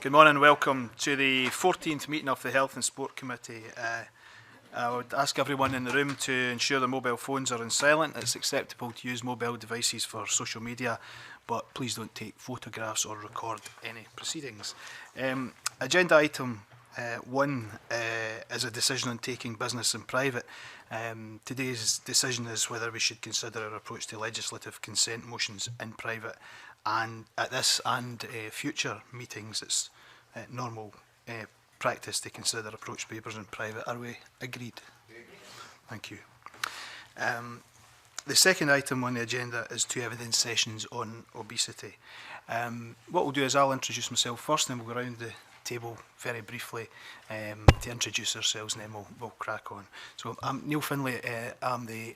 Good morning and welcome to the 14th meeting of the Health and Sport Committee. I would ask everyone in the room to ensure their mobile phones are on silent. It's acceptable to use mobile devices for social media, but please don't take photographs or record any proceedings. Agenda item 1 is a decision on taking business in private. Today's decision is whether we should consider our approach to legislative consent motions in private, and at this and future meetings it's normal practice to consider approach papers in private. Are we agreed? Thank you. The second item on the agenda is 2 evidence sessions on obesity. What we'll do is I'll introduce myself first, and then we'll go around the table very briefly to introduce ourselves, and then we'll crack on. So I'm Neil Finlay. I'm the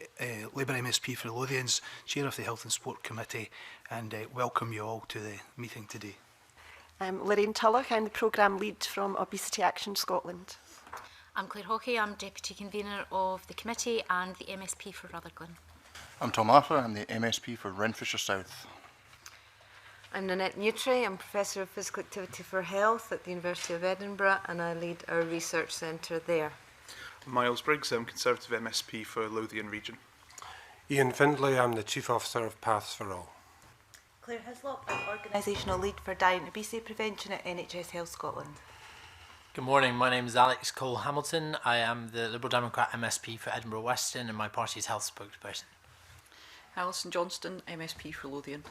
Labour MSP for Lothians, Chair of the Health and Sport Committee, and welcome you all to the meeting today. I'm Lorraine Tulloch. I'm the Programme Lead from Obesity Action Scotland. I'm Claire Hockey. I'm Deputy Convener of the Committee and the MSP for Rutherglen. I'm Tom Arthur. I'm the MSP for Renfrewshire South. I'm Nanette Nutri. I'm Professor of Physical Activity for Health at the University of Edinburgh, and I lead our research centre there. Miles Briggs. I'm Conservative MSP for Lothian Region. Ian Findlay. I'm the Chief Officer of Paths for All. Claire Hislop, I'm Organisational Lead for Diet and Obesity Prevention at NHS Health Scotland. Good morning, my name is Alex Cole-Hamilton. I am the Liberal Democrat MSP for Edinburgh Western, and my party's health spokesperson. Alison Johnston, MSP for Lothian.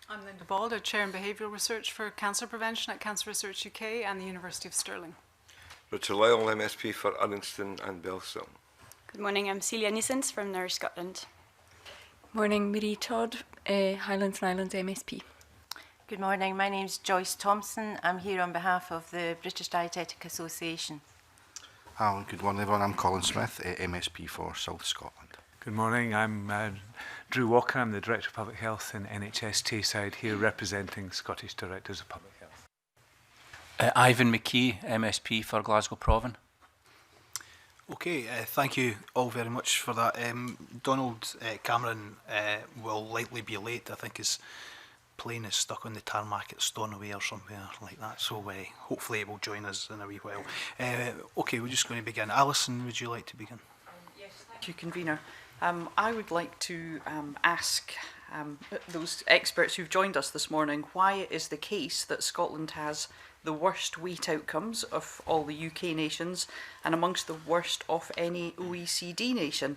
I'm Linda Balder, Chair in Behavioural Research for Cancer Prevention at Cancer Research UK and the University of Stirling. Richard Lyle, MSP for Uddingston and Bellshill. Good morning, I'm Celia Nisens from Nourish Scotland. Morning, Marie Todd, Highlands and Islands MSP. Good morning, my name is Joyce Thompson. I'm here on behalf of the British Dietetic Association. Good morning everyone, I'm Colin Smith, MSP for South Scotland. Good morning, I'm Drew Walker. I'm the Director of Public Health in NHS Tayside, here representing Scottish Directors of Public Health. Ivan McKee, MSP for Glasgow Provan. Okay, thank you all very much for that. Donald Cameron will likely be late. I think his plane is stuck on the tarmac at Stornoway or somewhere like that, so hopefully he will join us in a wee while. Okay, we're just going to begin. Alison, would you like to begin? Yes, thank you, Convener. I would like to ask those experts who've joined us this morning why it is the case that Scotland has the worst weight outcomes of all the UK nations and amongst the worst of any OECD nation.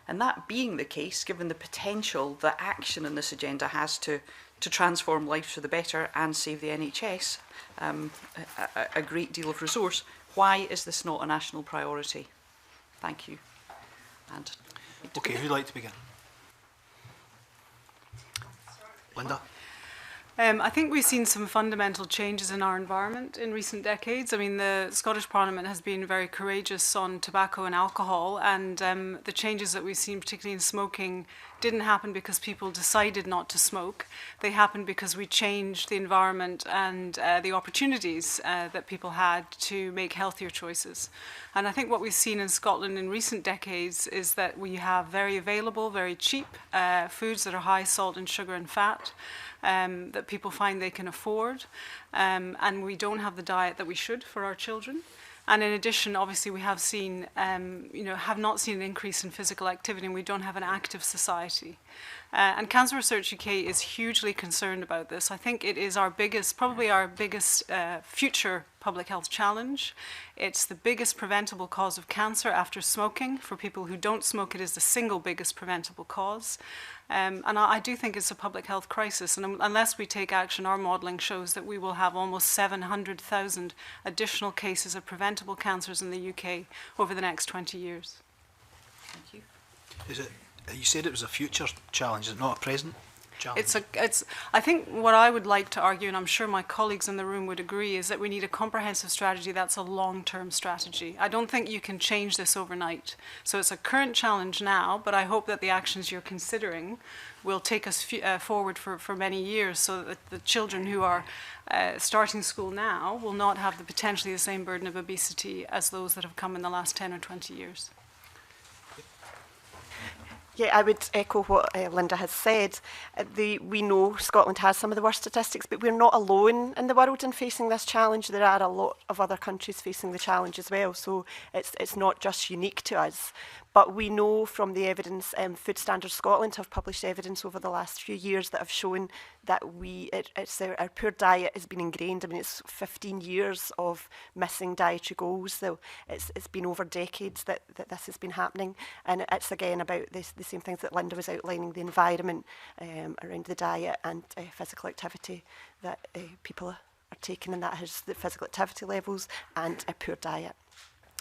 And that being the case, given the potential that action in this agenda has to transform lives for the better and save the NHS a great deal of resource, why is this not a national priority? Thank you. And okay, who'd like to begin? Linda? I think we've seen some fundamental changes in our environment in recent decades. I mean, the Scottish Parliament has been very courageous on tobacco and alcohol, and the changes that we've seen, particularly in smoking, didn't happen because people decided not to smoke. They happened because we changed the environment and the opportunities that people had to make healthier choices. And I think what we've seen in Scotland in recent decades is that we have very available, very cheap foods that are high salt and sugar and fat, that people find they can afford, and we don't have the diet that we should for our children. And in addition, obviously, we have seen, have not seen an increase in physical activity, and we don't have an active society. And Cancer Research UK is hugely concerned about this. I think it is our biggest, probably our biggest future public health challenge. It's the biggest preventable cause of cancer after smoking. For people who don't smoke, it is the single biggest preventable cause. And I do think it's a public health crisis. And unless we take action, our modelling shows that we will have almost 700,000 additional cases of preventable cancers in the UK over the next 20 years. Thank you. Is it? You said it was a future challenge, is it not a present challenge? I think what I would like to argue, and I'm sure my colleagues in the room would agree, is that we need a comprehensive strategy that's a long-term strategy. I don't think you can change this overnight. So it's a current challenge now, but I hope that the actions you're considering will take us forward for many years, so that the children who are starting school now will not have potentially the same burden of obesity as those that have come in the last 10 or 20 years. Yeah, I would echo what Linda has said. We know Scotland has some of the worst statistics, but we're not alone in the world in facing this challenge. There are a lot of other countries facing the challenge as well, so it's not just unique to us. But we know from the evidence, Food Standards Scotland have published evidence over the last few years that have shown that our poor diet has been ingrained. I mean, it's 15 years of missing dietary goals, so it's been over decades that this has been happening. And it's again about the same things that Linda was outlining, the environment around the diet and physical activity that people are taking, and that has the physical activity levels and a poor diet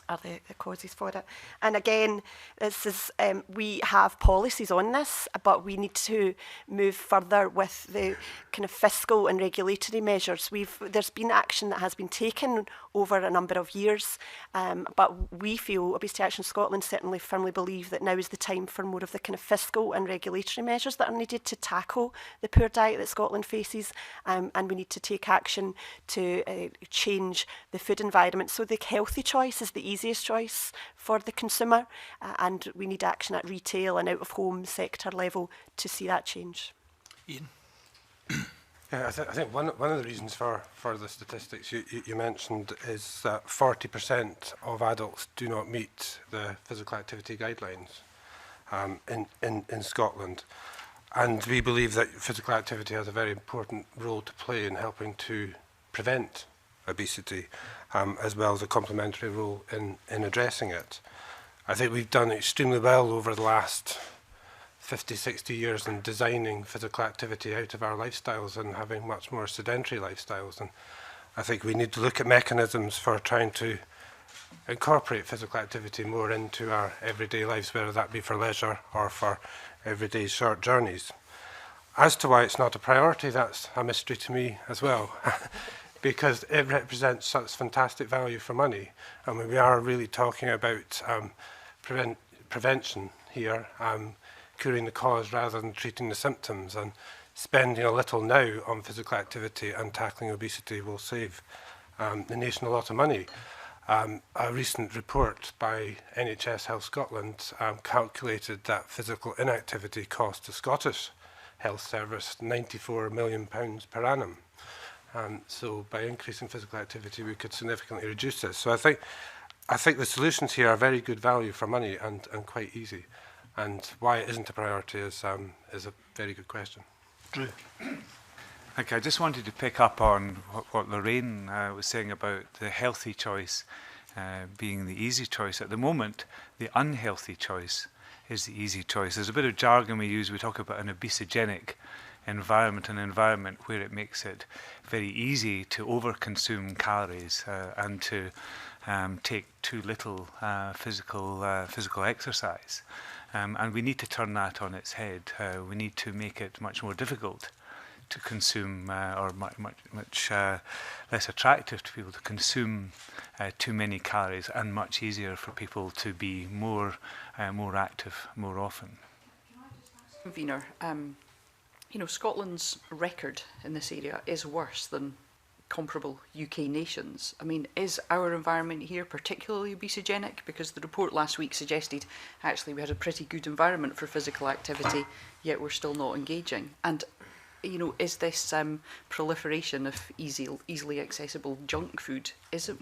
are the causes for it. And again, this is we have policies on this, but we need to move further with the kind of fiscal and regulatory measures. There's been action that has been taken over a number of years, but we feel, Obesity Action Scotland certainly firmly believe that now is the time for more of the kind of fiscal and regulatory measures that are needed to tackle the poor diet that Scotland faces, and we need to take action to change the food environment. So the healthy choice is the easiest choice for the consumer, and we need action at retail and out-of-home sector level to see that change. Ian? Yeah, I think one of the reasons for the statistics you mentioned is that 40% of adults do not meet the physical activity guidelines in Scotland. And we believe that physical activity has a very important role to play in helping to prevent obesity, as well as a complementary role in addressing it. I think we've done extremely well over the last 50, 60 years in designing physical activity out of our lifestyles and having much more sedentary lifestyles. And I think we need to look at mechanisms for trying to incorporate physical activity more into our everyday lives, whether that be for leisure or for everyday short journeys. As to why it's not a priority, that's a mystery to me as well. Because it represents such fantastic value for money. I mean, we are really talking about prevention here, curing the cause rather than treating the symptoms, and spending a little now on physical activity and tackling obesity will save the nation a lot of money. A recent report by NHS Health Scotland calculated that physical inactivity cost the Scottish Health Service £94 million per annum. So by increasing physical activity, we could significantly reduce this. So I think the solutions here are very good value for money and quite easy. And why it isn't a priority is a very good question. Drew? Okay, I just wanted to pick up on what Lorraine was saying about the healthy choice being the easy choice. At the moment, the unhealthy choice is the easy choice. There's a bit of jargon we use. We talk about an obesogenic environment, an environment where it makes it very easy to overconsume calories and to take too little physical exercise. And we need to turn that on its head. We need to make it much more difficult to consume, or much less attractive to people to consume too many calories, and much easier for people to be more active more often. Convener, you know, Scotland's record in this area is worse than comparable UK nations. I mean, is our environment here particularly obesogenic? Because the report last week suggested actually we had a pretty good environment for physical activity, yet we're still not engaging. And, you know, is this proliferation of easily accessible junk food, is it,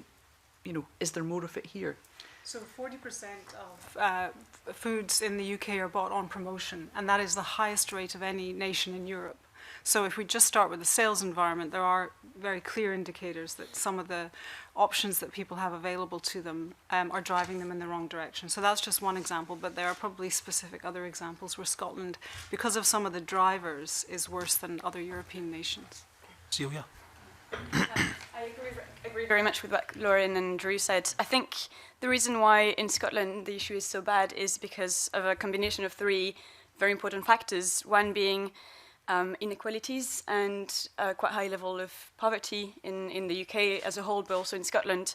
you know, is there more of it here? So 40% of foods in the UK are bought on promotion, and that is the highest rate of any nation in Europe. So if we just start with the sales environment, there are very clear indicators that some of the options that people have available to them are driving them in the wrong direction. So that's just one example, but there are probably specific other examples where Scotland, because of some of the drivers, is worse than other European nations. Celia? I agree very much with what Lauren and Drew said. I think the reason why in Scotland the issue is so bad is because of a combination of three very important factors. One being inequalities and a quite high level of poverty in the UK as a whole, but also in Scotland.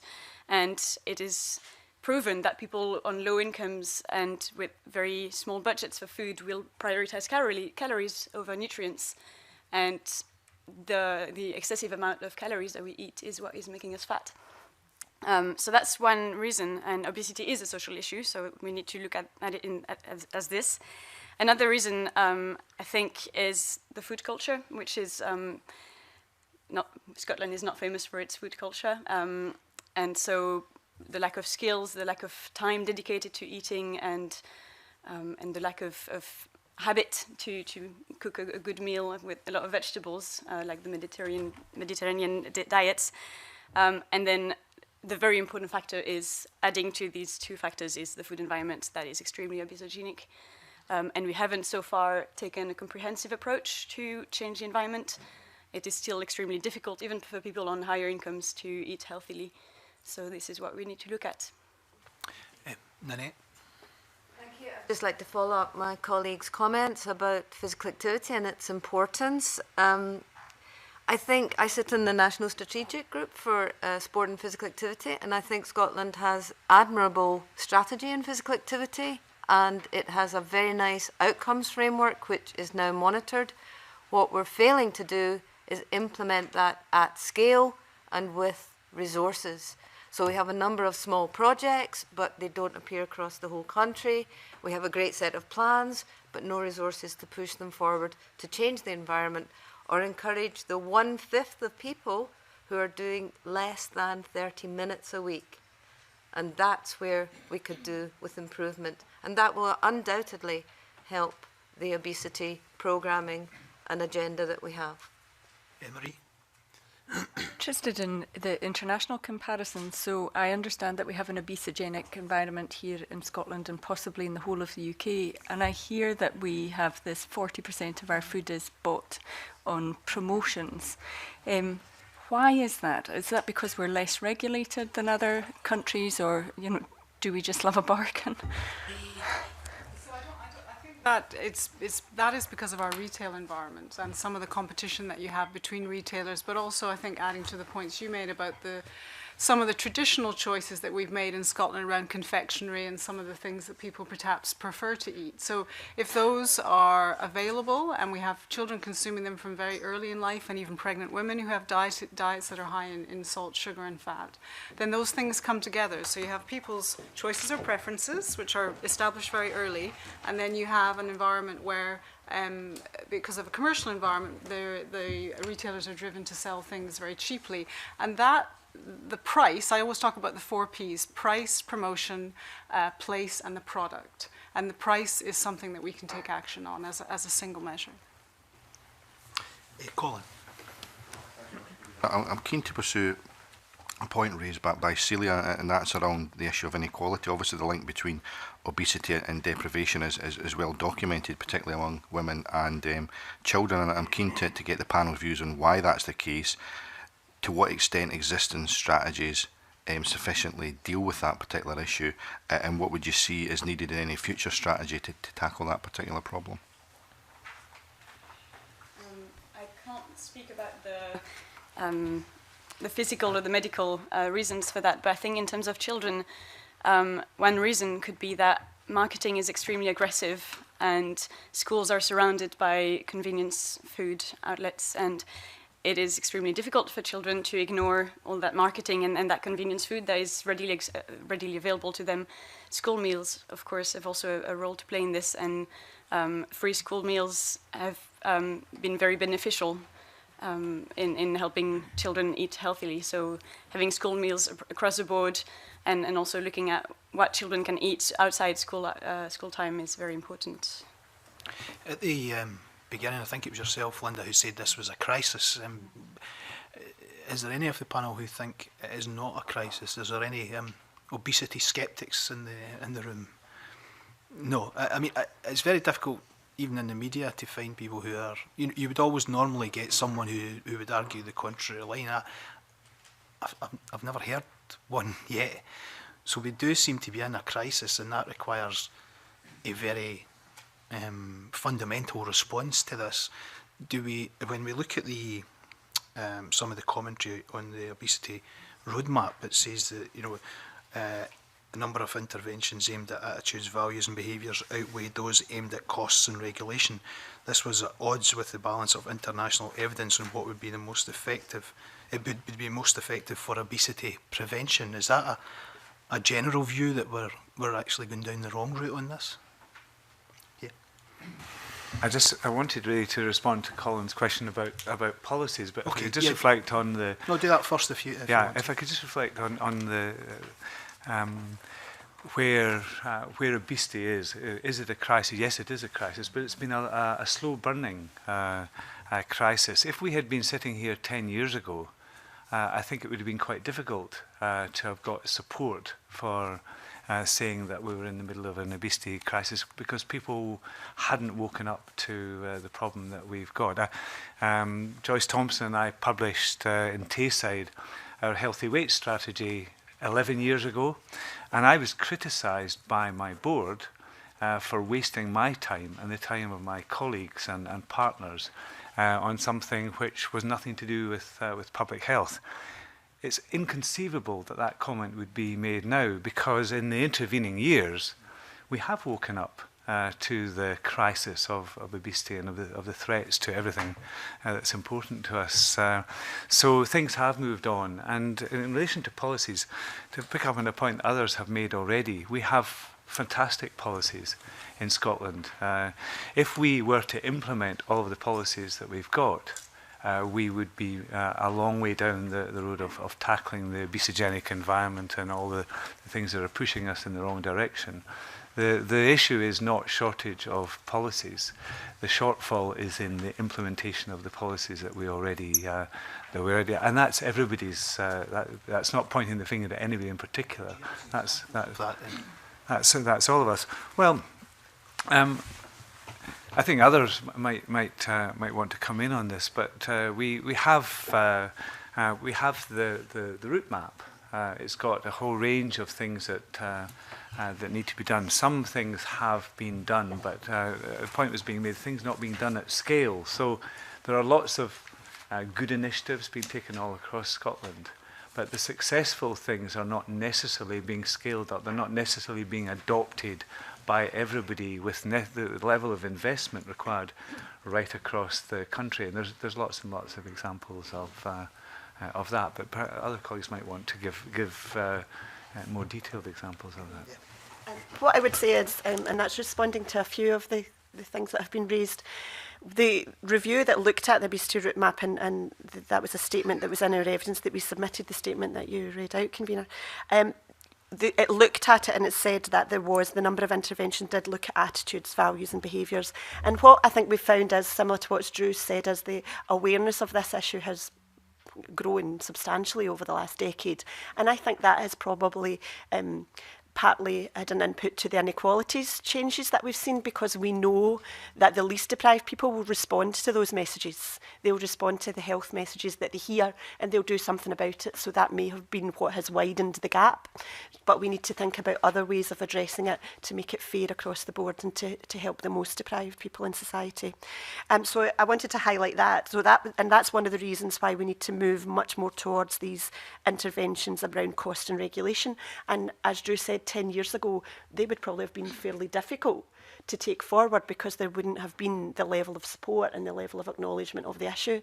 And it is proven that people on low incomes and with very small budgets for food will prioritize calories over nutrients. And the excessive amount of calories that we eat is what is making us fat. So that's one reason, and obesity is a social issue, so we need to look at it as this. Another reason, I think, is the food culture, which is Scotland is not famous for its food culture. And so the lack of skills, the lack of time dedicated to eating, and the lack of habit to cook a good meal with a lot of vegetables, like the Mediterranean diets. And then the very important factor is, adding to these two factors, is the food environment that is extremely obesogenic. And we haven't so far taken a comprehensive approach to change the environment. It is still extremely difficult, even for people on higher incomes, to eat healthily. So this is what we need to look at. Nanette? Thank you. I'd just like to follow up my colleague's comments about physical activity and its importance. I think I sit in the National Strategic Group for Sport and Physical Activity, and I think Scotland has admirable strategy in physical activity, and it has a very nice outcomes framework which is now monitored. What we're failing to do is implement that at scale and with resources. So we have a number of small projects, but they don't appear across the whole country. We have a great set of plans, but no resources to push them forward to change the environment or encourage the 1/5 of people who are doing less than 30 minutes a week. And that's where we could do with improvement. And that will undoubtedly help the obesity programming and agenda that we have. Emery? Interested in the international comparison. So I understand that we have an obesogenic environment here in Scotland and possibly in the whole of the UK. And I hear that we have this 40% of our food is bought on promotions. Why is that? Is that because we're less regulated than other countries, or do we just love a bargain? That is because of our retail environment and some of the competition that you have between retailers, but also I think adding to the points you made about some of the traditional choices that we've made in Scotland around confectionery and some of the things that people perhaps prefer to eat. So if those are available and we have children consuming them from very early in life, and even pregnant women who have diets that are high in salt, sugar and fat, then those things come together. So you have people's choices or preferences, which are established very early, and then you have an environment where because of a commercial environment, the retailers are driven to sell things very cheaply. And that the price, I always talk about the 4 Ps: price, promotion, place, and the product. And the price is something that we can take action on as a single measure. Colin. I'm keen to pursue a point raised by Celia, and that's around the issue of inequality. Obviously, the link between obesity and deprivation is well documented, particularly among women and children. And I'm keen to get the panel's views on why that's the case. To what extent existing strategies sufficiently deal with that particular issue, and what would you see is needed in any future strategy to tackle that particular problem? I can't speak about the physical or the medical reasons for that, but I think in terms of children, one reason could be that marketing is extremely aggressive and schools are surrounded by convenience food outlets, and it is extremely difficult for children to ignore all that marketing and that convenience food that is readily available to them. School meals, of course, have also a role to play in this, and free school meals have been very beneficial in helping children eat healthily. So having school meals across the board and also looking at what children can eat outside school time is very important. At the beginning, I think it was yourself, Linda, who said this was a crisis. Is there any of the panel who think it is not a crisis? Is there any obesity sceptics in the room? No. I mean, it's very difficult, even in the media, to find people who are... You would always normally get someone who would argue the contrary line. I've never heard one yet. So we do seem to be in a crisis, and that requires a very fundamental response to this. When we look at some of the commentary on the obesity roadmap, it says that a number of interventions aimed at attitudes, values and behaviours outweighed those aimed at costs and regulation. This was at odds with the balance of international evidence on what would be the most effective. It would be most effective for obesity prevention. Is that a general view that we're actually going down the wrong route on this? Yeah. I wanted really to respond to Colin's question about policies, but Okay, if I could just yeah. reflect on the... No, do that first if you want. If I could just reflect on the... where obesity is it a crisis? Yes, it is a crisis, but it's been a slow burning crisis. If we had been sitting here 10 years ago, I think it would have been quite difficult to have got support for saying that we were in the middle of an obesity crisis, because people hadn't woken up to the problem that we've got. Joyce Thompson and I published in Tayside our healthy weight strategy 11 years ago, and I was criticised by my board for wasting my time and the time of my colleagues and partners on something which was nothing to do with public health. It's inconceivable that that comment would be made now, because in the intervening years we have woken up to the crisis of obesity and of the threats to everything that's important to us. So things have moved on. And in relation to policies, to pick up on a point others have made already, we have fantastic policies in Scotland. If we were to implement all of the policies that we've got, we would be a long way down the road of tackling the obesogenic environment and all the things that are pushing us in the wrong direction. The issue is not shortage of policies. The shortfall is in the implementation of the policies that we already and that's everybody's. That's not pointing the finger at anybody in particular. That's all of us. Well, I think others might want to come in on this, but we have the route map. It's got a whole range of things that need to be done. Some things have been done, but a point was being made, things not being done at scale. So there are lots of good initiatives being taken all across Scotland, but the successful things are not necessarily being scaled up. They're not necessarily being adopted by everybody with the level of investment required right across the country. And there's lots and lots of examples of that, but other colleagues might want to give more detailed examples of that. What I would say is, and that's responding to a few of the things that have been raised, the review that looked at the obesity route map, and that was a statement that was in our evidence that we submitted, the statement that you read out, Convener. It looked at it and it said that the number of interventions did look at attitudes, values and behaviours. And what I think we found is, similar to what Drew said, is the awareness of this issue has grown substantially over the last decade. And I think that has probably partly had an input to the inequalities changes that we've seen, because we know that the least deprived people will respond to those messages. They'll respond to the health messages that they hear, and they'll do something about it. So that may have been what has widened the gap. But we need to think about other ways of addressing it to make it fair across the board and to help the most deprived people in society. So I wanted to highlight that. And that's one of the reasons why we need to move much more towards these interventions around cost and regulation. And as Drew said, 10 years ago, they would probably have been fairly difficult to take forward, because there wouldn't have been the level of support and the level of acknowledgement of the issue.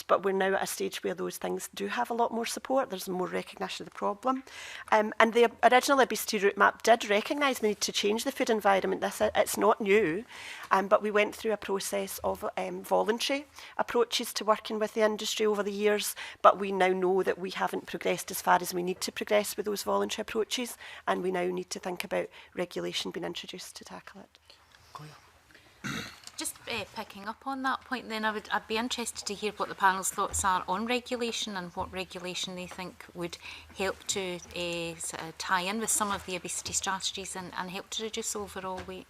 But we're now at a stage where those things do have a lot more support. There's more recognition of the problem. And the original obesity route map did recognise the need to change the food environment. It's not new, but we went through a process of voluntary approaches to working with the industry over the years, but we now know that we haven't progressed as far as we need to progress with those voluntary approaches, and we now need to think about regulation being introduced to tackle it. Just picking up on that point then, I'd be interested to hear what the panel's thoughts are on regulation and what regulation they think would help to sort of tie in with some of the obesity strategies and help to reduce overall weight.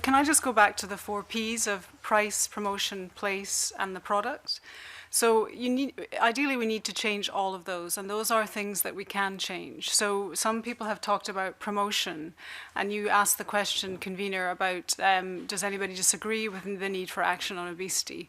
Can I just go back to the 4 Ps of price, promotion, place and the product? So ideally we need to change all of those, and those are things that we can change. So some people have talked about promotion, and you asked the question, Convener, about does anybody disagree with the need for action on obesity?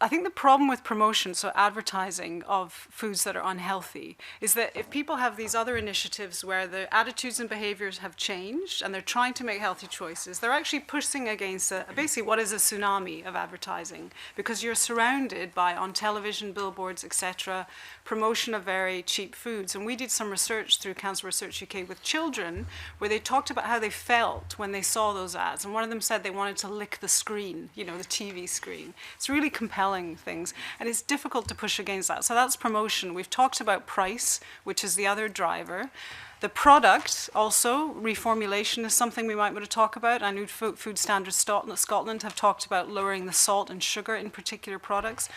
I think the problem with promotion, so advertising of foods that are unhealthy, is that if people have these other initiatives where the attitudes and behaviors have changed and they're trying to make healthy choices, they're actually pushing against basically what is a tsunami of advertising, because you're surrounded by, on television, billboards, etc., promotion of very cheap foods. And we did some research through Cancer Research UK with children where they talked about how they felt when they saw those ads. And one of them said they wanted to lick the screen, you know, the TV screen. It's really compelling things, and it's difficult to push against that. So that's promotion. We've talked about price, which is the other driver. The product, also, reformulation is something we might want to talk about. I know Food Standards Scotland have talked about lowering the salt and sugar in particular products.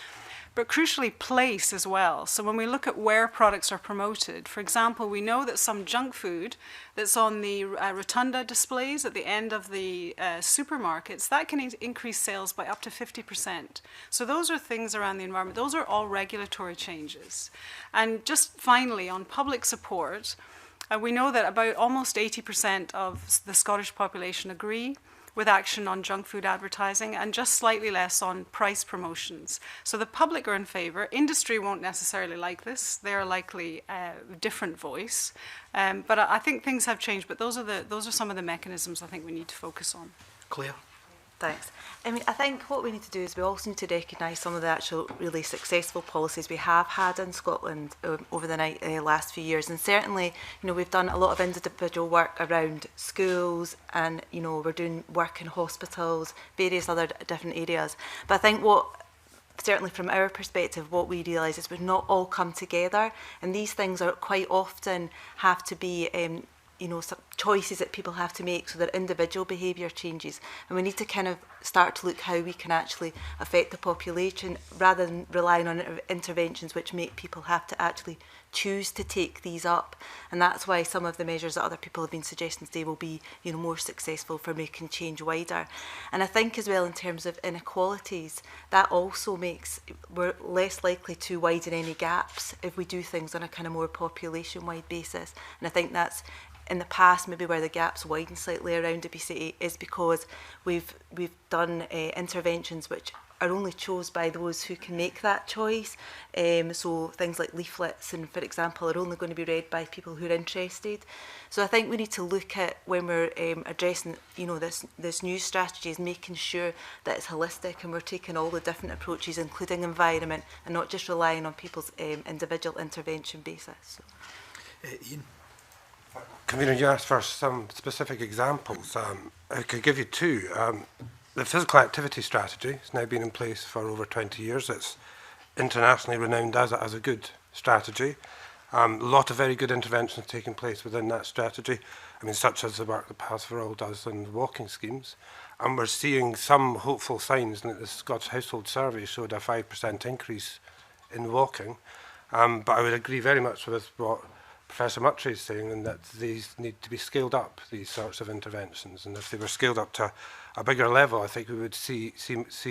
But crucially, place as well. So when we look at where products are promoted, for example, we know that some junk food that's on the rotunda displays at the end of the supermarkets, that can increase sales by up to 50%. So those are things around the environment. Those are all regulatory changes. And just finally, on public support, we know that about almost 80% of the Scottish population agree with action on junk food advertising and just slightly less on price promotions. So the public are in favour. Industry won't necessarily like this. They're likely a different voice. But I think things have changed, but those are some of the mechanisms I think we need to focus on. Claire? Thanks. I mean, I think what we need to do is we also need to recognise some of the actual really successful policies we have had in Scotland over the last few years. And certainly, you know, we've done a lot of individual work around schools and, you know, we're doing work in hospitals, various other different areas. But I think certainly from our perspective, what we realise is we've not all come together, and these things are quite often have to be you know, some choices that people have to make so that individual behaviour changes. And we need to kind of start to look how we can actually affect the population rather than relying on interventions which make people have to actually choose to take these up. And that's why some of the measures that other people have been suggesting today will be, you know, more successful for making change wider. And I think as well in terms of inequalities, that also makes we're less likely to widen any gaps if we do things on a kind of more population-wide basis. And I think that's in the past, maybe where the gaps widen slightly around obesity is because we've done interventions which are only chose by those who can make that choice. So things like leaflets, and for example, are only going to be read by people who are interested. So I think we need to look at when we're addressing, you know, this new strategy is making sure that it's holistic and we're taking all the different approaches, including environment, and not just relying on people's individual intervention basis. So. Ian? Convener, you asked for some specific examples. I could give you two. The physical activity strategy has now been in place for over 20 years. It's internationally renowned as a good strategy. A lot of very good interventions taking place within that strategy. I mean, such as the work that Paths for All does in walking schemes. And we're seeing some hopeful signs that the Scottish Household Survey showed a 5% increase in walking. But I would agree very much with what Professor Muttry is saying, and that these need to be scaled up, these sorts of interventions. And if they were scaled up to a bigger level, I think we would see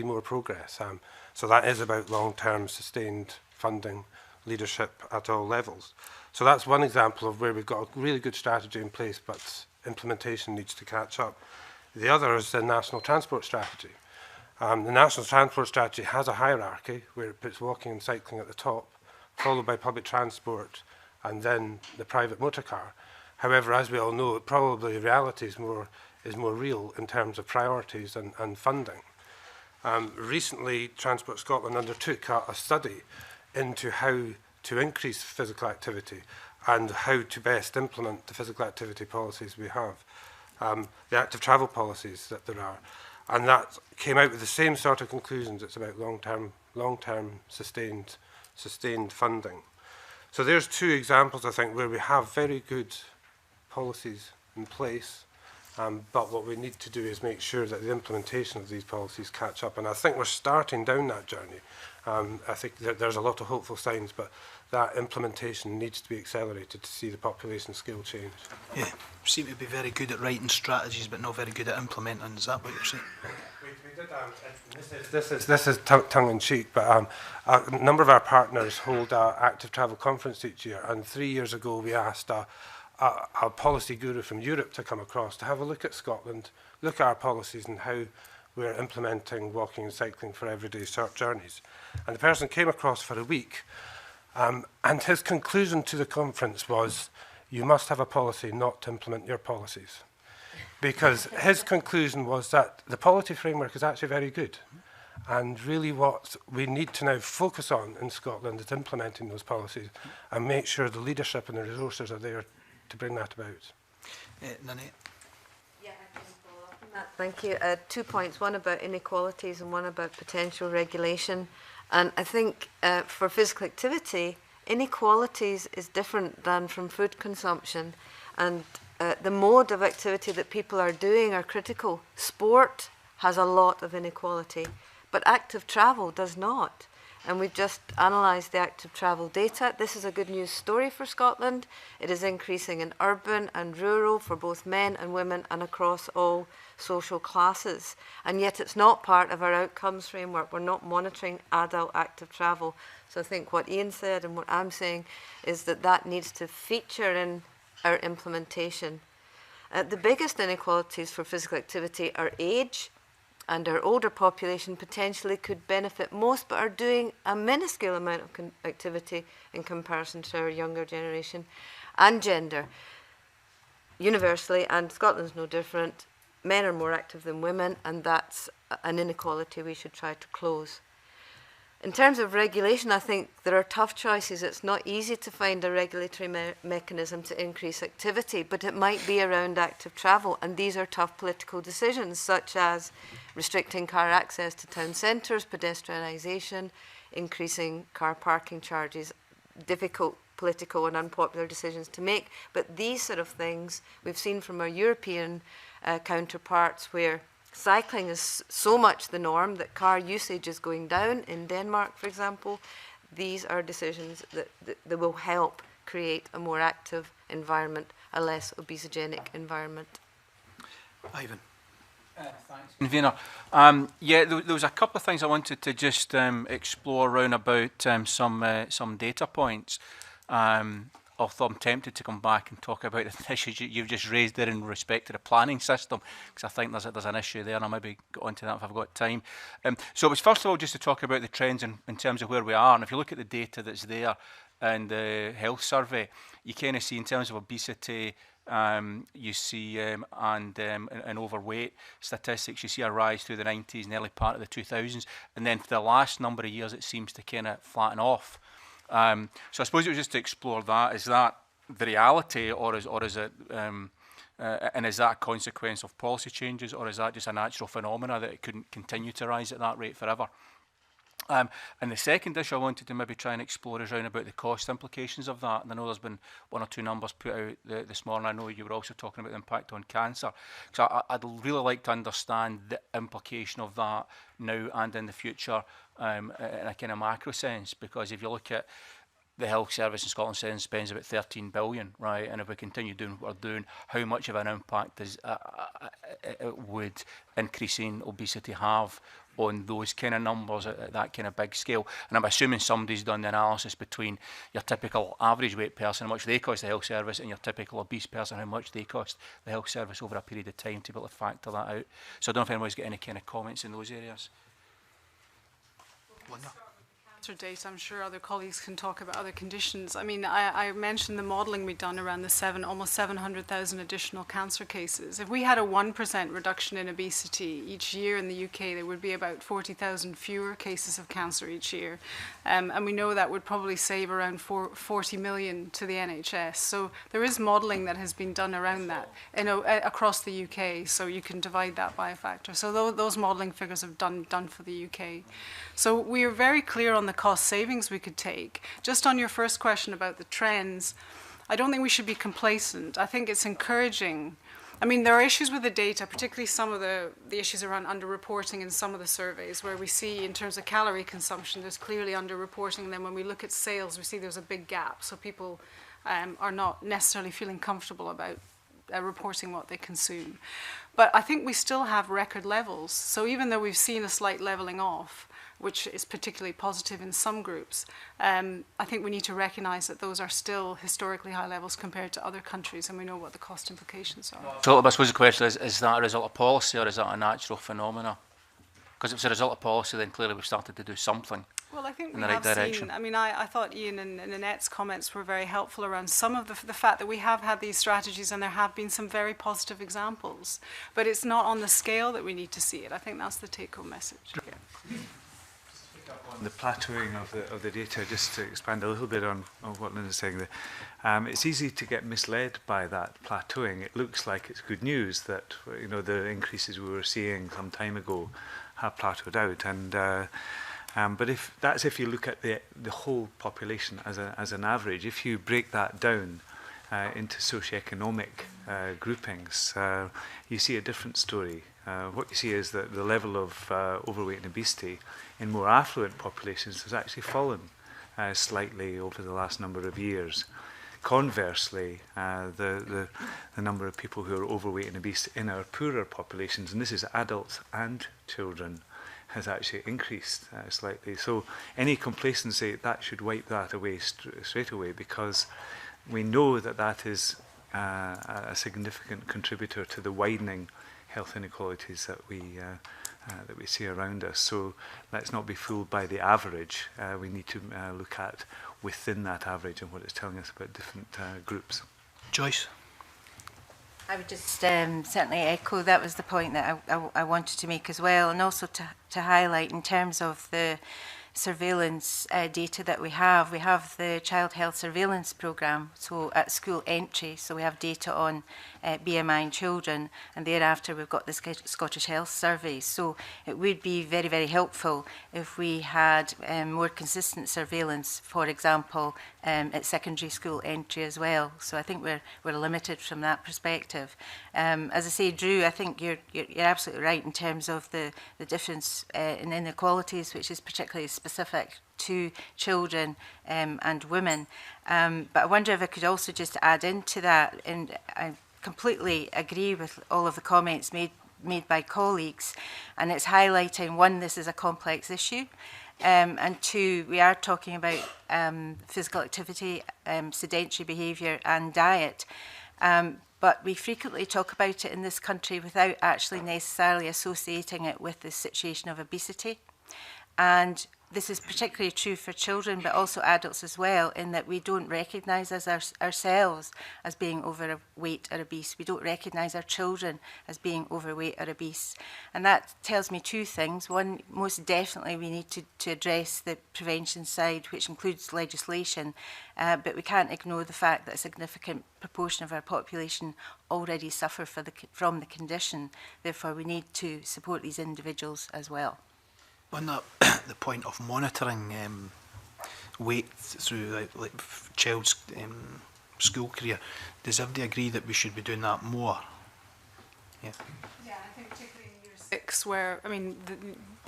more progress. So that is about long-term sustained funding, leadership at all levels. So that's one example of where we've got a really good strategy in place, but implementation needs to catch up. The other is the National Transport Strategy. The National Transport Strategy has a hierarchy where it puts walking and cycling at the top, followed by public transport, and then the private motor car. However, as we all know, probably reality is more real in terms of priorities and funding. Recently, Transport Scotland undertook a study into how to increase physical activity and how to best implement the physical activity policies we have, the active travel policies that there are. And that came out with the same sort of conclusions. It's about long-term sustained funding. So there's two examples, I think, where we have very good policies in place, but what we need to do is make sure that the implementation of these policies catch up. And I think we're starting down that journey. I think that there's a lot of hopeful signs, but that implementation needs to be accelerated to see the population scale change. Yeah, seem to be very good at writing strategies, but not very good at implementing. Is that what you're saying? This is tongue-in-cheek, but a number of our partners hold an active travel conference each year, and 3 years ago we asked a policy guru from Europe to come across to have a look at Scotland, look at our policies and how we're implementing walking and cycling for everyday short journeys. And the person came across for a week, and his conclusion to the conference was, you must have a policy not to implement your policies. Because his conclusion was that the policy framework is actually very good. And really what we need to now focus on in Scotland is implementing those policies and make sure the leadership and the resources are there to bring that about. Nanette. Thank you. 2 points, one about inequalities and one about potential regulation. And I think for physical activity, inequalities is different than from food consumption. And the mode of activity that people are doing are critical. Sport has a lot of inequality, but active travel does not. And we've just analysed the active travel data. This is a good news story for Scotland. It is increasing in urban and rural for both men and women and across all social classes. And yet it's not part of our outcomes framework. We're not monitoring adult active travel. So I think what Ian said and what I'm saying is that that needs to feature in our implementation. The biggest inequalities for physical activity are age, and our older population potentially could benefit most, but are doing a minuscule amount of activity in comparison to our younger generation, and gender. Universally, and Scotland's no different, men are more active than women, and that's an inequality we should try to close. In terms of regulation, I think there are tough choices. It's not easy to find a regulatory mechanism to increase activity, but it might be around active travel, and these are tough political decisions, such as restricting car access to town centres, pedestrianisation, increasing car parking charges, difficult political and unpopular decisions to make. But these sort of things we've seen from our European counterparts, where cycling is so much the norm that car usage is going down. In Denmark, for example, these are decisions that will help create a more active environment, a less obesogenic environment. Ivan. Thanks, Convener. Yeah, there was a couple of things I wanted to just explore around about some data points. Although I'm tempted to come back and talk about the issues you've just raised there in respect to the planning system, because I think there's an issue there, and I'll maybe get onto that if I've got time. So it was first of all just to talk about the trends in terms of where we are, and if you look at the data that's there in the health survey, you kind of see in terms of obesity, you see and overweight statistics, you see a rise through the 90s and early part of the 2000s, and then for the last number of years it seems to kind of flatten off. So I suppose it was just to explore that. Is that the reality, or is it, and is that a consequence of policy changes, or is that just a natural phenomena that it couldn't continue to rise at that rate forever? And the second issue I wanted to maybe try and explore is around about the cost implications of that. And I know there's been one or two numbers put out this morning. I know you were also talking about the impact on cancer. So I'd really like to understand the implication of that now and in the future in a kind of macro sense. Because if you look at the health service in Scotland spends about 13 billion, right? And if we continue doing what we're doing, how much of an impact does would increasing obesity have on those kind of numbers at that kind of big scale? And I'm assuming somebody's done the analysis between your typical average weight person, how much they cost the health service, and your typical obese person, how much they cost the health service over a period of time to be able to factor that out. So I don't know if anyone's got any kind of comments in those areas. Data. I'm sure other colleagues can talk about other conditions. I mean, I mentioned the modelling we've done around the almost 700,000 additional cancer cases. If we had a 1% reduction in obesity each year in the UK, there would be about 40,000 fewer cases of cancer each year. And we know that would probably save around 40 million to the NHS. So there is modelling that has been done around that across the UK, so you can divide that by a factor. So those modelling figures have done for the UK. So we are very clear on the cost savings we could take. Just on your first question about the trends, I don't think we should be complacent. I think it's encouraging. I mean, there are issues with the data, particularly some of the issues around underreporting in some of the surveys, where we see in terms of calorie consumption, there's clearly underreporting. And then when we look at sales, we see there's a big gap. So people are not necessarily feeling comfortable about reporting what they consume. But I think we still have record levels. So even though we've seen a slight leveling off, which is particularly positive in some groups, I think we need to recognise that those are still historically high levels compared to other countries, and we know what the cost implications are. So I suppose the question is that a result of policy, or is that a natural phenomena? Because if it's a result of policy, then clearly we've started to do something Well, I think in we the right have direction. seen, I mean, I thought Ian and Annette's comments were very helpful around some of the fact that we have had these strategies and there have been some very positive examples, but it's not on the scale that we need to see it. I think that's the take-home message. Yeah. On the plateauing of the data, just to expand a little bit on what Linda's saying there, it's easy to get misled by that plateauing. It looks like it's good news that, you know, the increases we were seeing some time ago have plateaued out, and but if you look at the whole population as an average, if you break that down into socioeconomic groupings, you see a different story. What you see is that the level of overweight and obesity in more affluent populations has actually fallen slightly over the last number of years. Conversely, the number of people who are overweight and obese in our poorer populations, and this is adults and children, has actually increased slightly. So any complacency, that should wipe that away straight away, because we know that that is a significant contributor to the widening health inequalities that we see around us. So let's not be fooled by the average. We need to look at within that average and what it's telling us about different groups. Joyce? I would just certainly echo that was the point that I wanted to make as well, and also to highlight in terms of the surveillance data that we have the Child Health Surveillance Programme, so at school entry, so we have data on BMI in children, and thereafter we've got the Scottish Health Survey. So it would be very, very helpful if we had more consistent surveillance, for example, at secondary school entry as well. So I think we're limited from that perspective. As I say, Drew, I think you're absolutely right in terms of the difference in inequalities, which is particularly specific to children and women. But I wonder if I could also just add into that, and I completely agree with all of the comments made by colleagues, and it's highlighting, one, this is a complex issue, and two, we are talking about physical activity, sedentary behaviour and diet, but we frequently talk about it in this country without actually necessarily associating it with the situation of obesity. And this is particularly true for children, but also adults as well, in that we don't recognise ourselves as being overweight or obese. We don't recognise our children as being overweight or obese. And that tells me two things. One, most definitely we need to address the prevention side, which includes legislation, but we can't ignore the fact that a significant proportion of our population already suffer from the condition. Therefore, we need to support these individuals as well. On the point of monitoring weight through like child's school career, does everybody agree that we should be doing that more? Yeah. Yeah, I think particularly in year 6, where, I mean,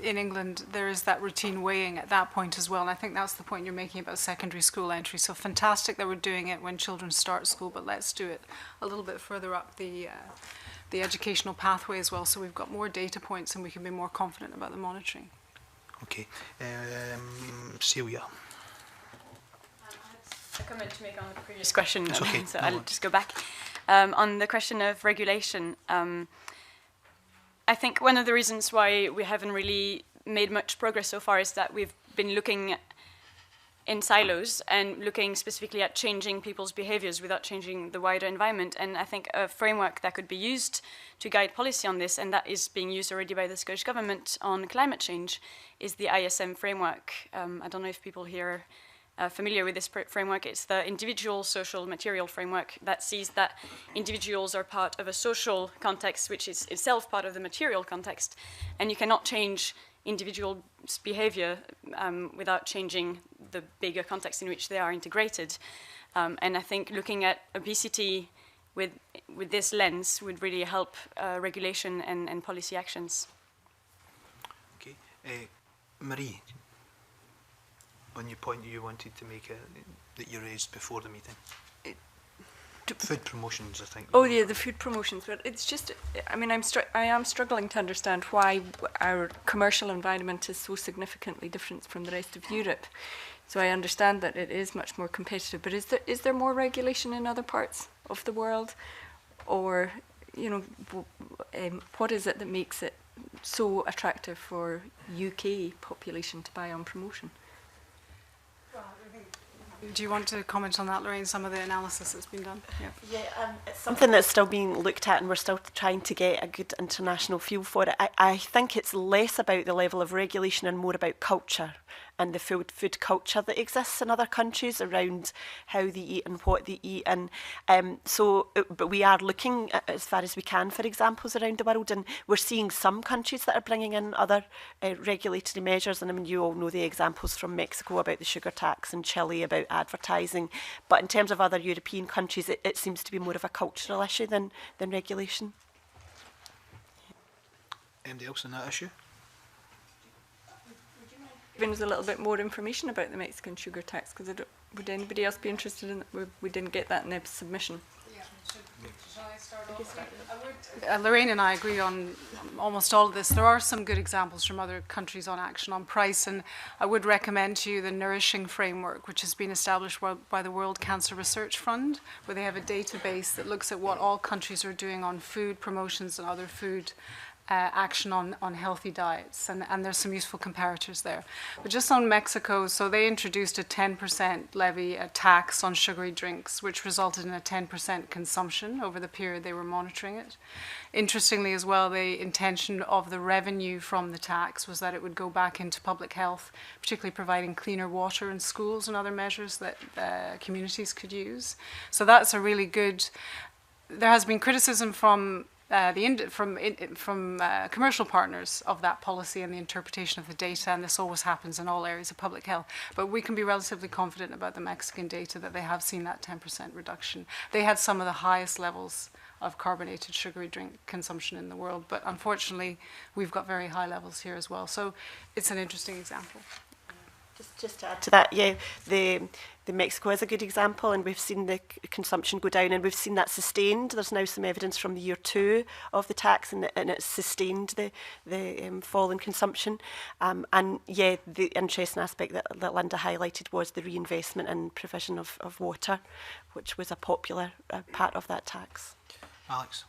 in England there is that routine weighing at that point as well, and I think that's the point you're making about secondary school entry. So fantastic that we're doing it when children start school, but let's do it a little bit further up the educational pathway as well, so we've got more data points and we can be more confident about the monitoring. Okay. Celia. A comment to make on the previous question, okay. So I'll just go back. On the question of regulation, I think one of the reasons why we haven't really made much progress so far is that we've been looking in silos and looking specifically at changing people's behaviours without changing the wider environment. And I think a framework that could be used to guide policy on this, and that is being used already by the Scottish Government on climate change, is the ISM framework. I don't know if people here are familiar with this framework. It's the individual, social, material framework that sees that individuals are part of a social context, which is itself part of the material context, and you cannot change individual behavior without changing the bigger context in which they are integrated. And I think looking at obesity with this lens would really help regulation and policy actions. Okay. Marie, on your point you wanted to make that you raised before the meeting. Food promotions, I think. Oh yeah, the food promotions. But it's just, I mean, I am struggling to understand why our commercial environment is so significantly different from the rest of Europe. So I understand that it is much more competitive. But is there more regulation in other parts of the world, or you know, what is it that makes it so attractive for UK population to buy on promotion. Do you want to comment on that, Lorraine, some of the analysis that's been done? Yeah, it's something that's still being looked at, and we're still trying to get a good international feel for it. I think it's less about the level of regulation and more about culture and the food culture that exists in other countries around how they eat and what they eat. And but we are looking at, as far as we can, for examples around the world, and we're seeing some countries that are bringing in other regulatory measures. And I mean, you all know the examples from Mexico about the sugar tax and Chile about advertising. But in terms of other European countries, it seems to be more of a cultural issue than regulation. Anybody else on that issue? Giving us a little bit more information about the Mexican sugar tax, because would anybody else be interested in it? We didn't get that in the submission. Lorraine and I agree on almost all of this. There are some good examples from other countries on action on price, and I would recommend to you the Nourishing Framework, which has been established by the World Cancer Research Fund, where they have a database that looks at what all countries are doing on food promotions and other food action on healthy diets, and there's some useful comparators there. But just on Mexico, so they introduced a 10% levy, a tax on sugary drinks, which resulted in a 10% consumption over the period they were monitoring it. Interestingly as well, the intention of the revenue from the tax was that it would go back into public health, particularly providing cleaner water in schools and other measures that communities could use. So that's a really good... There has been criticism from commercial partners of that policy and the interpretation of the data, and this always happens in all areas of public health. But we can be relatively confident about the Mexican data that they have seen that 10% reduction. They had some of the highest levels of carbonated sugary drink consumption in the world, but unfortunately we've got very high levels here as well. So it's an interesting example. Just to add to that, yeah, the Mexico is a good example, and we've seen the consumption go down, and we've seen that sustained. There's now some evidence from the year 2 of the tax, and it's sustained the fall in consumption. And yeah, the interesting aspect that Linda highlighted was the reinvestment and provision of water, which was a popular part of that tax. Alex.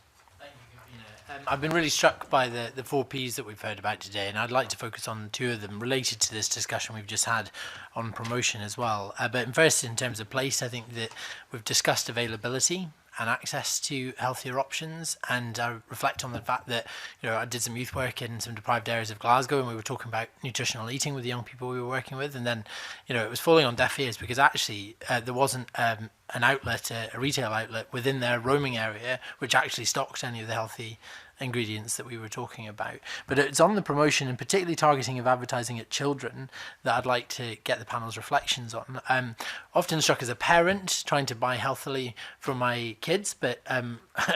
I've been really struck by the 4 Ps that we've heard about today, and I'd like to focus on 2 of them related to this discussion we've just had on promotion as well. But first, in terms of place, I think that we've discussed availability and access to healthier options, and I reflect on the fact that, you know, I did some youth work in some deprived areas of Glasgow, and we were talking about nutritional eating with the young people we were working with, and then, you know, it was falling on deaf ears because actually there wasn't an outlet, a retail outlet within their roaming area which actually stocked any of the healthy ingredients that we were talking about. But it's on the promotion and particularly targeting of advertising at children that I'd like to get the panel's reflections on. Often struck as a parent trying to buy healthily for my kids, but I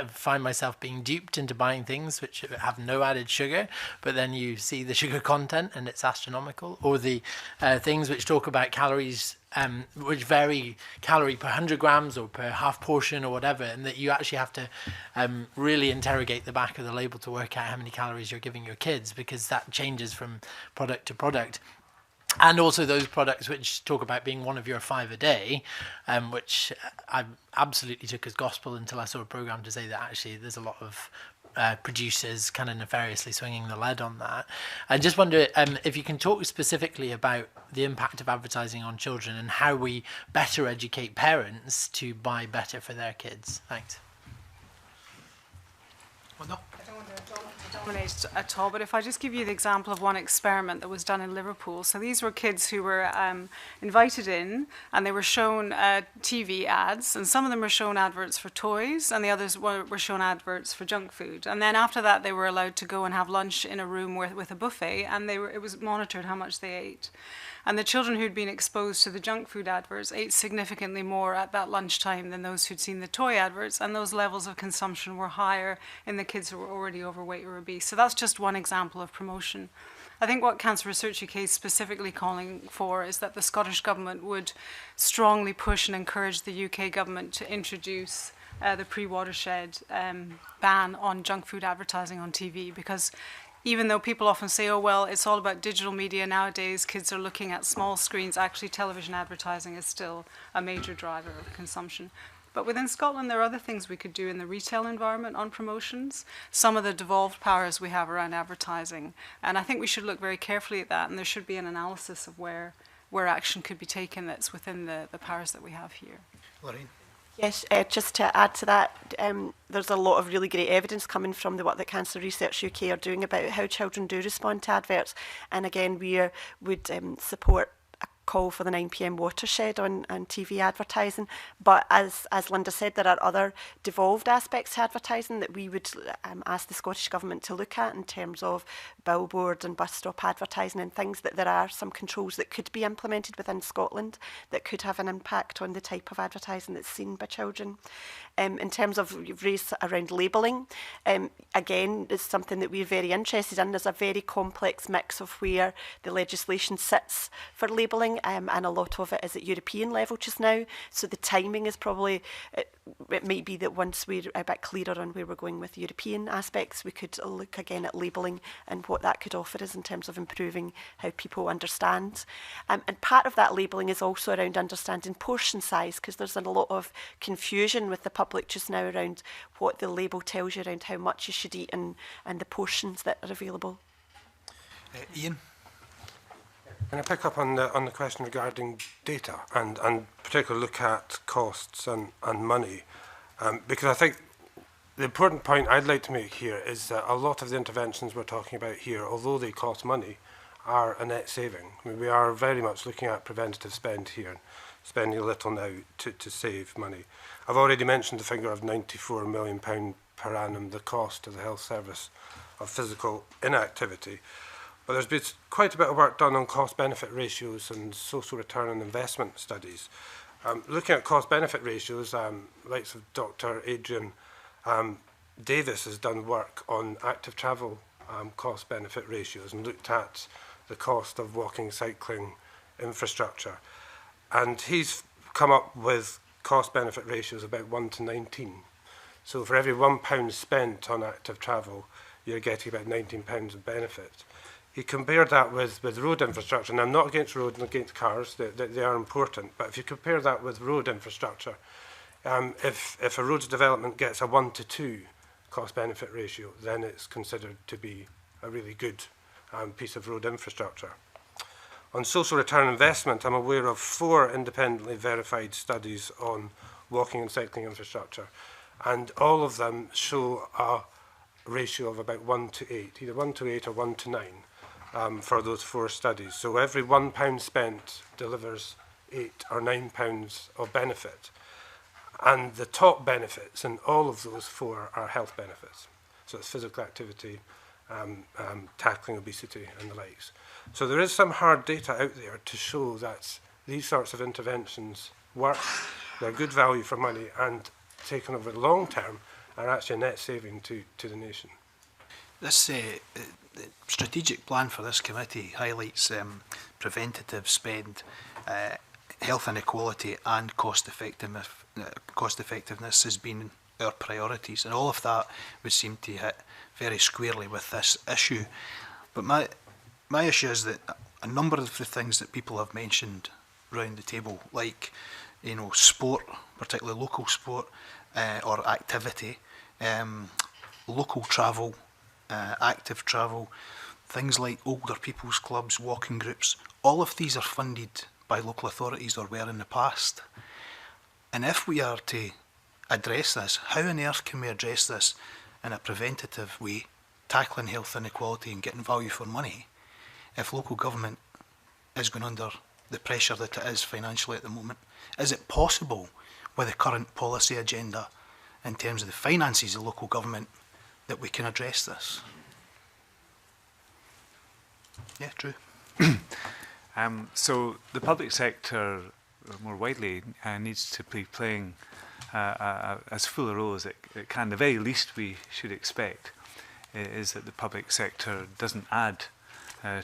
find myself being duped into buying things which have no added sugar, but then you see the sugar content and it's astronomical, or the things which talk about calories which vary calorie per 100 grams or per half portion or whatever, and that you actually have to really interrogate the back of the label to work out how many calories you're giving your kids, because that changes from product to product. And also those products which talk about being one of your 5 a day, which I absolutely took as gospel until I saw a programme to say that actually there's a lot of producers kind of nefariously swinging the lead on that. I just wonder if you can talk specifically about the impact of advertising on children and how we better educate parents to buy better for their kids. Thanks. I don't want to dominate at all, but if I just give you the example of one experiment that was done in Liverpool. So these were kids who were invited in, and they were shown TV ads, and some of them were shown adverts for toys, and the others were shown adverts for junk food. And then after that, they were allowed to go and have lunch in a room with a buffet, and it was monitored how much they ate. And the children who'd been exposed to the junk food adverts ate significantly more at that lunchtime than those who'd seen the toy adverts, and those levels of consumption were higher in the kids who were already overweight or obese. So that's just one example of promotion. I think what Cancer Research UK is specifically calling for is that the Scottish Government would strongly push and encourage the UK Government to introduce the pre-watershed ban on junk food advertising on TV, because even though people often say, oh, well, it's all about digital media nowadays, kids are looking at small screens, actually television advertising is still a major driver of consumption. But within Scotland, there are other things we could do in the retail environment on promotions, some of the devolved powers we have around advertising. And I think we should look very carefully at that, and there should be an analysis of where action could be taken that's within the powers that we have here. Lorraine? Yes, just to add to that, there's a lot of really great evidence coming from the work that Cancer Research UK are doing about how children do respond to adverts. And again, we would support a call for the 9 PM watershed on TV advertising. But as Linda said, there are other devolved aspects to advertising that we would ask the Scottish Government to look at in terms of billboard and bus stop advertising and things, that there are some controls that could be implemented within Scotland that could have an impact on the type of advertising that's seen by children. In terms of, you've raised around labelling, again, it's something that we're very interested in. There's a very complex mix of where the legislation sits for labelling, and a lot of it is at European level just now. So the timing is probably, it might be that once we're a bit clearer on where we're going with European aspects, we could look again at labelling and what that could offer us in terms of improving how people understand. And part of that labelling is also around understanding portion size, because there's a lot of confusion with the public just now around what the label tells you around how much you should eat and the portions that are available. Ian? Can I pick up on the question regarding data and particularly look at costs and money? Because I think the important point I'd like to make here is that a lot of the interventions we're talking about here, although they cost money, are a net saving. I mean, we are very much looking at preventative spend here, spending a little now to save money. I've already mentioned the figure of £94 million per annum, the cost to the health service of physical inactivity. But there's been quite a bit of work done on cost-benefit ratios and social return on investment studies. Looking at cost-benefit ratios, likes of Dr. Adrian Davis has done work on active travel cost-benefit ratios and looked at the cost of walking, cycling infrastructure. And he's come up with cost-benefit ratios about 1 to 19. So for every £1 spent on active travel, you're getting about £19 of benefit. He compared that with road infrastructure, and I'm not against roads and against cars, they are important, but if you compare that with road infrastructure, if a roads development gets a 1 to 2 cost-benefit ratio, then it's considered to be a really good piece of road infrastructure. On social return investment, I'm aware of 4 independently verified studies on walking and cycling infrastructure, and all of them show a ratio of about 1 to 8, either 1 to 8 or 1 to 9 for those 4 studies. So every £1 spent delivers £8 or £9 of benefit. And the top benefits in all of those 4 are health benefits. So it's physical activity, tackling obesity and the likes. So there is some hard data out there to show that these sorts of interventions work, they're good value for money, and taken over the long term are actually a net saving to the nation. This the strategic plan for this committee highlights preventative spend, health inequality and cost effectiveness has been our priorities, and all of that would seem to hit very squarely with this issue. But my issue is that a number of the things that people have mentioned round the table, like sport, particularly local sport or activity, local travel, active travel, things like older people's clubs, walking groups, all of these are funded by local authorities or were in the past. And if we are to address this, how on earth can we address this in a preventative way, tackling health inequality and getting value for money, if local government is going under the pressure that it is financially at the moment? Is it possible with the current policy agenda in terms of the finances of local government that we can address this? Yeah, Drew. So the public sector, more widely, needs to be playing as full a role as it can. The very least we should expect is that the public sector doesn't add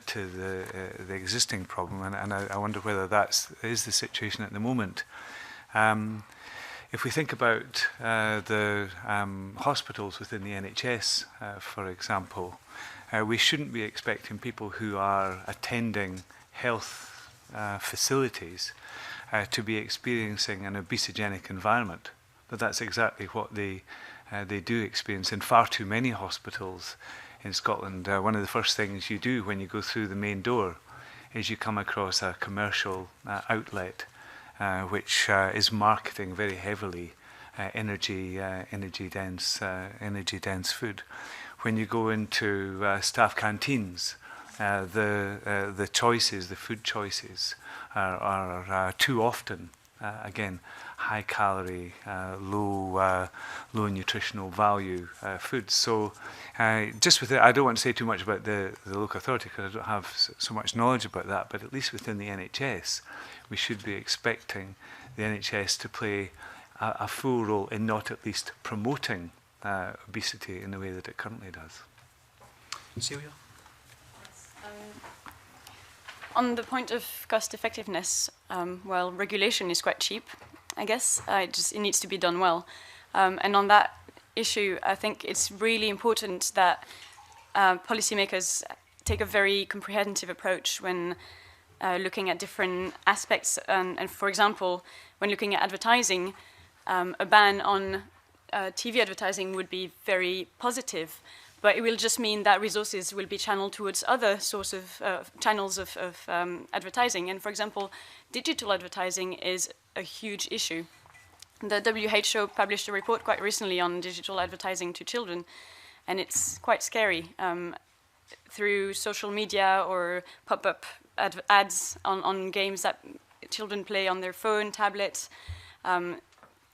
to the existing problem, and I wonder whether that is the situation at the moment. If we think about the hospitals within the NHS, for example, we shouldn't be expecting people who are attending health facilities to be experiencing an obesogenic environment but that's exactly what they do experience in far too many hospitals in Scotland. One of the first things you do when you go through the main door is you come across a commercial outlet which is marketing very heavily energy dense food. When you go into staff canteens, the choices, the food choices, are too often again high calorie, low nutritional value foods. So just with it, I don't want to say too much about the local authority because I don't have so much knowledge about that, but at least within the NHS we should be expecting the NHS to play a full role in not at least promoting obesity in the way that it currently does. Celia? On the point of cost effectiveness, well, regulation is quite cheap, I guess. It needs to be done well. And on that issue, I think it's really important that policymakers take a very comprehensive approach when looking at different aspects. And for example, when looking at advertising, a ban on TV advertising would be very positive, but it will just mean that resources will be channeled towards other sorts of channels of advertising. And for example, digital advertising is a huge issue. The WHO published a report quite recently on digital advertising to children, and it's quite scary. Through social media or pop-up ads on games that children play on their phone, tablet,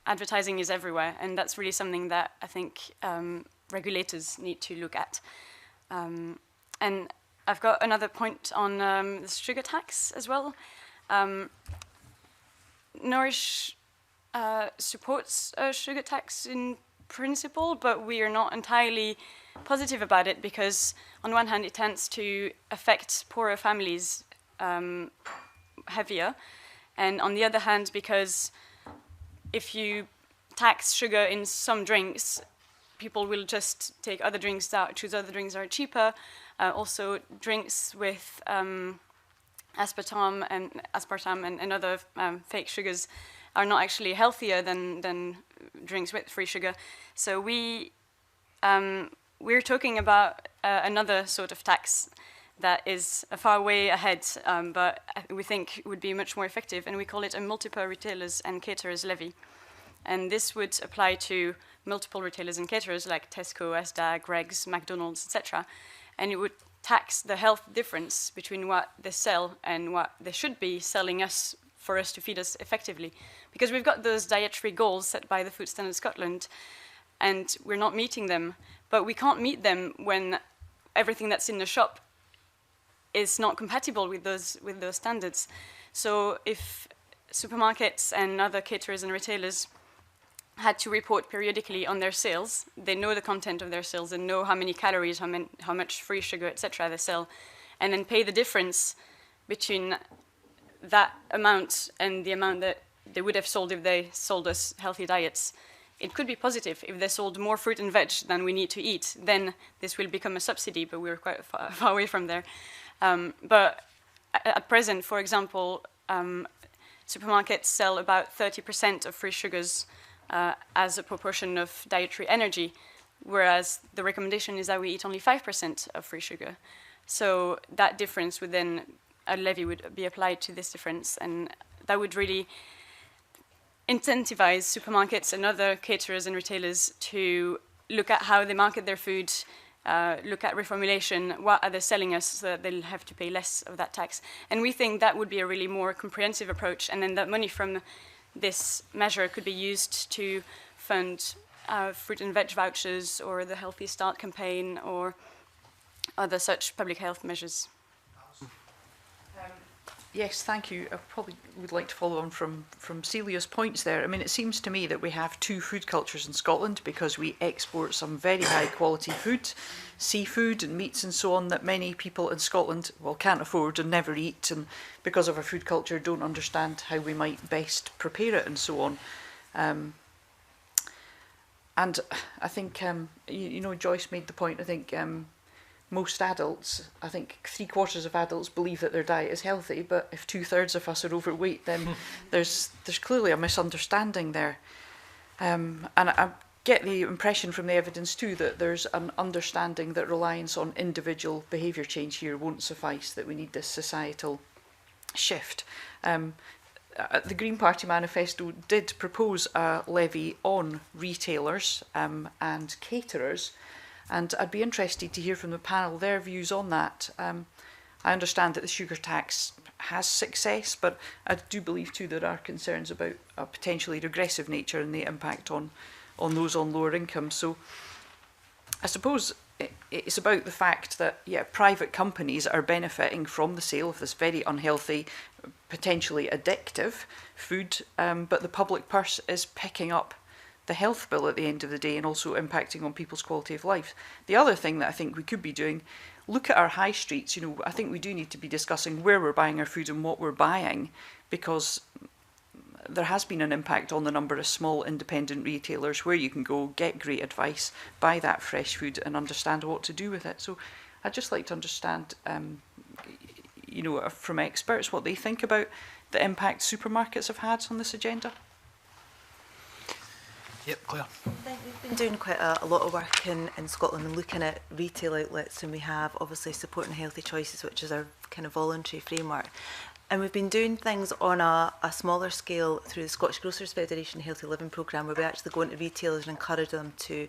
advertising is everywhere, and that's really something that I think regulators need to look at. And I've got another point on the sugar tax as well. Nourish supports a sugar tax in principle, but we are not entirely positive about it because on one hand it tends to affect poorer families heavier, and on the other hand because if you tax sugar in some drinks, people will just take other drinks that choose other drinks that are cheaper. Also, drinks with aspartame and other fake sugars are not actually healthier than drinks with free sugar. So we're talking about another sort of tax that is a far way ahead, but we think would be much more effective, and we call it a multiple retailers and caterers levy. And this would apply to multiple retailers and caterers like Tesco, Asda, Greggs, McDonald's, etc. And it would tax the health difference between what they sell and what they should be selling us for us to feed us effectively. Because we've got those dietary goals set by the Food Standards Scotland, and we're not meeting them. But we can't meet them when everything that's in the shop is not compatible with those standards. So if supermarkets and other caterers and retailers had to report periodically on their sales, they know the content of their sales and know how many calories, how much free sugar, etc. they sell, and then pay the difference between that amount and the amount that they would have sold if they sold us healthy diets. It could be positive if they sold more fruit and veg than we need to eat. Then this will become a subsidy, but we're quite far away from there. But at present, for example, supermarkets sell about 30% of free sugars as a proportion of dietary energy, whereas the recommendation is that we eat only 5% of free sugar. So that difference would then, a levy would be applied to this difference, and that would really incentivize supermarkets and other caterers and retailers to look at how they market their food, look at reformulation, what are they selling us so that they'll have to pay less of that tax. And we think that would be a really more comprehensive approach, and then that money from this measure could be used to fund fruit and veg vouchers or the Healthy Start campaign or other such public health measures. Yes, thank you. I probably would like to follow on from Celia's points there. I mean, it seems to me that we have two food cultures in Scotland because we export some very high quality food, seafood and meats and so on, that many people in Scotland, well, can't afford and never eat, and because of our food culture don't understand how we might best prepare it and so on. And I think, you know, Joyce made the point, I think, most adults, I think 3/4 of adults believe that their diet is healthy, but if 2/3 of us are overweight, then there's clearly a misunderstanding there. And I get the impression from the evidence too that there's an understanding that reliance on individual behaviour change here won't suffice, that we need this societal shift. The Green Party manifesto did propose a levy on retailers and caterers, and I'd be interested to hear from the panel their views on that. I understand that the sugar tax has success, but I do believe too there are concerns about a potentially regressive nature and the impact on those on lower incomes. So I suppose it's about the fact that, yeah, private companies are benefiting from the sale of this very unhealthy, potentially addictive food, but the public purse is picking up the health bill at the end of the day and also impacting on people's quality of life. The other thing that I think we could be doing, look at our high streets. You know, I think we do need to be discussing where we're buying our food and what we're buying, because there has been an impact on the number of small independent retailers where you can go, get great advice, buy that fresh food and understand what to do with it. So I'd just like to understand, you know, from experts what they think about the impact supermarkets have had on this agenda. Yep, Claire. I think we've been doing quite a lot of work in Scotland and looking at retail outlets, and we have obviously Supporting Healthy Choices, which is our kind of voluntary framework. And we've been doing things on a smaller scale through the Scottish Grocers Federation Healthy Living Programme, where we actually go into retailers and encourage them to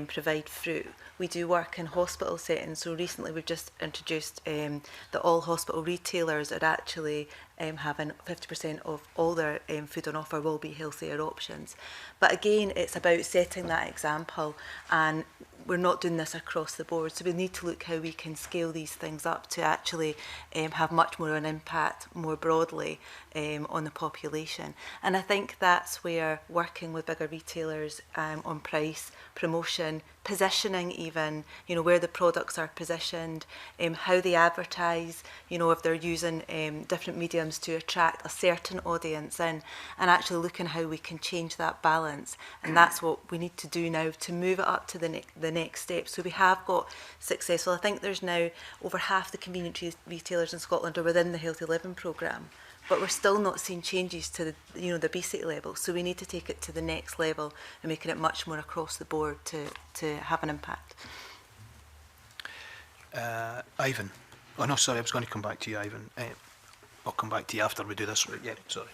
provide fruit. We do work in hospital settings, so recently we've just introduced that all hospital retailers are actually having 50% of all their food on offer will be healthier options. But again, it's about setting that example, and we're not doing this across the board, so we need to look how we can scale these things up to actually have much more of an impact more broadly on the population. And I think that's where working with bigger retailers on price, promotion, positioning even, you know, where the products are positioned, how they advertise, you know, if they're using different mediums to attract a certain audience in, and actually looking how we can change that balance. And that's what we need to do now to move it up to the next step. So we have got successful. I think there's now over half the convenience retailers in Scotland are within the Healthy Living programme, but we're still not seeing changes to the obesity level. So we need to take it to the next level and making it much more across the board to have an impact. Ivan. Oh no, sorry, I was going to come back to you, Ivan. I'll come back to you after we do this. Yeah, sorry.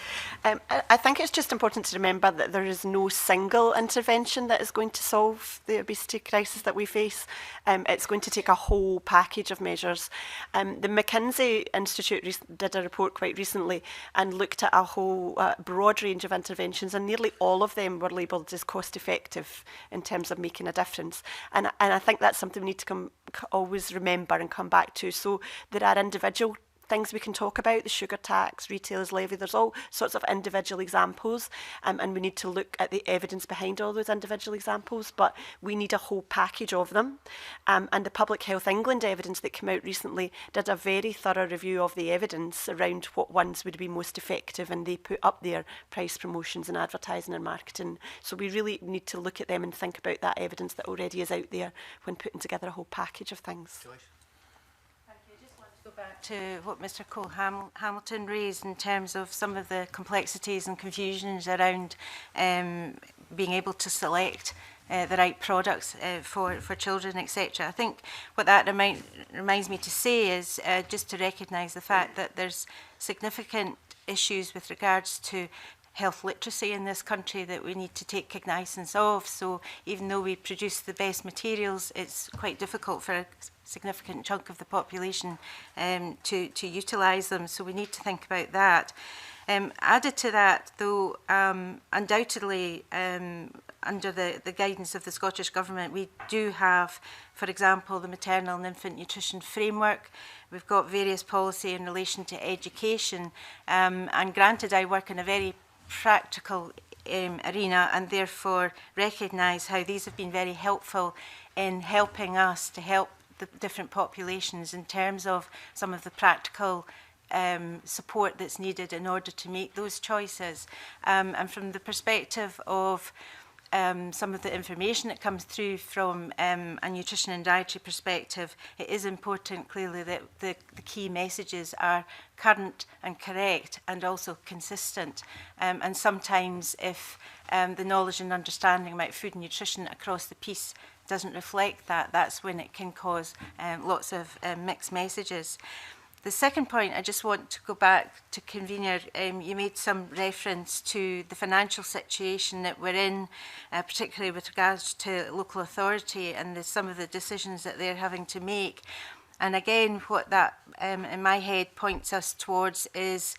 I think it's just important to remember that there is no single intervention that is going to solve the obesity crisis that we face. It's going to take a whole package of measures. The McKinsey Institute did a report quite recently and looked at a whole broad range of interventions, and nearly all of them were labelled as cost effective in terms of making a difference. And I think that's something we need to always remember and come back to. So there are individual things we can talk about, the sugar tax, retailers levy, there's all sorts of individual examples, and we need to look at the evidence behind all those individual examples, but we need a whole package of them. And the Public Health England evidence that came out recently did a very thorough review of the evidence around what ones would be most effective, and they put up their price promotions and advertising and marketing. So we really need to look at them and think about that evidence that already is out there when putting together a whole package of things. Joyce. Go back to what Mr. Cole Hamilton raised in terms of some of the complexities and confusions around being able to select the right products for children, etc. I think what that reminds me to say is just to recognise the fact that there's significant issues with regards to health literacy in this country that we need to take cognizance of. So even though we produce the best materials, it's quite difficult for a significant chunk of the population to utilise them. So we need to think about that. Added to that, though, undoubtedly, under the guidance of the Scottish Government, we do have, for example, the Maternal and Infant Nutrition Framework. We've got various policy in relation to education. And granted, I work in a very practical arena and therefore recognise how these have been very helpful in helping us to help the different populations in terms of some of the practical support that's needed in order to make those choices. And from the perspective of some of the information that comes through from a nutrition and dietary perspective, it is important clearly that the key messages are current and correct and also consistent. And sometimes if the knowledge and understanding about food and nutrition across the piece doesn't reflect that, that's when it can cause lots of mixed messages. The second point, I just want to go back to Convener. You made some reference to the financial situation that we're in, particularly with regards to local authority and some of the decisions that they're having to make. And again, what that in my head points us towards is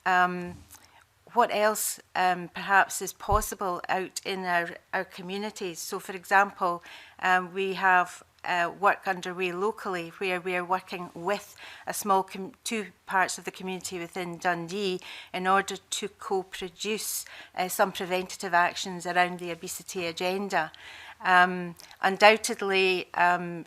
what else perhaps is possible out in our communities. So, for example, we have work underway locally where we are working with a small two parts of the community within Dundee in order to co-produce some preventative actions around the obesity agenda. Undoubtedly, I'm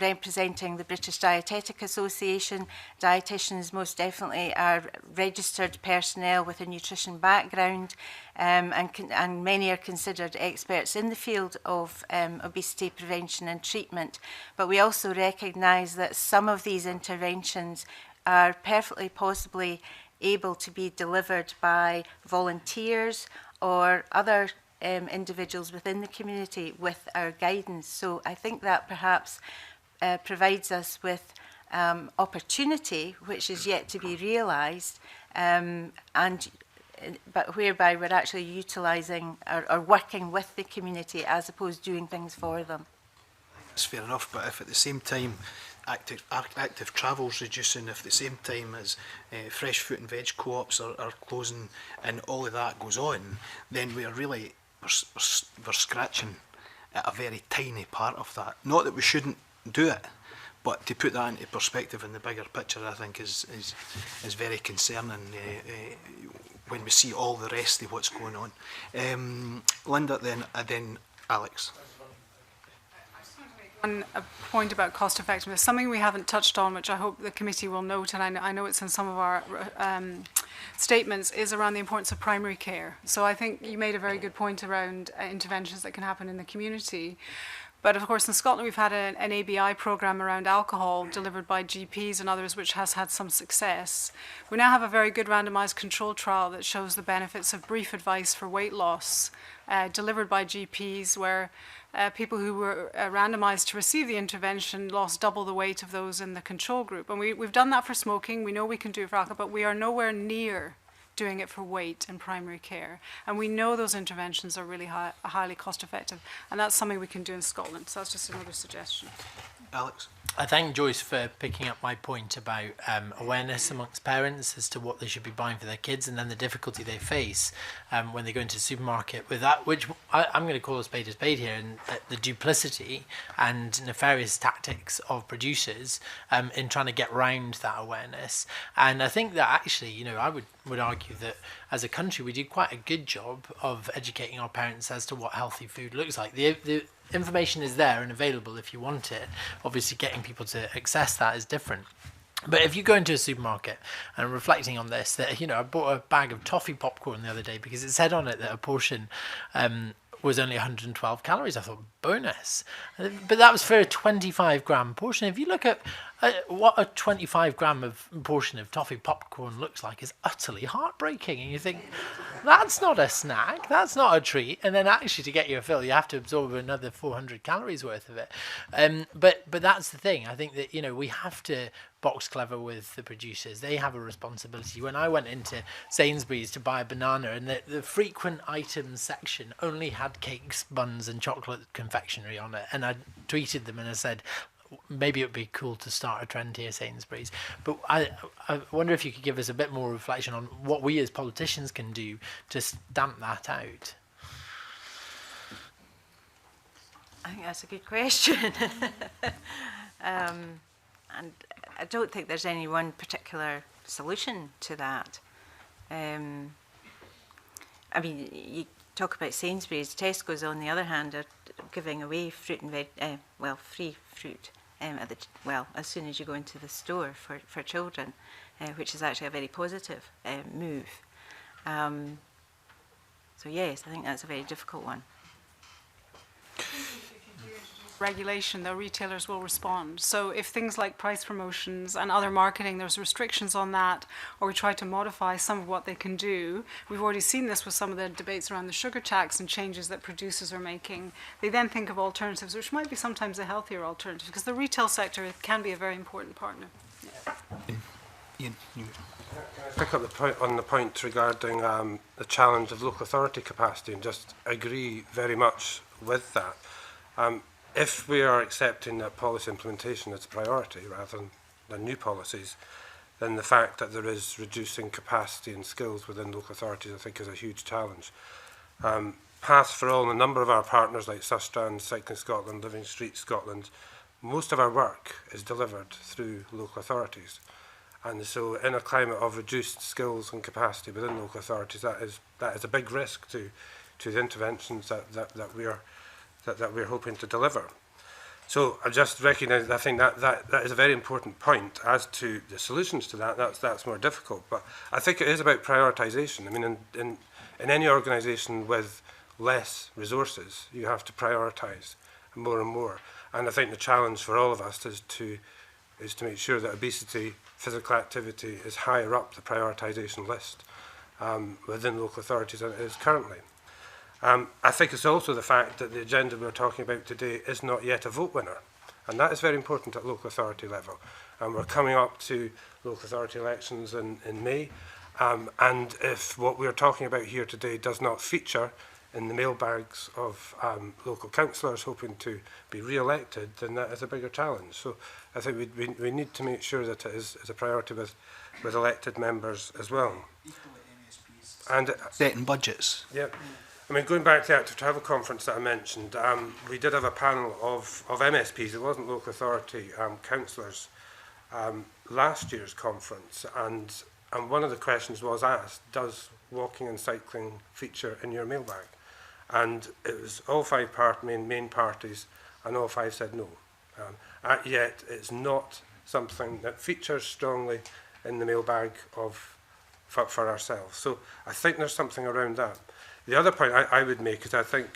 representing the British Dietetic Association. Dietitians most definitely are registered personnel with a nutrition background, and many are considered experts in the field of obesity prevention and treatment. But we also recognise that some of these interventions are perfectly possibly able to be delivered by volunteers or other individuals within the community with our guidance. So I think that perhaps provides us with opportunity which is yet to be realised, but whereby we're actually utilising or working with the community as opposed to doing things for them. That's fair enough, but if at the same time active travel's reducing, if at the same time as fresh fruit and veg co-ops are closing and all of that goes on, then we're really we're scratching at a very tiny part of that. Not that we shouldn't do it, but to put that into perspective in the bigger picture, I think is very concerning when we see all the rest of what's going on. Linda, then Alex. A point about cost effectiveness, something we haven't touched on, which I hope the committee will note, and I know it's in some of our statements, is around the importance of primary care. So I think you made a very good point around interventions that can happen in the community. But of course in Scotland we've had an ABI programme around alcohol delivered by GPs and others, which has had some success. We now have a very good randomised control trial that shows the benefits of brief advice for weight loss delivered by GPs, where people who were randomised to receive the intervention lost double the weight of those in the control group. And we've done that for smoking. We know we can do it for alcohol, but we are nowhere near doing it for weight in primary care. And we know those interventions are really highly cost effective. And that's something we can do in Scotland. So that's just another suggestion. Alex? I thank Joyce for picking up my point about awareness amongst parents as to what they should be buying for their kids, and then the difficulty they face when they go into the supermarket with that, which I'm going to call a spade here, and the duplicity and nefarious tactics of producers in trying to get round that awareness. And I think that actually, you know, I would argue that as a country we did quite a good job of educating our parents as to what healthy food looks like. The information is there and available if you want it. Obviously getting people to access that is different. But if you go into a supermarket, and I'm reflecting on this, that, you know, I bought a bag of toffee popcorn the other day because it said on it that a portion was only 112 calories. I thought, bonus. But that was for a 25 gram portion. If you look at what a 25 gram portion of toffee popcorn looks like, is utterly heartbreaking. And you think, that's not a snack, that's not a treat. And then actually to get your fill, you have to absorb another 400 calories worth of it. But that's the thing. I think that, you know, we have to box clever with the producers. They have a responsibility. When I went into Sainsbury's to buy a banana, and the frequent items section only had cakes, buns and chocolate confectionery on it, and I tweeted them and I said, maybe it would be cool to start a trend here, Sainsbury's. But I wonder if you could give us a bit more reflection on what we as politicians can do to stamp that out. I think that's a good question. And I don't think there's any one particular solution to that. I mean, you talk about Sainsbury's. Tesco's, on the other hand, are giving away fruit and veg, free fruit as soon as you go into the store for children, which is actually a very positive move. So yes, I think that's a very difficult one. regulation, the retailers will respond. So if things like price promotions and other marketing, there's restrictions on that, or we try to modify some of what they can do, we've already seen this with some of the debates around the sugar tax and changes that producers are making. They then think of alternatives, which might be sometimes a healthier alternative, because the retail sector can be a very important partner. Ian, you. Pick up on the point regarding the challenge of local authority capacity, and just agree very much with that. If we are accepting that policy implementation is a priority rather than new policies, then the fact that there is reducing capacity and skills within local authorities, I think, is a huge challenge. Path for All and a number of our partners like Sustrans, Cycling Scotland, Living Street Scotland, most of our work is delivered through local authorities. And so in a climate of reduced skills and capacity within local authorities, that is a big risk to the interventions that we're hoping to deliver. So I just recognise, I think that is a very important point. As to the solutions to that's more difficult. But I think it is about prioritisation. I mean, in any organisation with less resources, you have to prioritise more and more. And I think the challenge for all of us is to make sure that obesity, physical activity is higher up the prioritisation list within local authorities than it is currently. I think it's also the fact that the agenda we're talking about today is not yet a vote winner. And that is very important at local authority level. And we're coming up to local authority elections in May. And if what we're talking about here today does not feature in the mailbags of local councillors hoping to be re-elected, then that is a bigger challenge. So I think we need to make sure that it is a priority with elected members as well. And setting budgets. Yeah. I mean, going back to the Active Travel Conference that I mentioned, we did have a panel of MSPs, it wasn't local authority councillors, last year's conference, and one of the questions was asked, does walking and cycling feature in your mailbag? And it was all five main parties, and all five said no. Yet it's not something that features strongly in the mailbag for ourselves. So I think there's something around that. The other point I would make is I think,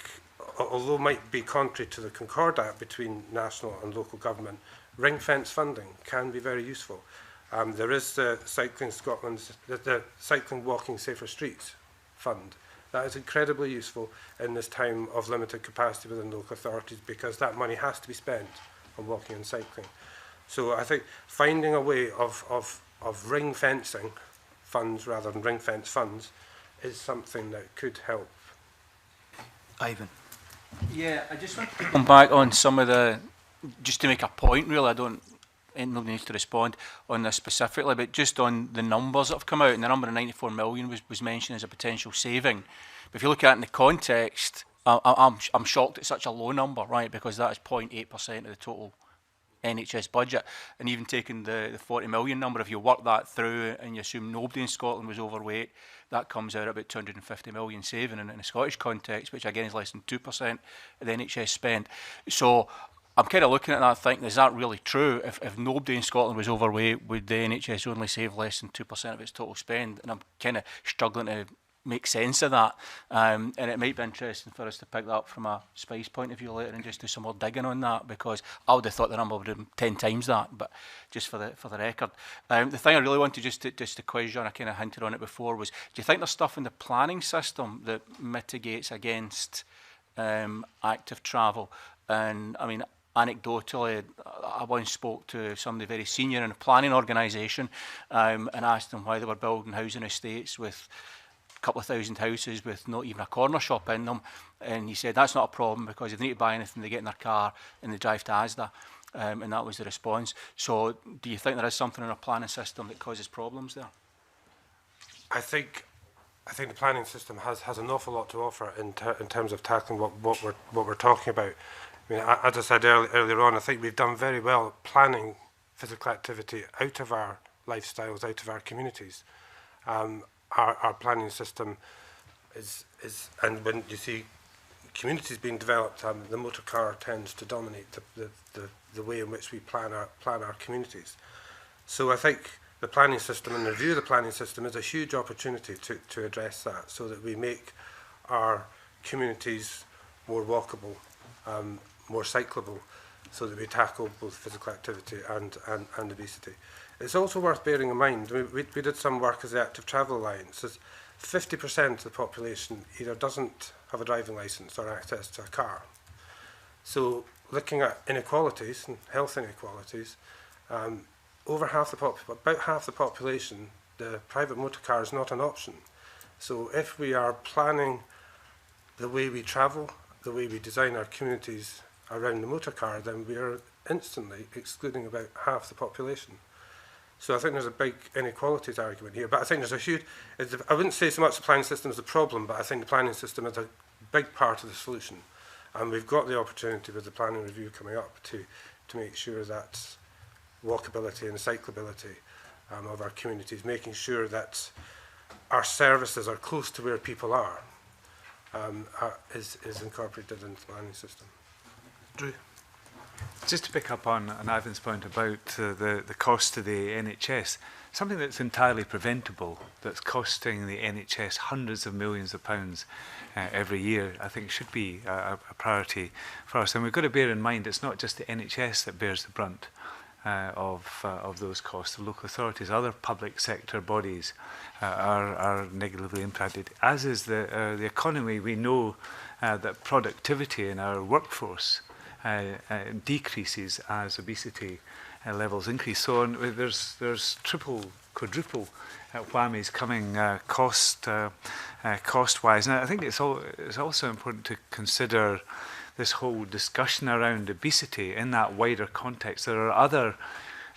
although it might be contrary to the Concordat between national and local government, ring-fence funding can be very useful. There is the Cycling Scotland's, the Cycling Walking Safer Streets Fund. That is incredibly useful in this time of limited capacity within local authorities, because that money has to be spent on walking and cycling. So I think finding a way of ring-fencing funds rather than ring-fence funds is something that could help. Ivan. Yeah, I just want to come back on some of the, just to make a point really, nobody needs to respond on this specifically, but just on the numbers that have come out, and the number of 94 million was mentioned as a potential saving. But if you look at it in the context, I'm shocked it's such a low number, right, because that is 0.8% of the total NHS budget. And even taking the 40 million number, if you work that through and you assume nobody in Scotland was overweight, that comes out about 250 million saving in a Scottish context, which again is less than 2% of the NHS spend. So I'm kind of looking at that thinking, is that really true? If nobody in Scotland was overweight, would the NHS only save less than 2% of its total spend? And I'm kind of struggling to make sense of that. And it might be interesting for us to pick that up from a Spice point of view later and just do some more digging on that, because I would have thought the number would have been 10 times that, but just for the record. The thing I really wanted just to quiz you on, I kind of hinted on it before, was do you think there's stuff in the planning system that mitigates against active travel? And I mean, anecdotally, I once spoke to somebody very senior in a planning organisation and asked them why they were building housing estates with a couple of thousand houses with not even a corner shop in them. And he said, that's not a problem, because if they need to buy anything, they get in their car and they drive to Asda. And that was the response. So do you think there is something in our planning system that causes problems there? I think the planning system has an awful lot to offer in terms of tackling what we're talking about. I mean, as I said earlier on, I think we've done very well planning physical activity out of our lifestyles, out of our communities. Our planning system is, and when you see communities being developed, the motor car tends to dominate the way in which we plan our communities. So I think the planning system and the review of the planning system is a huge opportunity to address that, so that we make our communities more walkable, more cyclable, so that we tackle both physical activity and obesity. It's also worth bearing in mind, we did some work as the Active Travel Alliance, 50% of the population either doesn't have a driving licence or access to a car. So looking at inequalities and health inequalities, about half the population, the private motor car is not an option. So if we are planning the way we travel, the way we design our communities around the motor car, then we are instantly excluding about half the population. So I think there's a big inequalities argument here, but I think there's a huge, I wouldn't say so much the planning system is the problem, but I think the planning system is a big part of the solution. And we've got the opportunity with the planning review coming up to make sure that walkability and cyclability of our communities, making sure that our services are close to where people are, is incorporated into the planning system. Drew. Just to pick up on Ivan's point about the cost to the NHS, something that's entirely preventable, that's costing the NHS hundreds of millions of pounds every year, I think should be a priority for us. And we've got to bear in mind it's not just the NHS that bears the brunt of those costs. The local authorities, other public sector bodies are negatively impacted, as is the economy. We know that productivity in our workforce decreases as obesity levels increase. So there's triple, quadruple whammies coming cost-wise. And I think it's also important to consider this whole discussion around obesity in that wider context. There are other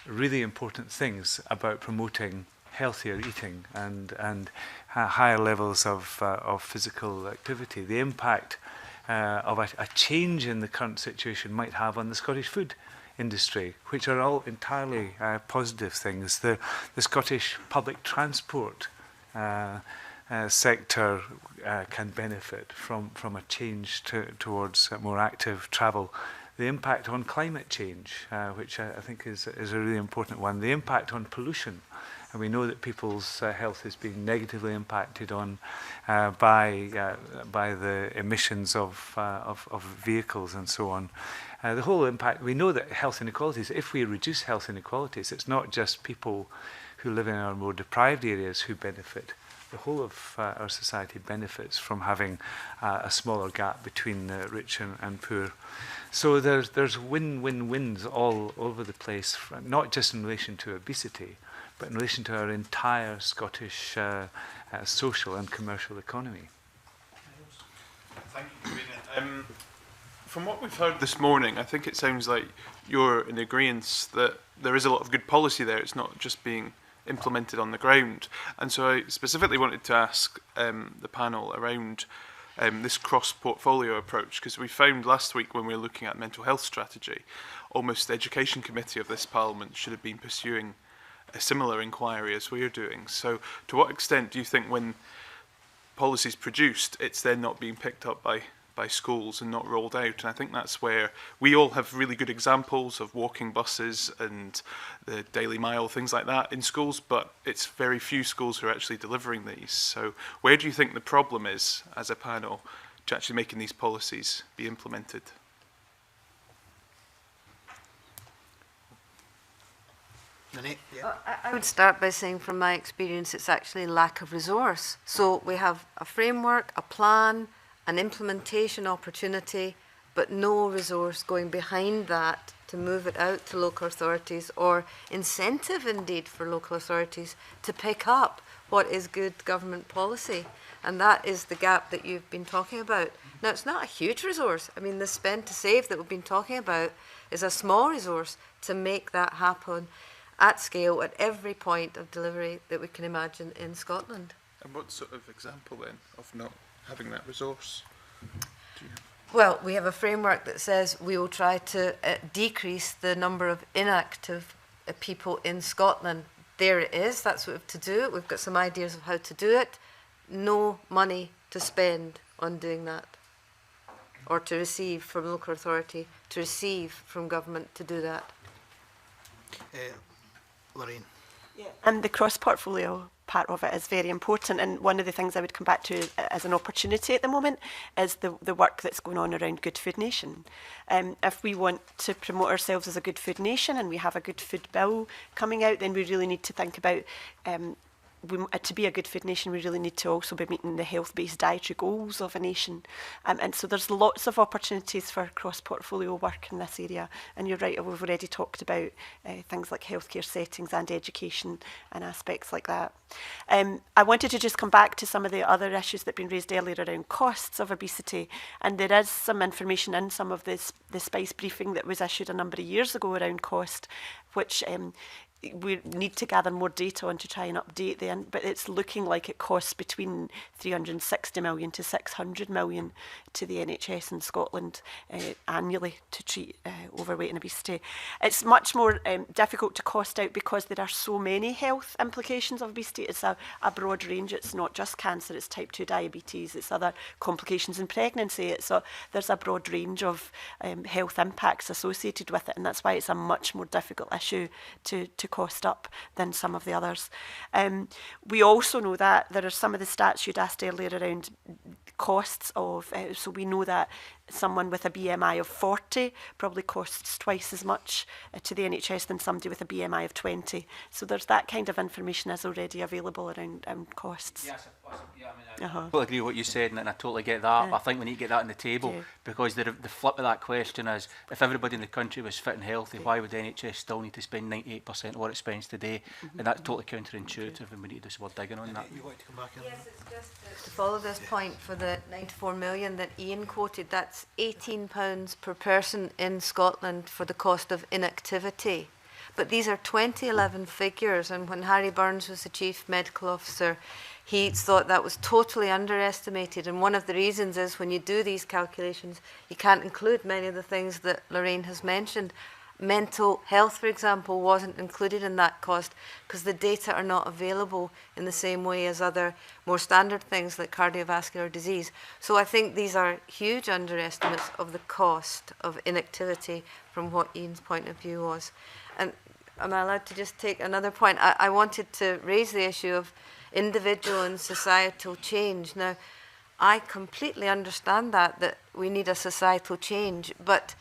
really important things about promoting healthier eating and higher levels of physical activity. The impact of a change in the current situation might have on the Scottish food industry, which are all entirely positive things. The Scottish public transport sector can benefit from a change towards more active travel. The impact on climate change, which I think is a really important one. The impact on pollution. And we know that people's health is being negatively impacted on by the emissions of vehicles and so on. The whole impact, we know that health inequalities, if we reduce health inequalities, it's not just people who live in our more deprived areas who benefit. The whole of our society benefits from having a smaller gap between the rich and poor. So there's win-win-wins all over the place, not just in relation to obesity, but in relation to our entire Scottish social and commercial economy. Thank you, Karina. From what we've heard this morning, I think it sounds like you're in agreement that there is a lot of good policy there. It's not just being implemented on the ground. And so I specifically wanted to ask the panel around this cross-portfolio approach, because we found last week when we were looking at mental health strategy, almost the Education Committee of this Parliament should have been pursuing a similar inquiry as we're doing. So to what extent do you think when policy is produced, it's then not being picked up by schools and not rolled out? And I think that's where we all have really good examples of walking buses and the Daily Mile, things like that in schools, but it's very few schools who are actually delivering these. So where do you think the problem is as a panel to actually making these policies be implemented? I would start by saying from my experience it's actually lack of resource. So we have a framework, a plan, an implementation opportunity, but no resource going behind that to move it out to local authorities, or incentive indeed for local authorities to pick up what is good government policy. And that is the gap that you've been talking about. Now, it's not a huge resource. I mean, the spend to save that we've been talking about is a small resource to make that happen at scale at every point of delivery that we can imagine in Scotland. And what sort of example then of not having that resource? Well, we have a framework that says we will try to decrease the number of inactive people in Scotland. There it is, that's what we have to do. We've got some ideas of how to do it. No money to spend on doing that, or to receive from local authority, to receive from government to do that. Lorraine. And the cross-portfolio part of it is very important, and one of the things I would come back to as an opportunity at the moment is the work that's going on around Good Food Nation. If we want to promote ourselves as a good food nation and we have a good food bill coming out, then we really need to think about to be a good food nation, we really need to also be meeting the health-based dietary goals of a nation. And so there's lots of opportunities for cross-portfolio work in this area. And you're right, we've already talked about things like healthcare settings and education and aspects like that. I wanted to just come back to some of the other issues that have been raised earlier around costs of obesity. And there is some information in some of the SPICE briefing that was issued a number of years ago around cost, which we need to gather more data on to try and update them, but it's looking like it costs between 360 million to 600 million to the NHS in Scotland annually to treat overweight and obesity. It's much more difficult to cost out because there are so many health implications of obesity. It's a broad range. It's not just cancer, it's type 2 diabetes, it's other complications in pregnancy. There's a broad range of health impacts associated with it, and that's why it's a much more difficult issue to cost up than some of the others. We also know that there are some of the stats you'd asked earlier around costs of, so we know that someone with a BMI of 40 probably costs twice as much to the NHS than somebody with a BMI of 20. So there's that kind of information is already available around costs. Yes, I totally agree with what you said, and I totally get that. Yeah. I think we need to get that on the table, because the flip of that question is, if everybody in the country was fit and healthy, why would the NHS still need to spend 98% of what it spends today? And that's totally counterintuitive, and we need to do some more digging on that. You want to come back in? Yes, it's just to follow this point for the 94 million that Ian quoted, that's £18 per person in Scotland for the cost of inactivity. But these are 2011 figures, and when Harry Burns was the Chief Medical Officer, he thought that was totally underestimated. And one of the reasons is when you do these calculations, you can't include many of the things that Lorraine has mentioned. Mental health, for example, wasn't included in that cost because the data are not available in the same way as other more standard things like cardiovascular disease. So I think these are huge underestimates of the cost of inactivity from what Ian's point of view was. And am I allowed to just take another point? I wanted to raise the issue of individual and societal change. Now, I completely understand that we need a societal change, but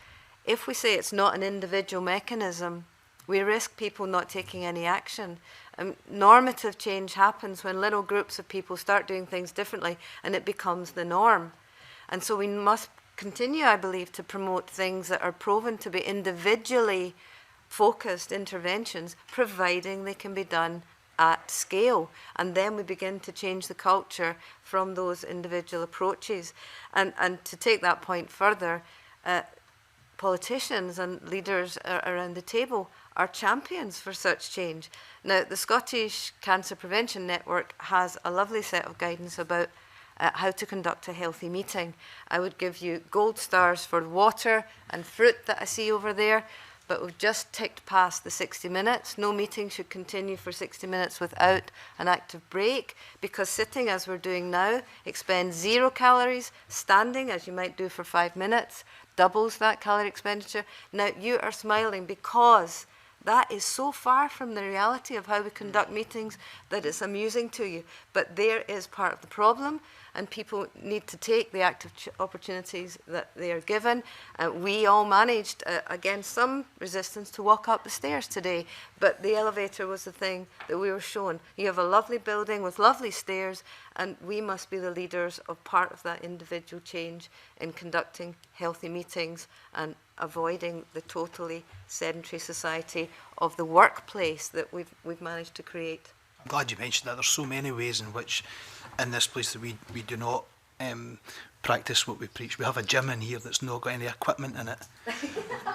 if we say it's not an individual mechanism, we risk people not taking any action. Normative change happens when little groups of people start doing things differently and it becomes the norm. And so we must continue, I believe, to promote things that are proven to be individually focused interventions, providing they can be done at scale. And then we begin to change the culture from those individual approaches. And to take that point further, politicians and leaders around the table are champions for such change. Now, the Scottish Cancer Prevention Network has a lovely set of guidance about how to conduct a healthy meeting. I would give you gold stars for water and fruit that I see over there, but we've just ticked past the 60 minutes. No meeting should continue for 60 minutes without an active break, because sitting, as we're doing now, expends 0 calories. Standing, as you might do for 5 minutes, doubles that calorie expenditure. Now, you are smiling because that is so far from the reality of how we conduct meetings that it's amusing to you. But there is part of the problem, and people need to take the active opportunities that they are given. We all managed, against some resistance, to walk up the stairs today, but the elevator was the thing that we were shown. You have a lovely building with lovely stairs, and we must be the leaders of part of that individual change in conducting healthy meetings and avoiding the totally sedentary society of the workplace that we've managed to create. I'm glad you mentioned that. There's so many ways in which, in this place, that we do not practice what we preach. We have a gym in here that's not got any equipment in it,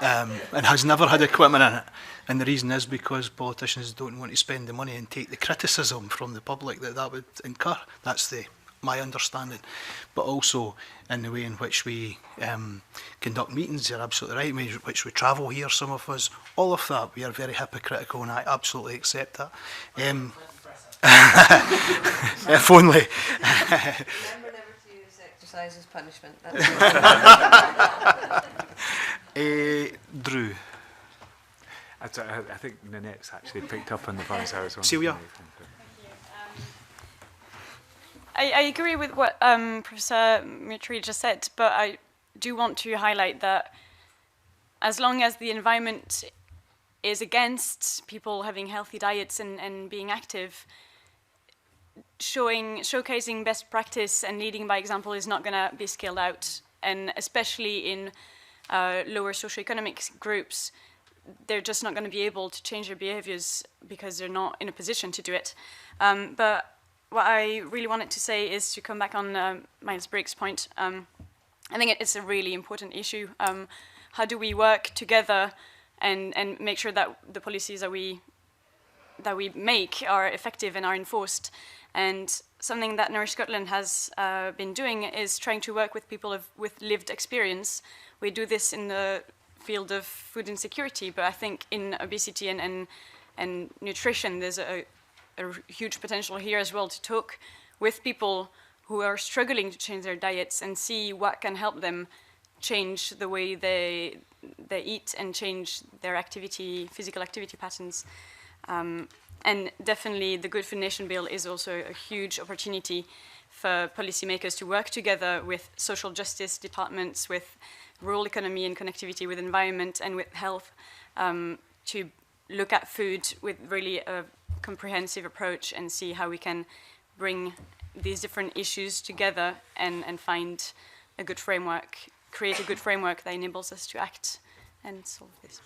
and has never had equipment in it. And the reason is because politicians don't want to spend the money and take the criticism from the public that would incur. That's my understanding. But also in the way in which we conduct meetings, you're absolutely right, in which we travel here, some of us, all of that, we are very hypocritical, and I absolutely accept that. If only. Remember never to use exercise as punishment. Drew. I So I think Nanette's actually picked up on the points I was on. Celia. I agree with what Professor Mitri just said, but I do want to highlight that as long as the environment is against people having healthy diets and being active, showcasing best practice and leading by example is not going to be scaled out, and especially in lower socioeconomic groups, they're just not going to be able to change their behaviors because they're not in a position to do it. But what I really wanted to say is to come back on Miles Brake's point. I think it's a really important issue. How do we work together and make sure that the policies that we make are effective and are enforced? And something that Nourish Scotland has been doing is trying to work with people with lived experience. We do this in the field of food insecurity, but I think in obesity and nutrition, there's a huge potential here as well to talk with people who are struggling to change their diets and see what can help them change the way they eat and change their physical activity patterns. And definitely the Good Food Nation Bill is also a huge opportunity for policymakers to work together with social justice departments, with rural economy and connectivity, with environment and with health, to look at food with really a comprehensive approach and see how we can bring these different issues together and find a good framework, create a good framework that enables us to act and solve this.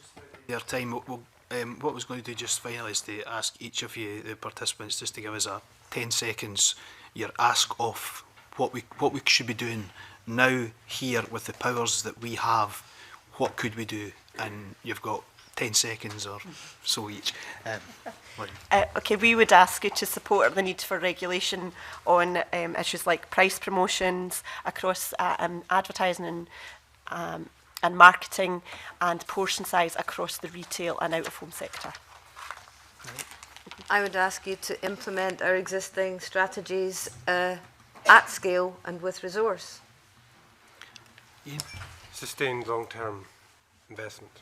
Their time, what I was going to do just finally is to ask each of you, the participants, just to give us a 10 seconds, your ask of what we should be doing now here with the powers that we have. What could we do? And you've got 10 seconds or so each. Okay, we would ask you to support the need for regulation on issues like price promotions across advertising and marketing, and portion size across the retail and out-of-home sector. I would ask you to implement our existing strategies at scale and with resource. Ian? Sustained long-term investment.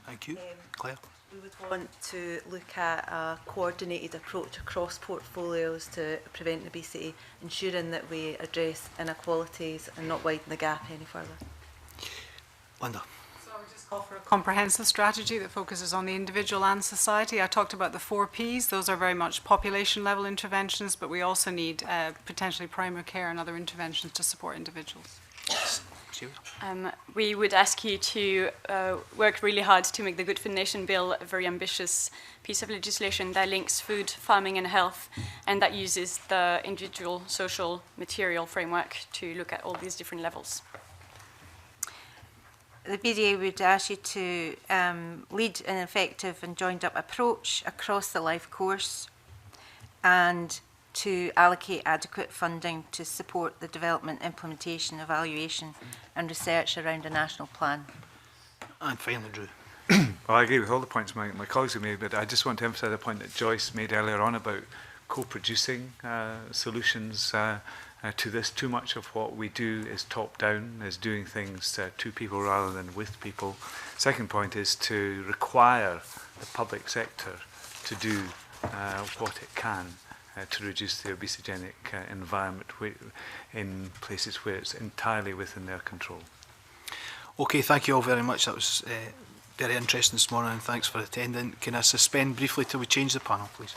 Thank you. Claire? We would want to look at a coordinated approach across portfolios to prevent obesity, ensuring that we address inequalities and not widen the gap any further. Linda? So I would just call for a comprehensive strategy that focuses on the individual and society. I talked about the 4 Ps. Those are very much population level interventions, but we also need potentially primary care and other interventions to support individuals. We would ask you to work really hard to make the Good Food Nation Bill a very ambitious piece of legislation that links food, farming and health, and that uses the individual social material framework to look at all these different levels. The BDA would ask you to lead an effective and joined-up approach across the life course and to allocate adequate funding to support the development, implementation, evaluation and research around a national plan. And finally, Drew. Well, I agree with all the points my colleagues have made, but I just want to emphasise a point that Joyce made earlier on about co-producing solutions to this. Too much of what we do is top-down, is doing things to people rather than with people. Second point is to require the public sector to do what it can to reduce the obesogenic environment in places where it's entirely within their control. Okay, thank you all very much. That was very interesting this morning, and thanks for attending. Can I suspend briefly till we change the panel, please?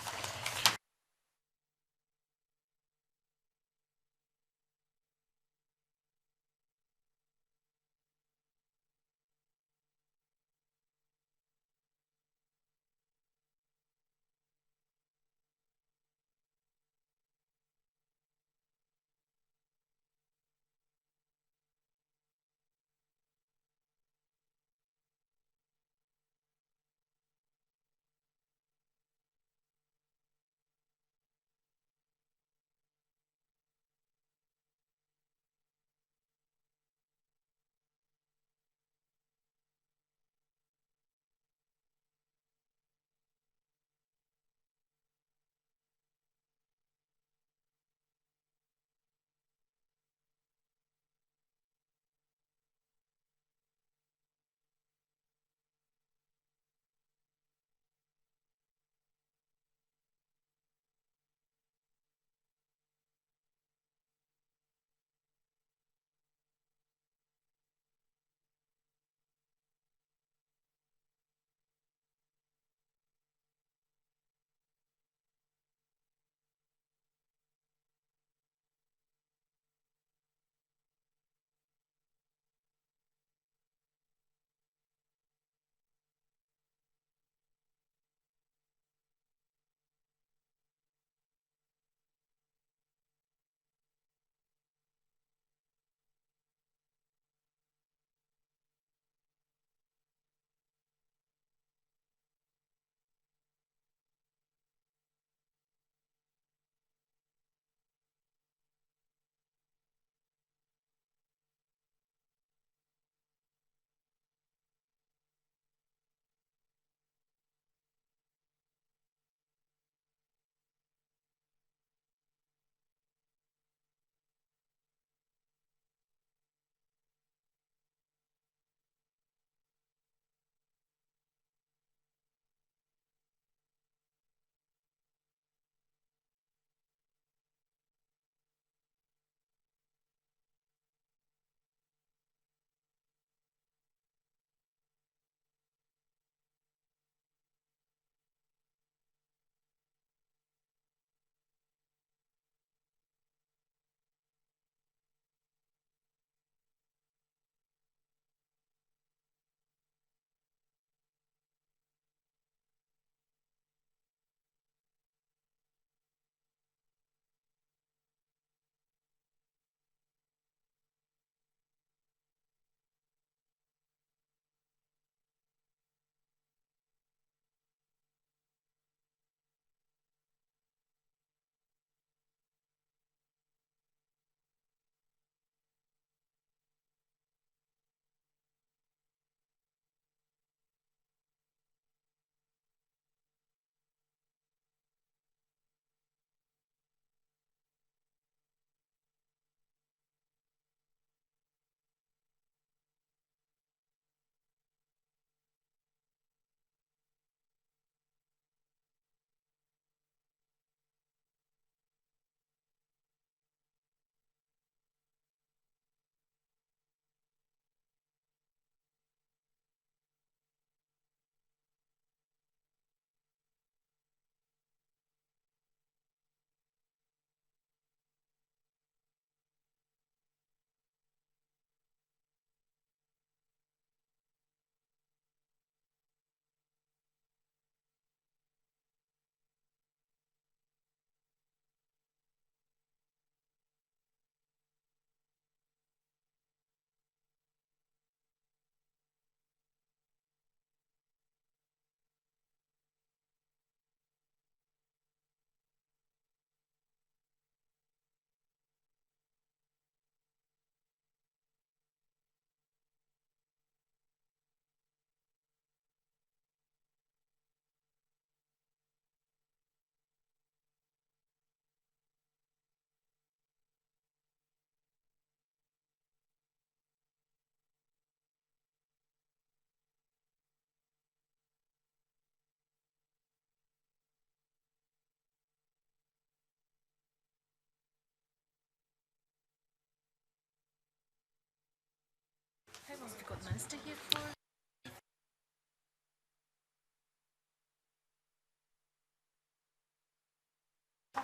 We've got the Minister here for.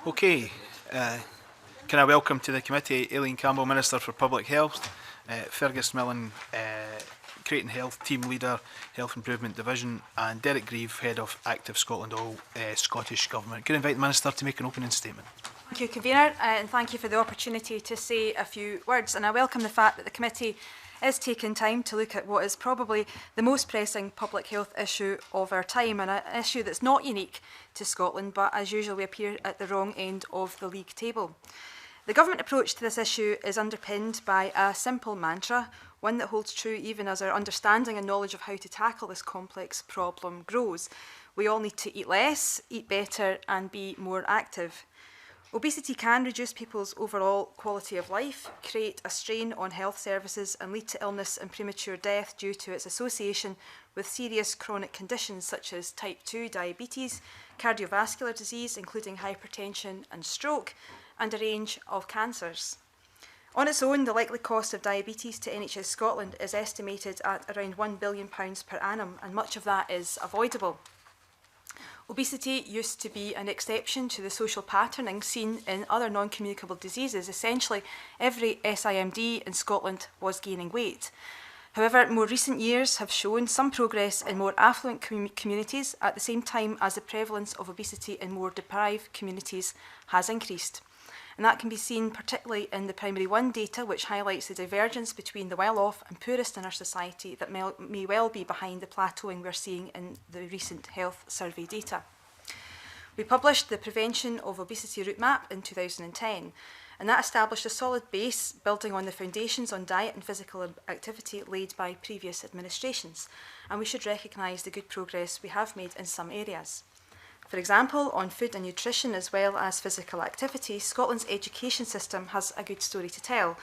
Okay, can I welcome to the committee Aileen Campbell, Minister for Public Health, Fergus Millen, Creighton Health Team Leader, Health Improvement Division, and Derek Grieve, Head of Active Scotland, all Scottish Government. Could I invite the Minister to make an opening statement? Thank you, Convener, and thank you for the opportunity to say a few words. And I welcome the fact that the committee is taking time to look at what is probably the most pressing public health issue of our time, and an issue that's not unique to Scotland, but as usual we appear at the wrong end of the league table. The government approach to this issue is underpinned by a simple mantra, one that holds true even as our understanding and knowledge of how to tackle this complex problem grows. We all need to eat less, eat better, and be more active. Obesity can reduce people's overall quality of life, create a strain on health services, and lead to illness and premature death due to its association with serious chronic conditions such as type 2 diabetes, cardiovascular disease, including hypertension and stroke, and a range of cancers. On its own, the likely cost of diabetes to NHS Scotland is estimated at around £1 billion per annum, and much of that is avoidable. Obesity used to be an exception to the social patterning seen in other non-communicable diseases. Essentially, every SIMD in Scotland was gaining weight. However, more recent years have shown some progress in more affluent communities at the same time as the prevalence of obesity in more deprived communities has increased. And that can be seen particularly in the Primary 1 data, which highlights the divergence between the well-off and poorest in our society that may well be behind the plateauing we're seeing in the recent health survey data. We published the Prevention of Obesity Route Map in 2010, and that established a solid base building on the foundations on diet and physical activity laid by previous administrations, and we should recognise the good progress we have made in some areas. For example, on food and nutrition as well as physical activity, Scotland's education system has a good story to tell.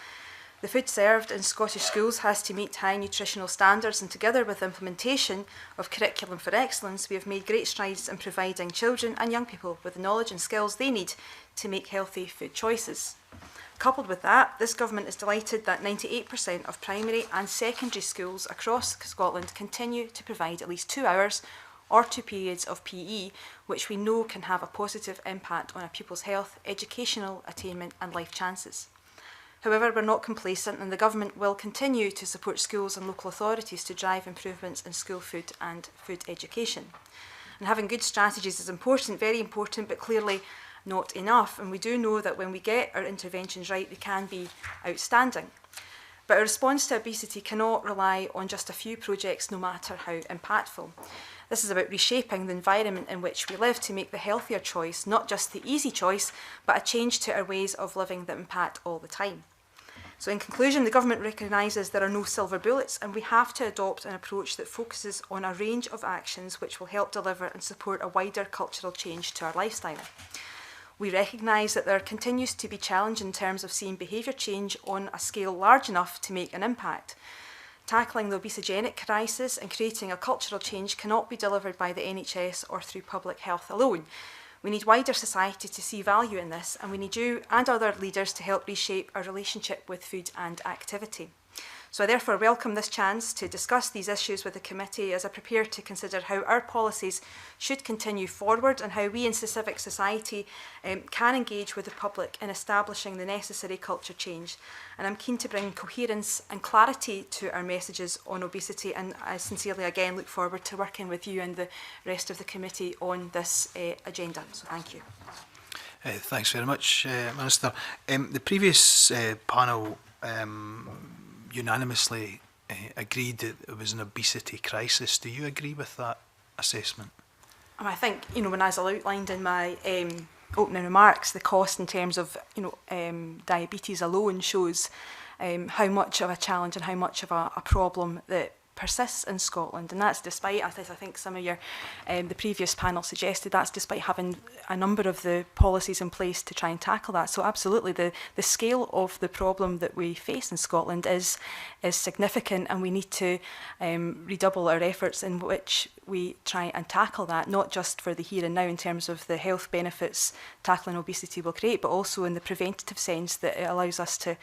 The food served in Scottish schools has to meet high nutritional standards, and together with the implementation of Curriculum for Excellence, we have made great strides in providing children and young people with the knowledge and skills they need to make healthy food choices. Coupled with that, this government is delighted that 98% of primary and secondary schools across Scotland continue to provide at least 2 hours or 2 periods of PE, which we know can have a positive impact on a pupil's health, educational attainment and life chances. However, we're not complacent, and the government will continue to support schools and local authorities to drive improvements in school food and food education. And having good strategies is important, very important, but clearly not enough. And we do know that when we get our interventions right, they can be outstanding. But our response to obesity cannot rely on just a few projects, no matter how impactful. This is about reshaping the environment in which we live to make the healthier choice, not just the easy choice, but a change to our ways of living that impact all the time. So in conclusion, the government recognises there are no silver bullets, and we have to adopt an approach that focuses on a range of actions which will help deliver and support a wider cultural change to our lifestyle. We recognise that there continues to be challenge in terms of seeing behaviour change on a scale large enough to make an impact. Tackling the obesogenic crisis and creating a cultural change cannot be delivered by the NHS or through public health alone. We need wider society to see value in this, and we need you and other leaders to help reshape our relationship with food and activity. So I therefore welcome this chance to discuss these issues with the committee as I prepare to consider how our policies should continue forward and how we in civic society can engage with the public in establishing the necessary culture change. And I'm keen to bring coherence and clarity to our messages on obesity, and I sincerely again look forward to working with you and the rest of the committee on this agenda. So thank you. Thanks very much, Minister. The previous panel unanimously agreed that it was an obesity crisis. Do you agree with that assessment? I think, when as I outlined in my opening remarks, the cost in terms of, diabetes alone shows how much of a challenge and how much of a problem that persists in Scotland, and that's despite, as I think some of your the previous panel suggested, that's despite having a number of the policies in place to try and tackle that. So absolutely, the scale of the problem that we face in Scotland is significant, and we need to redouble our efforts in which we try and tackle that, not just for the here and now in terms of the health benefits tackling obesity will create, but also in the preventative sense that it allows us to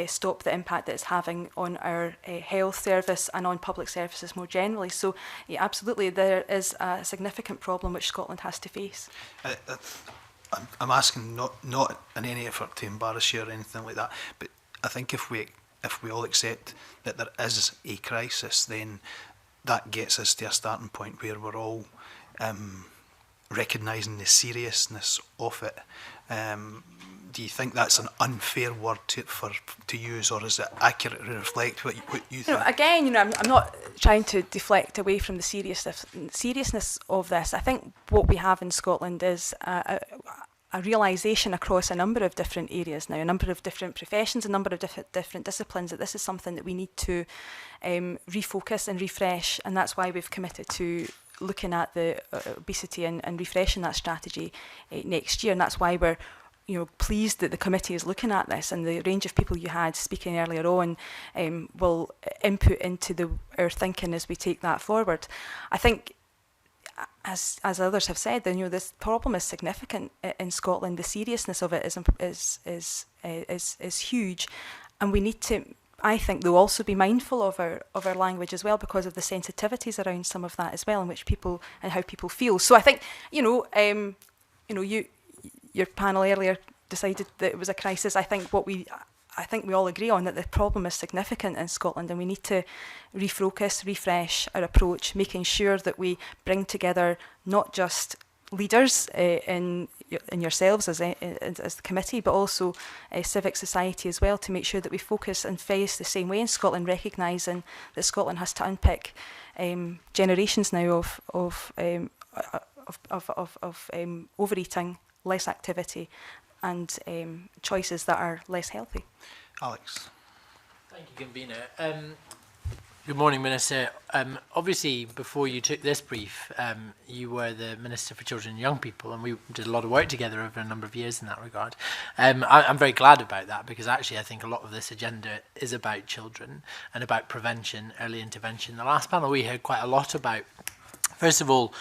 stop the impact that it's having on our health service and on public services more generally. So yeah, absolutely, there is a significant problem which Scotland has to face. I'm asking not in any effort to embarrass you or anything like that, but I think if we all accept that there is a crisis, then that gets us to a starting point where we're all recognising the seriousness of it. Do you think that's an unfair word to use, or is it accurate to reflect what you think? Again, I'm not trying to deflect away from the seriousness of this. I think what we have in Scotland is a realisation across a number of different areas now, a number of different professions, a number of different disciplines, that this is something that we need to refocus and refresh, and that's why we've committed to looking at the obesity and refreshing that strategy next year, and that's why we're pleased that the committee is looking at this, and the range of people you had speaking earlier on will input into our thinking as we take that forward. I think, as others have said, then this problem is significant in Scotland. The seriousness of it is huge, and we need to, I think, though, also be mindful of our language as well, because of the sensitivities around some of that as well, in which people and how people feel. So I think your panel earlier decided that it was a crisis. I think we all agree on that the problem is significant in Scotland, and we need to refocus, refresh our approach, making sure that we bring together not just leaders in yourselves as the committee, but also civic society as well, to make sure that we focus and face the same way in Scotland, recognising that Scotland has to unpick generations now of overeating, less activity, and choices that are less healthy. Alex. Thank you, Convener. Good morning, Minister. Obviously, before you took this brief, you were the Minister for Children and Young People, and we did a lot of work together over a number of years in that regard. I'm very glad about that, because actually I think a lot of this agenda is about children and about prevention, early intervention. The last panel we heard quite a lot about, first of all,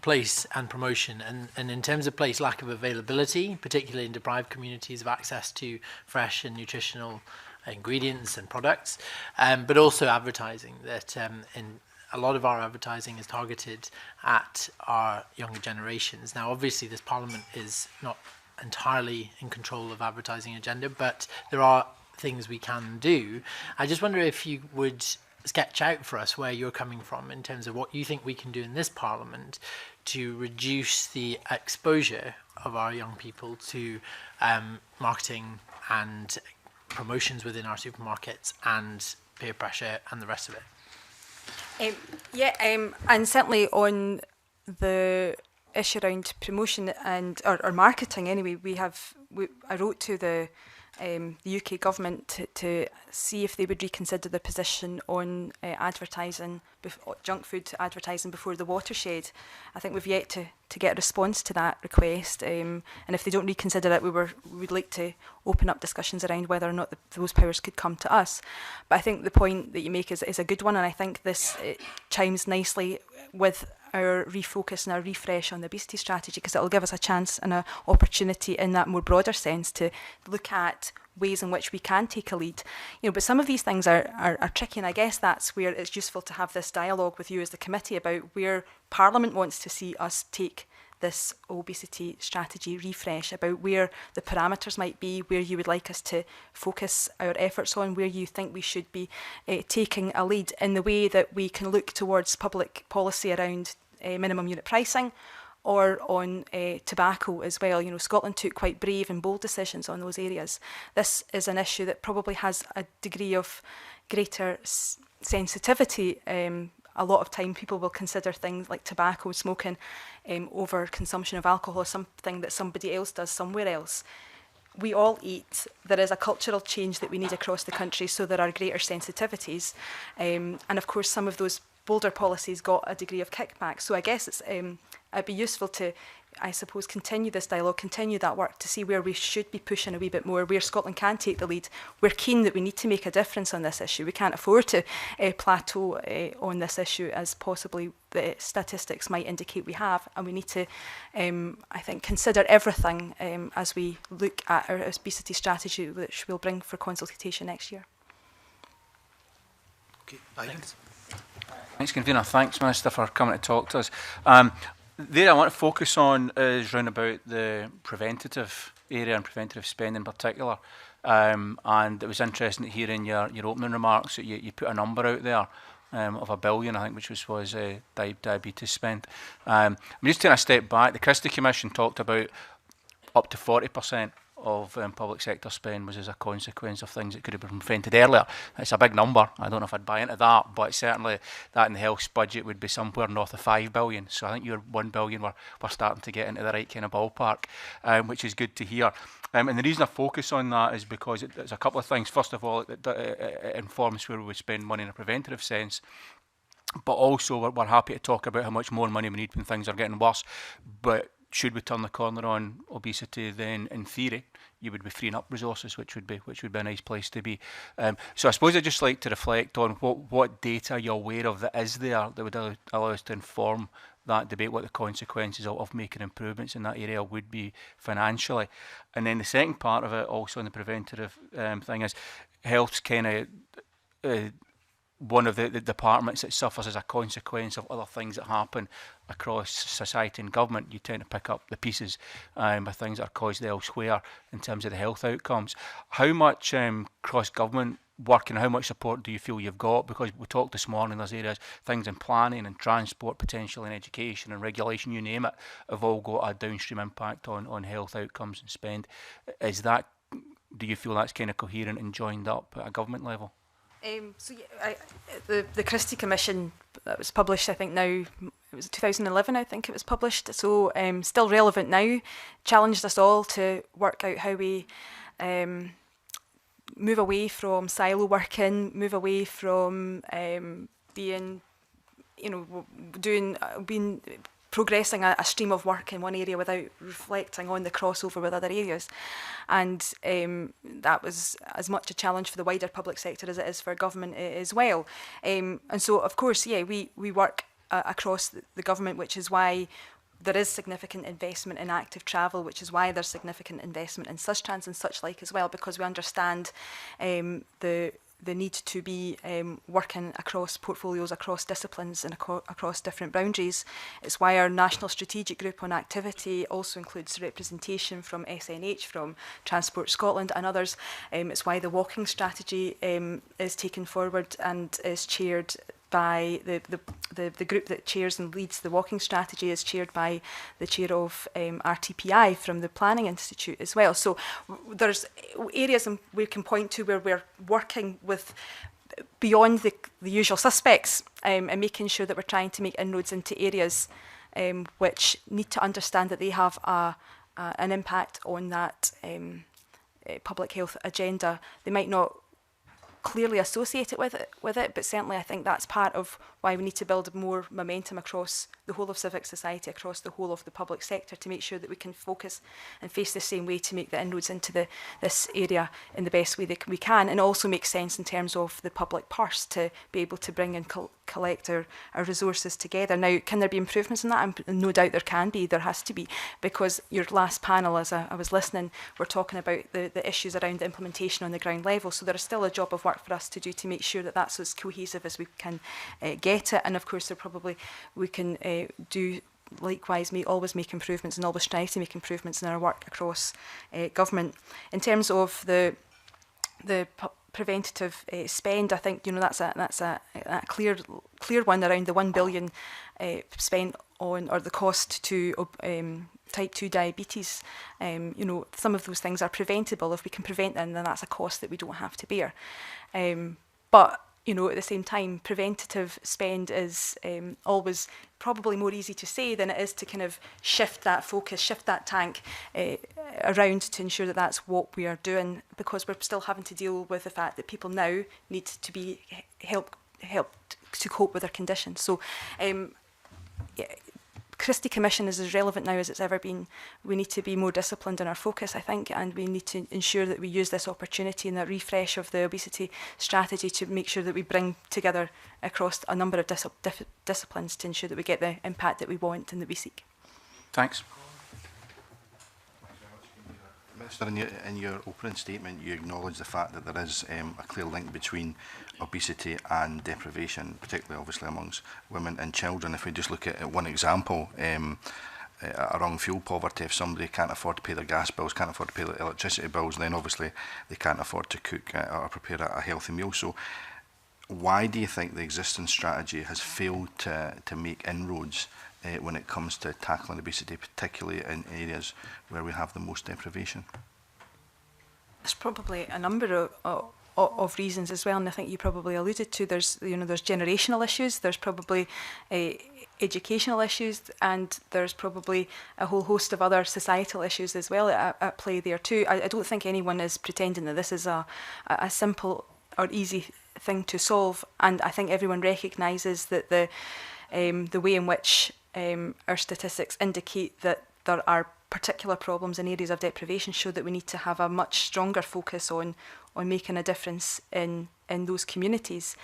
place and promotion, and in terms of place, lack of availability, particularly in deprived communities, of access to fresh and nutritional ingredients and products, but also advertising, that in a lot of our advertising is targeted at our younger generations. Now, obviously, this Parliament is not entirely in control of advertising agenda, but there are things we can do. I just wonder if you would sketch out for us where you're coming from in terms of what you think we can do in this Parliament to reduce the exposure of our young people to marketing and promotions within our supermarkets and peer pressure and the rest of it. And certainly on the issue around promotion and or marketing, anyway, I wrote to the UK government to see if they would reconsider their position on advertising, junk food advertising before the watershed. I think we've yet to get a response to that request, and if they don't reconsider it, we'd like to open up discussions around whether or not those powers could come to us. But I think the point that you make is a good one, and I think this chimes nicely with our refocus and our refresh on the obesity strategy, because it will give us a chance and an opportunity in that more broader sense to look at ways in which we can take a lead. But some of these things are tricky, and I guess that's where it's useful to have this dialogue with you as the committee about where Parliament wants to see us take this obesity strategy refresh, about where the parameters might be, where you would like us to focus our efforts on, where you think we should be taking a lead in the way that we can look towards public policy around minimum unit pricing, or on tobacco as well. Scotland took quite brave and bold decisions on those areas. This is an issue that probably has a degree of greater sensitivity. A lot of time people will consider things like tobacco, smoking, over consumption of alcohol as something that somebody else does somewhere else. We all eat. There is a cultural change that we need across the country, so there are greater sensitivities. And of course, some of those bolder policies got a degree of kickback. So I guess it'd be useful to I suppose, continue this dialogue, continue that work to see where we should be pushing a wee bit more, where Scotland can take the lead. We're keen that we need to make a difference on this issue. We can't afford to plateau on this issue, as possibly the statistics might indicate we have, and we need to, I think, consider everything as we look at our obesity strategy, which we'll bring for consultation next year. Okay, thanks. Thanks, Convener. Thanks, Minister, for coming to talk to us. There I want to focus on is round about the preventative area and preventative spend in particular. And it was interesting to hear in your opening remarks that you put a number out there of £1 billion, I think, which was diabetes spend. I'm just taking a step back. The Christie Commission talked about up to 40% of public sector spend was as a consequence of things that could have been prevented earlier. It's a big number. I don't know if I'd buy into that, but certainly that in the health budget would be somewhere north of £5 billion. So I think your £1 billion we're starting to get into the right kind of ballpark, which is good to hear. And the reason I focus on that is because there's a couple of things. First of all, it informs where we would spend money in a preventative sense. But also, we're happy to talk about how much more money we need when things are getting worse. But should we turn the corner on obesity, then in theory you would be freeing up resources, which would be a nice place to be. So I suppose I'd just like to reflect on what data you're aware of that is there that would allow us to inform that debate, what the consequences of making improvements in that area would be financially. And then the second part of it, also in the preventative thing, is health's kind of one of the departments that suffers as a consequence of other things that happen across society and government. You tend to pick up the pieces by things that are caused elsewhere in terms of the health outcomes. How much cross-government work and how much support do you feel you've got? Because we talked this morning, there's areas, things in planning and transport, potentially in education and regulation, you name it, have all got a downstream impact on health outcomes and spend. Do you feel that's kind of coherent and joined up at a government level? So yeah, the Christie Commission that was published, I think now, it was 2011, I think it was published, so still relevant now, challenged us all to work out how we move away from silo working, move away from being progressing a stream of work in one area without reflecting on the crossover with other areas. And that was as much a challenge for the wider public sector as it is for government as well. And so, of course, yeah, we work across the government, which is why there is significant investment in active travel, which is why there's significant investment in Sustrans and such like as well, because we understand the need to be working across portfolios, across disciplines and across different boundaries. It's why our National Strategic Group on Activity also includes representation from SNH, from Transport Scotland and others. It's why the walking strategy is taken forward and is chaired by the group that chairs and leads the walking strategy is chaired by the chair of RTPI from the Planning Institute as well. So there's areas we can point to where we're working with beyond the usual suspects and making sure that we're trying to make inroads into areas which need to understand that they have an impact on that public health agenda. They might not clearly associate it with it, but certainly I think that's part of why we need to build more momentum across the whole of civic society, across the whole of the public sector, to make sure that we can focus and face the same way to make the inroads into this area in the best way that we can, and also make sense in terms of the public purse to be able to bring and collect our resources together. Now, can there be improvements in that? No doubt there can be, there has to be, because your last panel, as I was listening, we're talking about the issues around the implementation on the ground level, so there is still a job of work for us to do to make sure that that's as cohesive as we can get it, and of course we can do likewise, always make improvements and always try to make improvements in our work across government. In terms of the preventative spend, I think that's a clear one around the £1 billion spent on, or the cost to type 2 diabetes. Some of those things are preventable. If we can prevent them, then that's a cost that we don't have to bear. But at the same time, preventative spend is always probably more easy to say than it is to kind of shift that focus, shift that tank around to ensure that that's what we are doing, because we're still having to deal with the fact that people now need to be helped to cope with their conditions. So Christie Commission is as relevant now as it's ever been. We need to be more disciplined in our focus, I think, and we need to ensure that we use this opportunity and the refresh of the obesity strategy to make sure that we bring together across a number of disciplines to ensure that we get the impact that we want and that we seek. Thanks. Minister, in your opening statement, you acknowledge the fact that there is a clear link between obesity and deprivation, particularly obviously amongst women and children. If we just look at one example, around fuel poverty, if somebody can't afford to pay their gas bills, can't afford to pay their electricity bills, then obviously they can't afford to cook or prepare a healthy meal. So why do you think the existing strategy has failed to make inroads when it comes to tackling obesity, particularly in areas where we have the most deprivation? There's probably a number of reasons as well, and I think you probably alluded to. There's generational issues. There's probably educational issues, and there's probably a whole host of other societal issues as well at play there too. I don't think anyone is pretending that this is a simple or easy thing to solve, and I think everyone recognises that the way in which our statistics indicate that there are particular problems in areas of deprivation show that we need to have a much stronger focus on making a difference in those communities.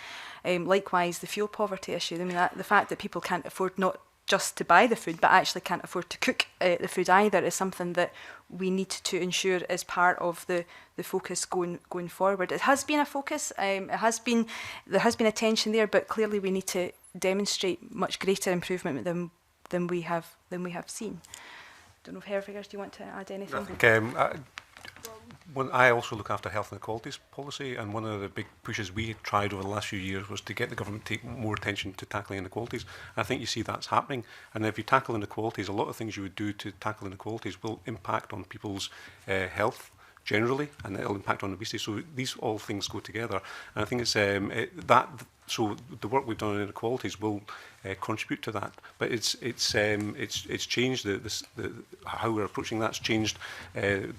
Likewise, the fuel poverty issue. I mean, the fact that people can't afford not just to buy the food, but actually can't afford to cook the food either, is something that we need to ensure is part of the focus going forward. It has been a focus. There has been attention there, but clearly we need to demonstrate much greater improvement than we have seen. I don't know if Hervigers, do you want to add anything? I think, I also look after health inequalities policy, and one of the big pushes we tried over the last few years was to get the government to take more attention to tackling inequalities. I think you see that's happening, and if you tackle inequalities, a lot of things you would do to tackle inequalities will impact on people's health generally, and it'll impact on obesity. So these all things go together, and I think it's so the work we've done on inequalities will contribute to that. But it's changed how we're approaching that's changed, and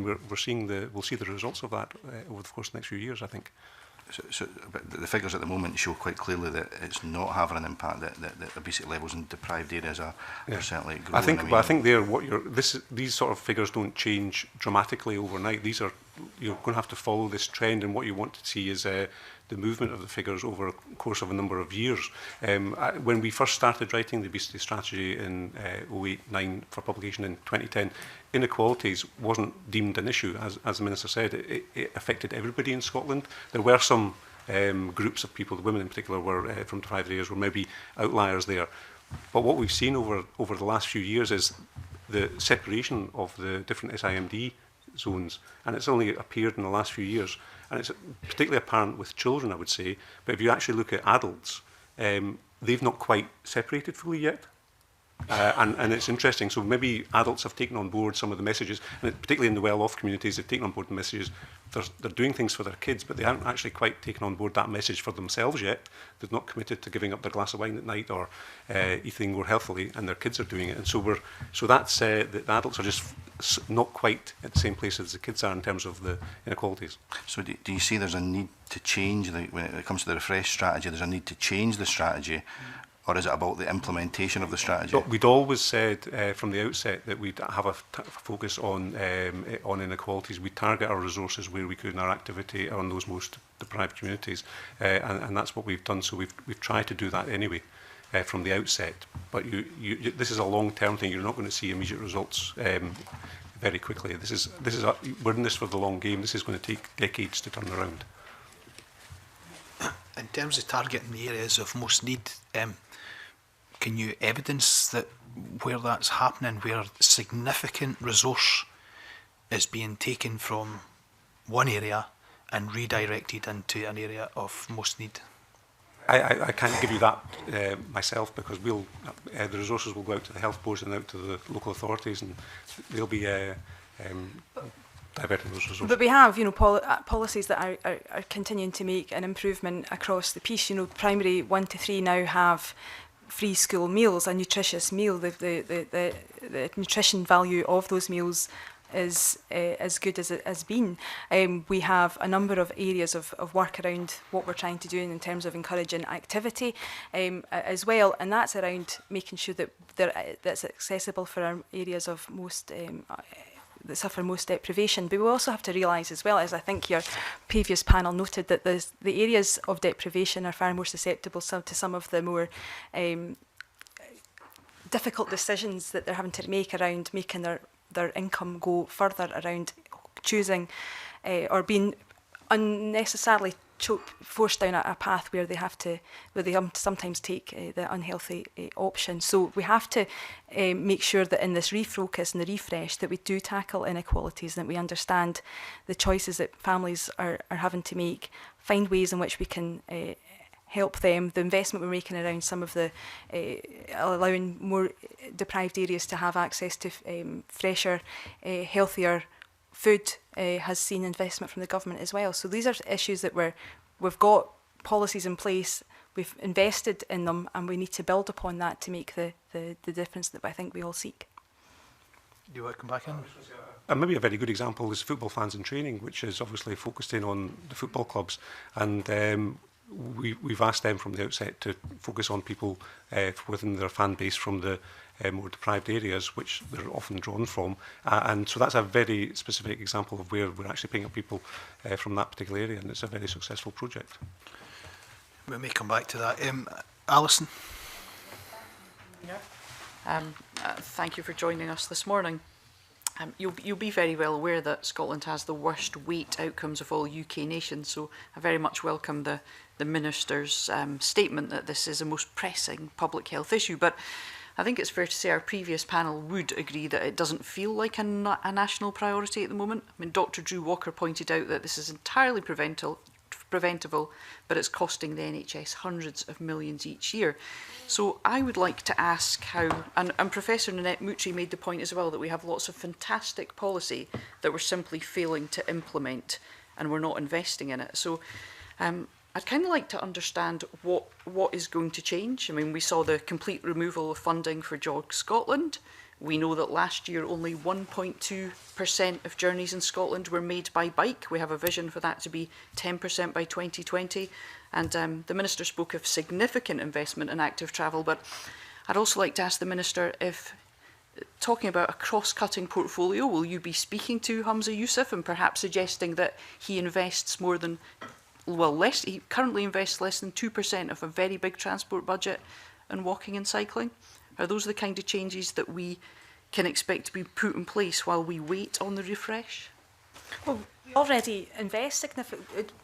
we're seeing we'll see the results of that over the course of the next few years, I think. So but the figures at the moment show quite clearly that it's not having an impact. That obesity levels in deprived areas are certainly growing. I think these sort of figures don't change dramatically overnight. You're going to have to follow this trend, and what you want to see is the movement of the figures over a course of a number of years. When we first started writing the obesity strategy in 2008-09 for publication in 2010, inequalities wasn't deemed an issue. As the Minister said, it affected everybody in Scotland. There were some groups of people, the women in particular, were from deprived areas, were maybe outliers there. But what we've seen over the last few years is the separation of the different SIMD zones, and it's only appeared in the last few years, and it's particularly apparent with children, I would say. But if you actually look at adults, they've not quite separated fully yet. And it's interesting. So maybe adults have taken on board some of the messages, and particularly in the well-off communities, they've taken on board the messages. They're doing things for their kids, but they haven't actually quite taken on board that message for themselves yet. They've not committed to giving up their glass of wine at night or eating more healthily, and their kids are doing it. And so that's the adults are just not quite at the same place as the kids are in terms of the inequalities. So do you see there's a need to change, when it comes to the refresh strategy, there's a need to change the strategy? Or is it about the implementation of the strategy? We'd always said from the outset that we'd have a focus on inequalities. We target our resources where we could in our activity on those most deprived communities, and that's what we've done. So we've tried to do that anyway from the outset. But this is a long-term thing. You're not going to see immediate results very quickly. We're in this for the long game. This is going to take decades to turn around. In terms of targeting the areas of most need, can you evidence that where that's happening, where significant resource is being taken from one area and redirected into an area of most need? I can't give you that myself, because the resources will go out to the health boards and out to the local authorities, and they'll be diverting those resources. But we have, policies that are continuing to make an improvement across the piece. Primary 1 to 3 now have free school meals, a nutritious meal. The nutrition value of those meals is as good as it has been. We have a number of areas of work around what we're trying to do in terms of encouraging activity as well, and that's around making sure that that's accessible for our areas of most that suffer most deprivation. But we also have to realise as well, as I think your previous panel noted, that the areas of deprivation are far more susceptible to some of the more difficult decisions that they're having to make around making their income go further, around choosing or being unnecessarily forced down a path where they sometimes take the unhealthy option. So we have to make sure that in this refocus and the refresh that we do tackle inequalities, and that we understand the choices that families are having to make, find ways in which we can help them. The investment we're making around some of the allowing more deprived areas to have access to fresher, healthier food has seen investment from the government as well. So these are issues that we've got policies in place, we've invested in them, and we need to build upon that to make the difference that I think we all seek. Do you want to come back in? Maybe a very good example is Football Fans in Training, which is obviously focused in on the football clubs, and we've asked them from the outset to focus on people within their fan base from the more deprived areas, which they're often drawn from. And so that's a very specific example of where we're actually picking up people from that particular area, and it's a very successful project. We may come back to that. Alison? Thank you for joining us this morning. You'll be very well aware that Scotland has the worst weight outcomes of all UK nations, so I very much welcome the Minister's statement that this is a most pressing public health issue. But I think it's fair to say our previous panel would agree that it doesn't feel like a national priority at the moment. I mean, Dr. Drew Walker pointed out that this is entirely preventable, but it's costing the NHS hundreds of millions each year. So I would like to ask how, and Professor Nanette Moutry made the point as well, that we have lots of fantastic policy that we're simply failing to implement and we're not investing in it. So I'd kind of like to understand what is going to change. I mean, we saw the complete removal of funding for Jog Scotland. We know that last year only 1.2% of journeys in Scotland were made by bike. We have a vision for that to be 10% by 2020. And the Minister spoke of significant investment in active travel. But I'd also like to ask the Minister if, talking about a cross-cutting portfolio, will you be speaking to Humza Yousaf and perhaps suggesting that he invests more than, well, he currently invests less than 2% of a very big transport budget in walking and cycling? Are those the kind of changes that we can expect to be put in place while we wait on the refresh? Well, we already invest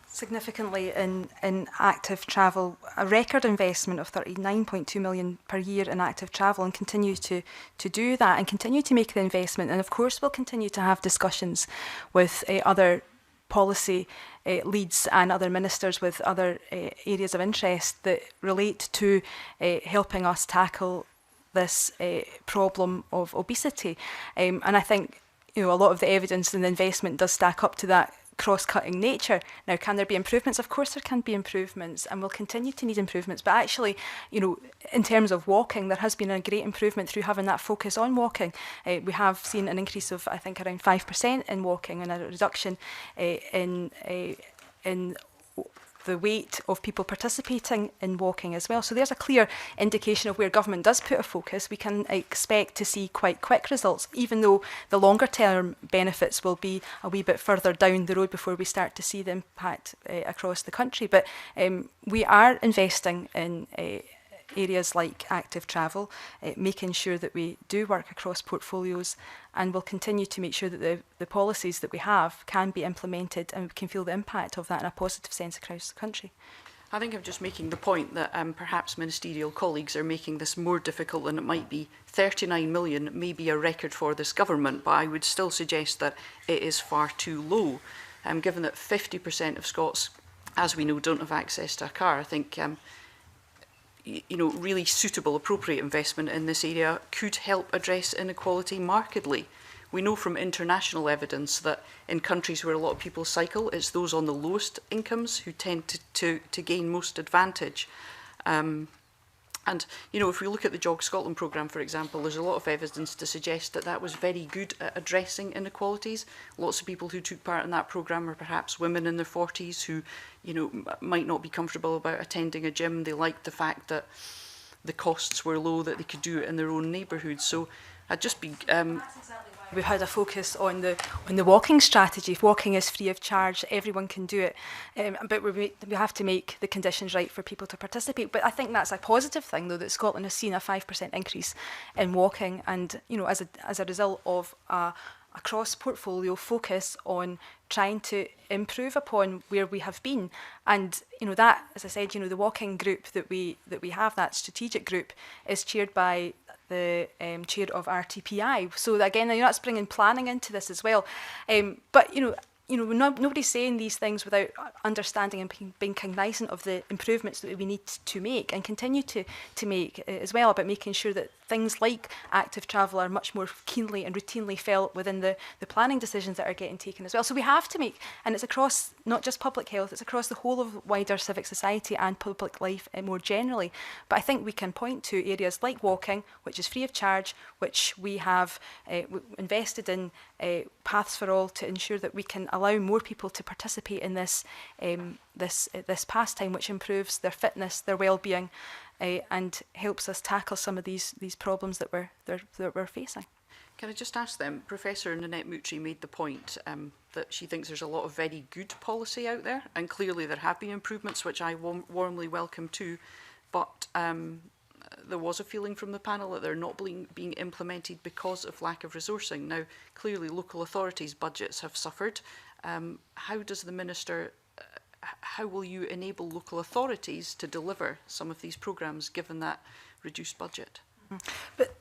significantly in active travel, a record investment of 39.2 million per year in active travel, and continue to do that and continue to make the investment. And of course we'll continue to have discussions with other policy leads and other ministers with other areas of interest that relate to helping us tackle this problem of obesity. And I think a lot of the evidence and the investment does stack up to that cross-cutting nature. Now, can there be improvements? Of course there can be improvements, and we'll continue to need improvements. But actually, in terms of walking, there has been a great improvement through having that focus on walking. We have seen an increase of, I think, around 5% in walking, and a reduction in the weight of people participating in walking as well. So there's a clear indication of where government does put a focus. We can expect to see quite quick results, even though the longer term benefits will be a wee bit further down the road before we start to see the impact across the country. But we are investing in areas like active travel, making sure that we do work across portfolios, and we'll continue to make sure that the policies that we have can be implemented and we can feel the impact of that in a positive sense across the country. I think I'm just making the point that perhaps ministerial colleagues are making this more difficult than it might be. 39 million may be a record for this government, but I would still suggest that it is far too low. Given that 50% of Scots, as we know, don't have access to a car, I think really suitable, appropriate investment in this area could help address inequality markedly. We know from international evidence that in countries where a lot of people cycle, it's those on the lowest incomes who tend to gain most advantage. And, you know, if we look at the Jog Scotland programme, for example, there's a lot of evidence to suggest that that was very good at addressing inequalities. Lots of people who took part in that programme are perhaps women in their 40s who, you know, might not be comfortable about attending a gym. They liked the fact that the costs were low, that they could do it in their own neighbourhood. So I'd just be... We've had a focus on the walking strategy. If walking is free of charge, everyone can do it. But we have to make the conditions right for people to participate. But I think that's a positive thing, though, that Scotland has seen a 5% increase in walking, and you know, as a result of a cross-portfolio focus on trying to improve upon where we have been. And you know, that, as I said, you know, the walking group that we have, that strategic group, is chaired by the chair of RTPI. So again, you know, that's bringing planning into this as well. But you know, nobody's saying these things without understanding and being cognizant of the improvements that we need to make and continue to make as well, about making sure that things like active travel are much more keenly and routinely felt within the planning decisions that are getting taken as well. So we have to make, and it's across not just public health, it's across the whole of wider civic society and public life more generally. But I think we can point to areas like walking, which is free of charge, which we have invested in Paths for All to ensure that we can allow more people to participate in this this pastime, which improves their fitness, their well-being, and helps us tackle some of these problems that we're facing. Can I just ask them, Professor Nanette Moutry made the point that she thinks there's a lot of very good policy out there, and clearly there have been improvements, which I warmly welcome too, but there was a feeling from the panel that they're not being implemented because of lack of resourcing. Now, clearly local authorities' budgets have suffered. How does the Minister, how will you enable local authorities to deliver some of these programmes given that reduced budget? But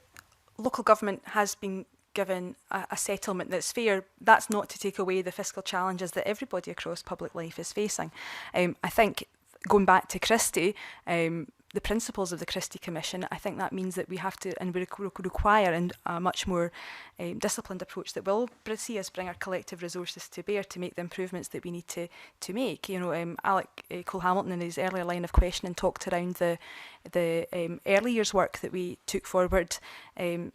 local government has been given a settlement that's fair. That's not to take away the fiscal challenges that everybody across public life is facing. I think, going back to Christie, the principles of the Christie Commission, I think that means that we have to, and we require a much more disciplined approach that will see us bring our collective resources to bear to make the improvements that we need to make. You know, Alec Cole-Hamilton in his earlier line of questioning talked around the early years work that we took forward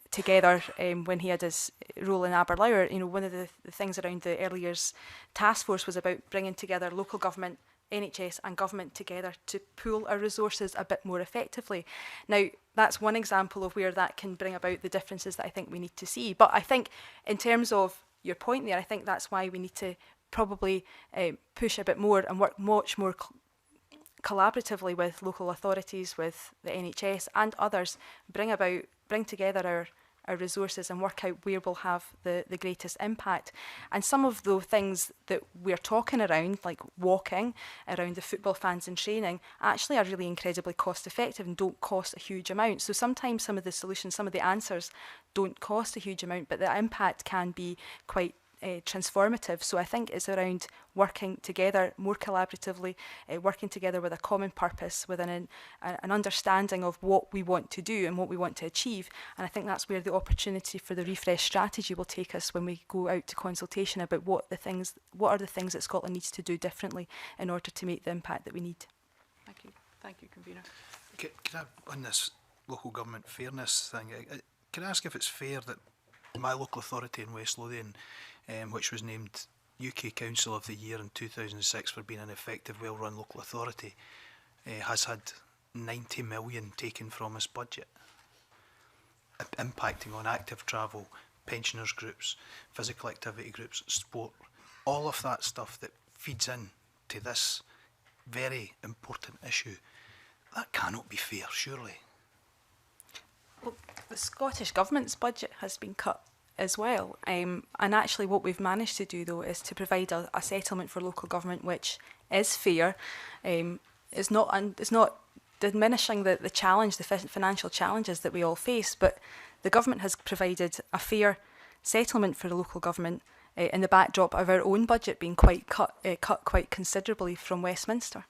together when he had his role in Aberlour. You know, one of the things around the early years task force was about bringing together local government, NHS and government together to pool our resources a bit more effectively. Now, that's one example of where that can bring about the differences that I think we need to see. But I think in terms of your point there, I think that's why we need to probably push a bit more and work much more collaboratively with local authorities, with the NHS and others, bring together our resources and work out where we'll have the greatest impact. And some of the things that we're talking around, like walking, around the football fans and training, actually are really incredibly cost effective and don't cost a huge amount. So sometimes some of the solutions, some of the answers don't cost a huge amount, but the impact can be quite transformative. So I think it's around working together more collaboratively, working together with a common purpose, with an understanding of what we want to do and what we want to achieve. And I think that's where the opportunity for the refresh strategy will take us when we go out to consultation about what are the things that Scotland needs to do differently in order to make the impact that we need. Thank you, Convener. Can I, on this local government fairness thing, can I ask if it's fair that my local authority in West Lothian, which was named UK Council of the Year in 2006 for being an effective, well-run local authority, has had 90 million taken from its budget, impacting on active travel, pensioners groups, physical activity groups, sport, all of that stuff that feeds in to this very important issue. That cannot be fair, surely. Well, the Scottish Government's budget has been cut as well. And actually what we've managed to do, though, is to provide a settlement for local government which is fair. It's not diminishing the challenge, the financial challenges that we all face, but the government has provided a fair settlement for the local government in the backdrop of our own budget being cut quite considerably from Westminster.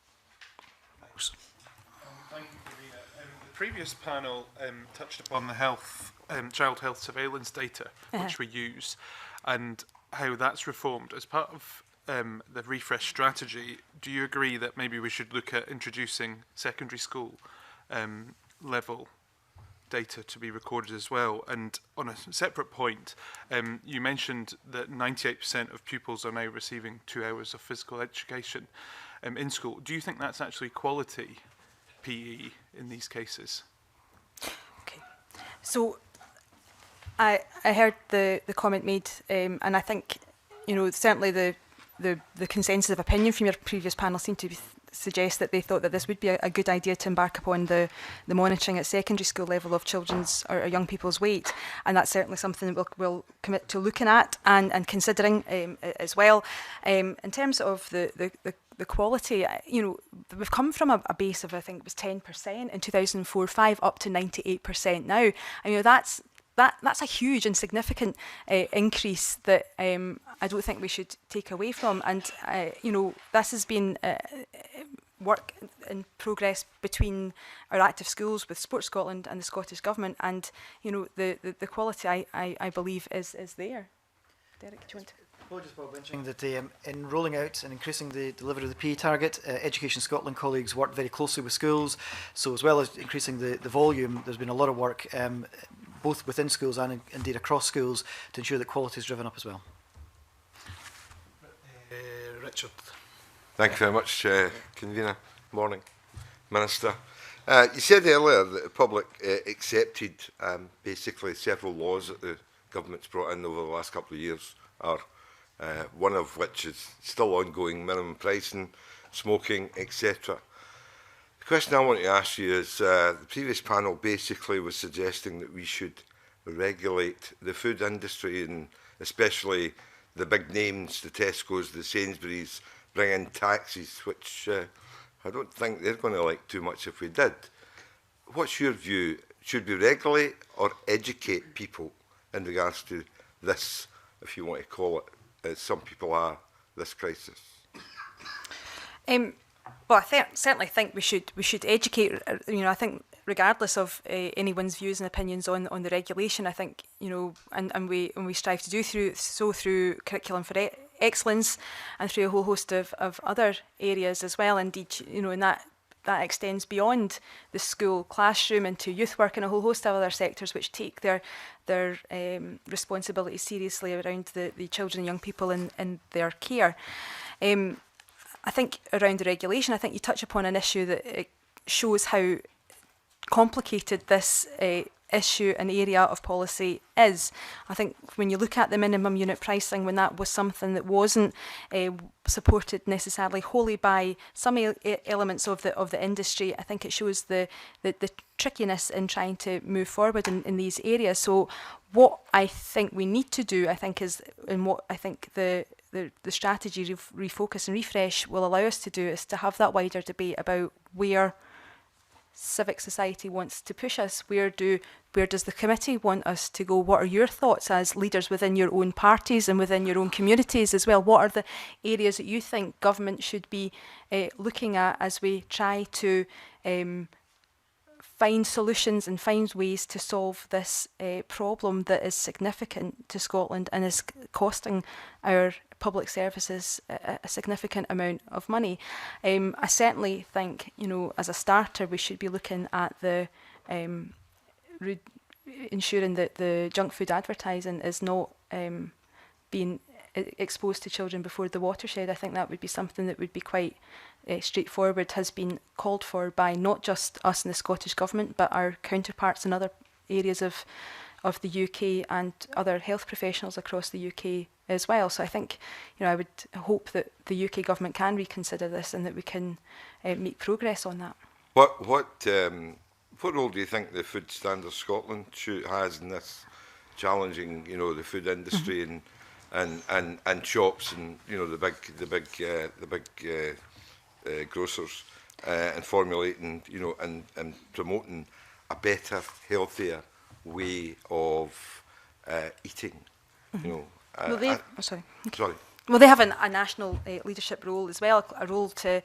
Thank you, Karina. The previous panel touched upon the child health surveillance data which we use and how that's reformed. As part of the refresh strategy, do you agree that maybe we should look at introducing secondary school level data to be recorded as well. And on a separate point, you mentioned that 98% of pupils are now receiving 2 hours of physical education in school. Do you think that's actually quality PE in these cases? Okay. So I heard the comment made, and I think, you know, certainly the consensus of opinion from your previous panel seemed to suggest that they thought that this would be a good idea to embark upon the monitoring at secondary school level of children's or young people's weight, and that's certainly something that we'll commit to looking at and considering as well. In terms of the quality, you know, we've come from a base of, I think it was 10% in 2004-05 up to 98% now. And, you know, that's a huge and significant increase that I don't think we should take away from. And, you know, this has been work in progress between our active schools with Sport Scotland and the Scottish Government. And, you know, the quality, I believe, is there. Derek, do you want to? Apologies for mentioning that in rolling out and increasing the delivery of the PE target, Education Scotland colleagues worked very closely with schools. So as well as increasing the volume, there's been a lot of work both within schools and indeed across schools to ensure that quality is driven up as well. Richard. Thank you very much, Convener. Morning, Minister. You said earlier that the public accepted basically several laws that the government's brought in over the last couple of years, are one of which is still ongoing, minimum pricing, smoking, etc. The question I want to ask you is, the previous panel basically was suggesting that we should regulate the food industry, and especially the big names, the Tesco's, the Sainsbury's, bring in taxes, which I don't think they're going to like too much if we did. What's your view? Should we regulate or educate people in regards to this, if you want to call it, as some people are, this crisis? Well, I certainly think we should educate. You know, I think regardless of anyone's views and opinions on the regulation, I think, you know, and we strive to do through curriculum for excellence and through a whole host of other areas as well. Indeed, you know, and that extends beyond the school classroom into youth work and a whole host of other sectors which take their responsibilities seriously around the children and young people in their care. I think around the regulation, I think you touch upon an issue that it shows how complicated this issue and area of policy is. I think when you look at the minimum unit pricing, when that was something that wasn't supported necessarily wholly by some elements of the industry, I think it shows the trickiness in trying to move forward in these areas. So what I think we need to do, I think, is, and what I think the strategy refocus and refresh will allow us to do, is to have that wider debate about where civic society wants to push us. Where does the committee want us to go? What are your thoughts as leaders within your own parties and within your own communities as well? What are the areas that you think government should be looking at as we try to find solutions and find ways to solve this problem that is significant to Scotland and is costing our public services a significant amount of money? I certainly think, you know, as a starter, we should be looking at the ensuring that the junk food advertising is not being exposed to children before the watershed. I think that would be something that would be quite straightforward, has been called for by not just us in the Scottish Government, but our counterparts in other areas of the UK and other health professionals across the UK as well. So I think, you know, I would hope that the UK Government can reconsider this and that we can make progress on that. What role do you think the Food Standards Scotland has in this, challenging, you know, the food industry and shops and, you know, the big grocers, and formulating, you know, and promoting a better, healthier way of eating, you know? Well, sorry. Well, they have a national leadership role as well, a role to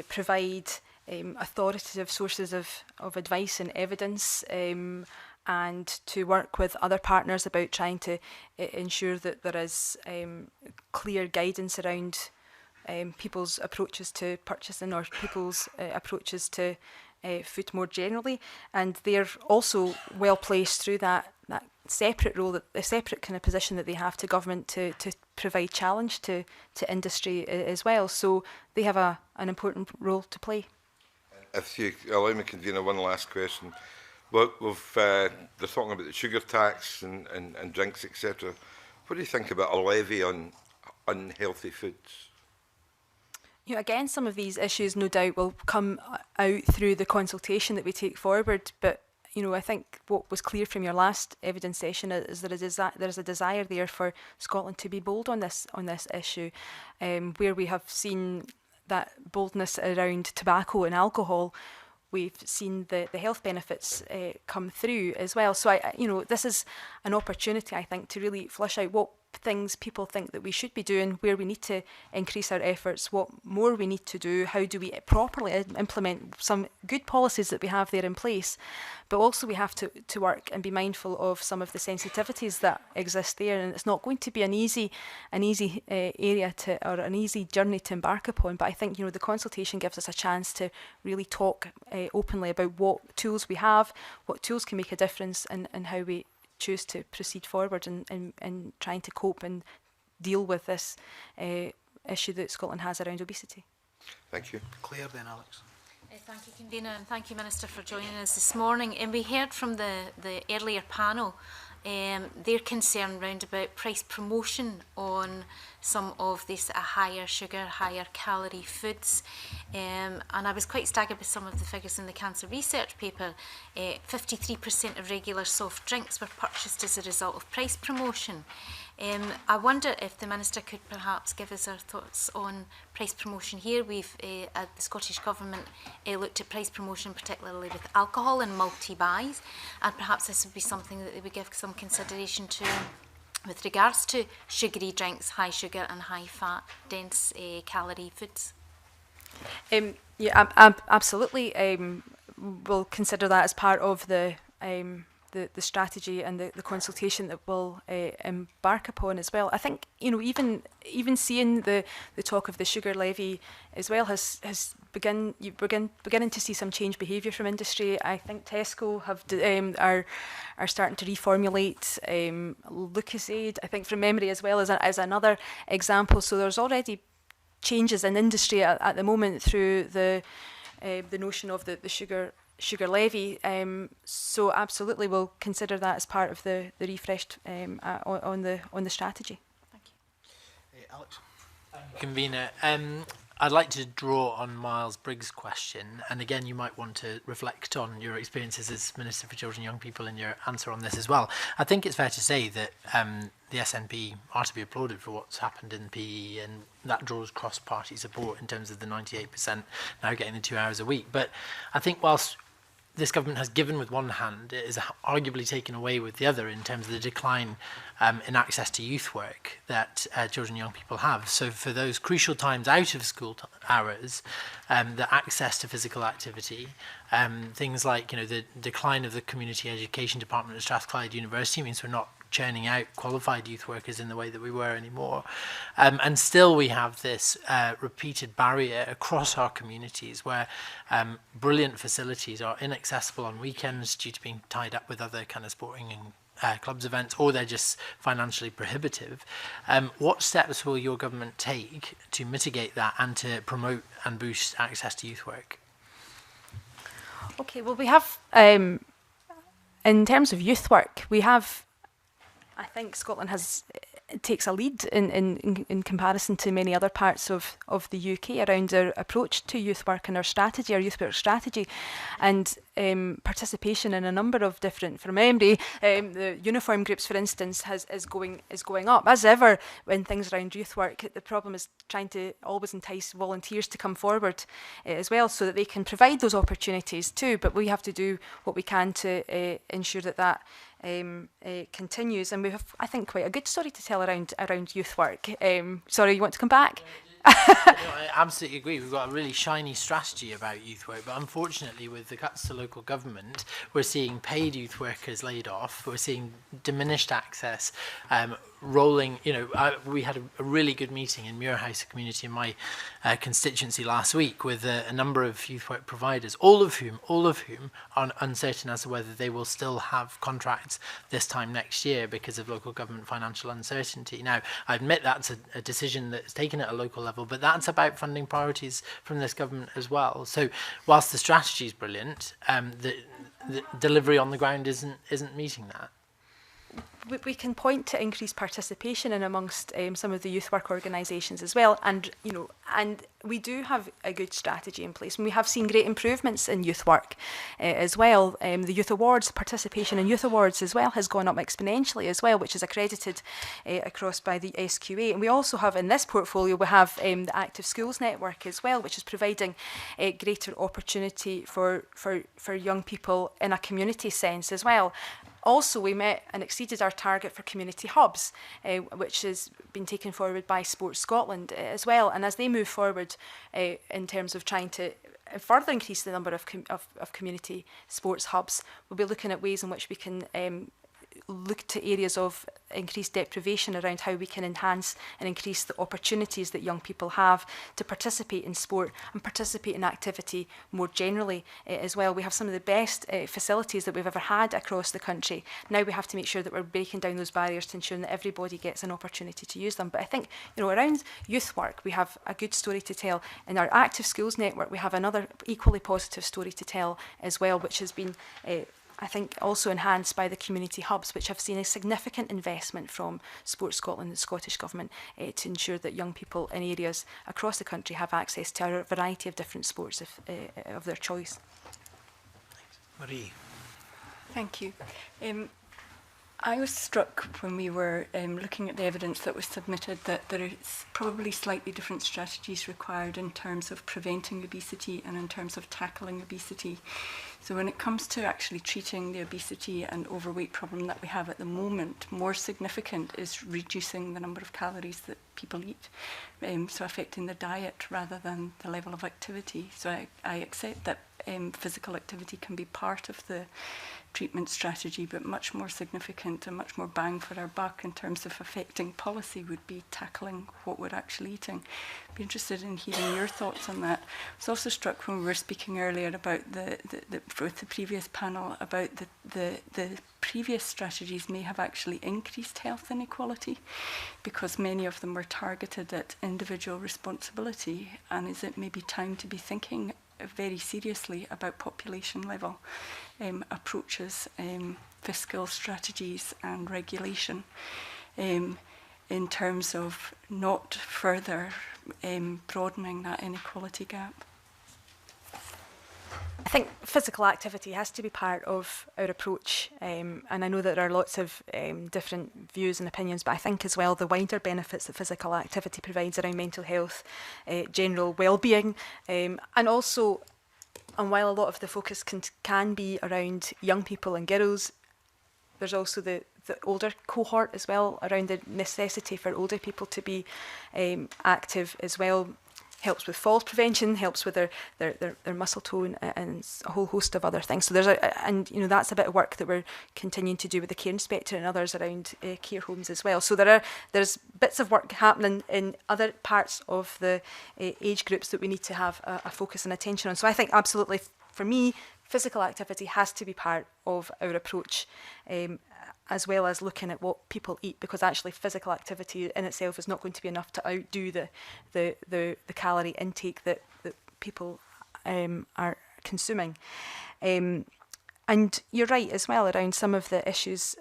provide authoritative sources of advice and evidence, and to work with other partners about trying to ensure that there is clear guidance around people's approaches to purchasing, or people's approaches to food more generally, and they're also well placed through that separate role, a separate kind of position that they have to government to provide challenge to industry as well. So they have an important role to play. If you allow me, Convener, one last question. Well, they're talking about the sugar tax and drinks, etc. What do you think about a levy on unhealthy foods? You know, again, some of these issues no doubt will come out through the consultation that we take forward, but you know, I think what was clear from your last evidence session is there is a desire there for Scotland to be bold on this issue, where we have seen that boldness around tobacco and alcohol. We've seen the health benefits come through as well. So you know, this is an opportunity, I think, to really flush out what things people think that we should be doing, where we need to increase our efforts, what more we need to do, how do we properly implement some good policies that we have there in place. But also we have to work and be mindful of some of the sensitivities that exist there, and it's not going to be an easy area or an easy journey to embark upon. But I think, you know, the consultation gives us a chance to really talk openly about what tools we have, what tools can make a difference, and how we choose to proceed forward in trying to cope and deal with this issue that Scotland has around obesity. Thank you. Claire, then Alex. Thank you, Convener, and thank you, Minister, for joining us this morning. And we heard from the earlier panel their concern round about price promotion on some of these higher sugar, higher calorie foods. And I was quite staggered with some of the figures in the cancer research paper. 53% of regular soft drinks were purchased as a result of price promotion. I wonder if the Minister could perhaps give us our thoughts on price promotion here. We've, at the Scottish Government, looked at price promotion particularly with alcohol and multi-buys, and perhaps this would be something that they would give some consideration to with regards to sugary drinks, high sugar and high fat, dense calorie foods. Yeah, absolutely. We'll consider that as part of the strategy and the consultation that we'll embark upon as well. I think, you know, even seeing the talk of the sugar levy as well has beginning to see some change behaviour from industry. I think Tesco are starting to reformulate Lucozade, I think from memory, as well as another example. So there's already changes in industry at the moment through the notion of the sugar levy. So absolutely we'll consider that as part of the refreshed on the strategy. Thank you. Alex. Convener, I'd like to draw on Miles Briggs' question, and again you might want to reflect on your experiences as Minister for Children and Young People in your answer on this as well. I think it's fair to say that the SNP are to be applauded for what's happened in PE, and that draws cross-party support in terms of the 98% now getting the 2 hours a week. But I think whilst this government has given with one hand, it is arguably taken away with the other in terms of the decline in access to youth work that children and young people have. So for those crucial times out of school hours, the access to physical activity, things like, you know, the decline of the community education department at Strathclyde University means we're not churning out qualified youth workers in the way that we were anymore. And still we have this repeated barrier across our communities where brilliant facilities are inaccessible on weekends due to being tied up with other kind of sporting and clubs events, or they're just financially prohibitive. What steps will your government take to mitigate that and to promote and boost access to youth work? Okay, well we have, in terms of youth work, we have, I think Scotland takes a lead in comparison to many other parts of the UK around our approach to youth work and our strategy, our youth work strategy, and participation in a number of different, from memory, the uniform groups, for instance, is going up. As ever, when things around youth work, the problem is trying to always entice volunteers to come forward as well, so that they can provide those opportunities too. But we have to do what we can to ensure that continues, and we have, I think, quite a good story to tell around youth work. Sorry, you want to come back? I absolutely agree. We've got a really shiny strategy about youth work, but unfortunately with the cuts to local government, we're seeing paid youth workers laid off, we're seeing diminished access rolling, we had a really good meeting in Muirhouse community in my constituency last week with a number of youth work providers, all of whom are uncertain as to whether they will still have contracts this time next year because of local government financial uncertainty. Now, I admit that's a decision that's taken at a local level, but that's about funding priorities from this government as well. So whilst the strategy is brilliant, the delivery on the ground isn't meeting that. We can point to increased participation in amongst some of the youth work organisations as well, and we do have a good strategy in place, and we have seen great improvements in youth work as well. The youth awards, participation in youth awards as well has gone up exponentially as well, which is accredited across by the SQA. And we also have in this portfolio we have the Active Schools Network as well, which is providing greater opportunity for young people in a community sense as well. Also, we met and exceeded our target for community hubs, which has been taken forward by Sports Scotland as well. And as they move forward in terms of trying to further increase the number of community sports hubs, we'll be looking at ways in which we can look to areas of increased deprivation around how we can enhance and increase the opportunities that young people have to participate in sport and participate in activity more generally as well. We have some of the best facilities that we've ever had across the country. Now we have to make sure that we're breaking down those barriers to ensure that everybody gets an opportunity to use them. But I think, around youth work, we have a good story to tell. In our Active Schools Network, we have another equally positive story to tell as well, which has been I think also enhanced by the community hubs, which have seen a significant investment from Sports Scotland and the Scottish Government to ensure that young people in areas across the country have access to a variety of different sports of their choice. Marie. Thank you. I was struck when we were looking at the evidence that was submitted that there is probably slightly different strategies required in terms of preventing obesity and in terms of tackling obesity. So when it comes to actually treating the obesity and overweight problem that we have at the moment, more significant is reducing the number of calories that people eat, so affecting the diet rather than the level of activity. So I accept that physical activity can be part of the treatment strategy, but much more significant and much more bang for our buck in terms of affecting policy would be tackling what we're actually eating. I'd be interested in hearing your thoughts on that. I was also struck when we were speaking earlier about with the previous panel about the previous strategies may have actually increased health inequality because many of them were targeted at individual responsibility, and is it maybe time to be thinking very seriously about population level approaches, fiscal strategies and regulation in terms of not further broadening that inequality gap? I think physical activity has to be part of our approach, and I know that there are lots of different views and opinions, but I think as well the wider benefits that physical activity provides around mental health, general well-being, and also, and while a lot of the focus can be around young people and girls, there's also the older cohort as well, around the necessity for older people to be active as well. Helps with falls prevention, helps with their muscle tone, and a whole host of other things. So there's that's a bit of work that we're continuing to do with the care inspector and others around care homes as well. So there's bits of work happening in other parts of the age groups that we need to have a focus and attention on. So I think absolutely, for me, physical activity has to be part of our approach, as well as looking at what people eat, because actually physical activity in itself is not going to be enough to outdo the calorie intake that people are consuming. And you're right as well around some of the issues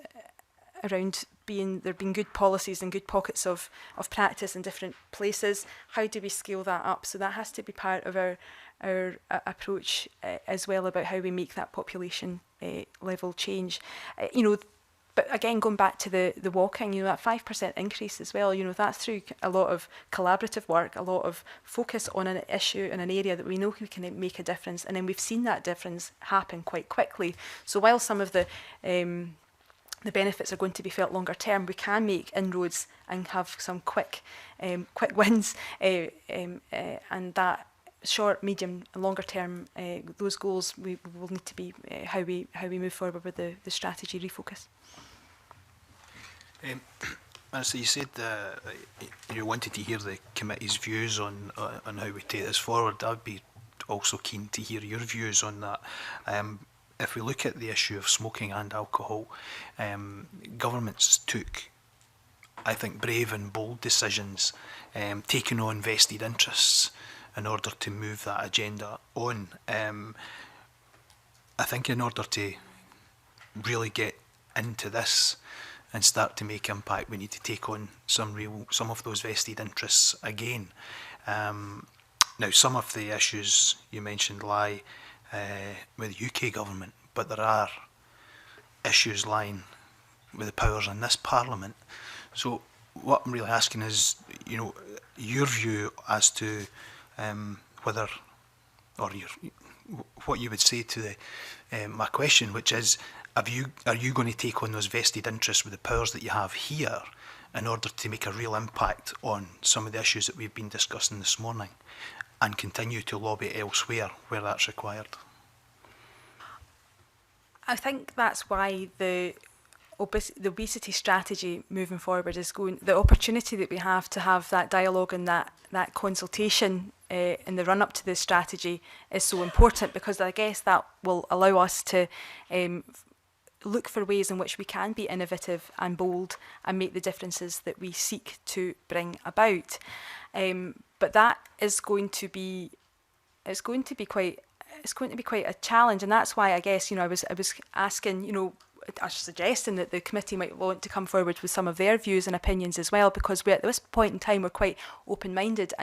around there being good policies and good pockets of practice in different places. How do we scale that up? So that has to be part of our approach as well, about how we make that population level change. But again, going back to the walking, that 5% increase as well, that's through a lot of collaborative work, a lot of focus on an issue in an area that we know we can make a difference. And then we've seen that difference happen quite quickly. So while some of the benefits are going to be felt longer term, we can make inroads and have some quick wins, and that short, medium and longer term, those goals we will need to be how we move forward with the strategy refocus. So you said you wanted to hear the committee's views on how we take this forward. I'd be also keen to hear your views on that. If we look at the issue of smoking and alcohol, governments took, I think, brave and bold decisions, taking on vested interests in order to move that agenda on. I think in order to really get into this and start to make impact, we need to take on some of those vested interests again. Now, some of the issues you mentioned lie with the UK government, but there are issues lying with the powers in this Parliament. So what I'm really asking is, your view as to whether, or what you would say to my question, which is, are you going to take on those vested interests with the powers that you have here in order to make a real impact on some of the issues that we've been discussing this morning, and continue to lobby elsewhere where that's required? I think that's why the obesity strategy moving forward is going, the opportunity that we have to have that dialogue and that consultation in the run-up to this strategy is so important, because I guess that will allow us to look for ways in which we can be innovative and bold and make the differences that we seek to bring about. But that is going to be quite a challenge, and that's why I guess I was asking, I was suggesting that the committee might want to come forward with some of their views and opinions as well, because we're at this point in time we're quite open-minded,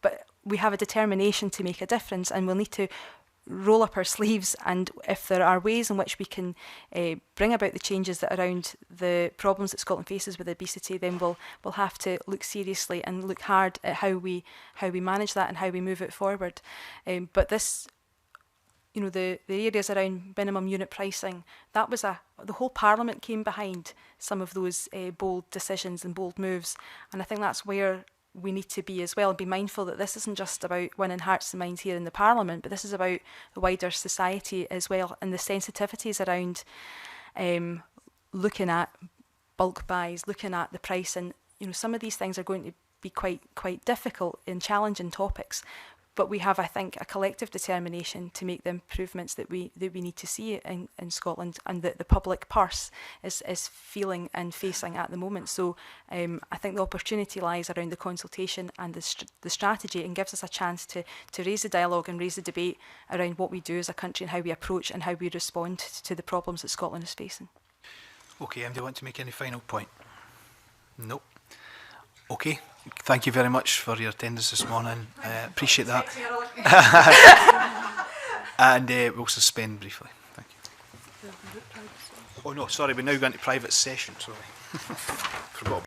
but we have a determination to make a difference, and we'll need to roll up our sleeves, and if there are ways in which we can bring about the changes that around the problems that Scotland faces with obesity, then we'll have to look seriously and look hard at how we manage that and how we move it forward. But this, the areas around minimum unit pricing, that was the whole Parliament came behind some of those bold decisions and bold moves, and I think that's where we need to be as well, and be mindful that this isn't just about winning hearts and minds here in the Parliament, but this is about the wider society as well, and the sensitivities around looking at bulk buys, looking at the price, and some of these things are going to be quite difficult and challenging topics, but we have, I think, a collective determination to make the improvements that we need to see in Scotland, and that the public purse is feeling and facing at the moment. So I think the opportunity lies around the consultation and the strategy, and gives us a chance to raise the dialogue and raise the debate around what we do as a country and how we approach and how we respond to the problems that Scotland is facing. Okay, do you want to make any final point? Nope. Okay, thank you very much for your attendance this morning. Appreciate that. And we'll suspend briefly. Thank you. Oh no, sorry, we're now going to private session. Sorry. Forgot.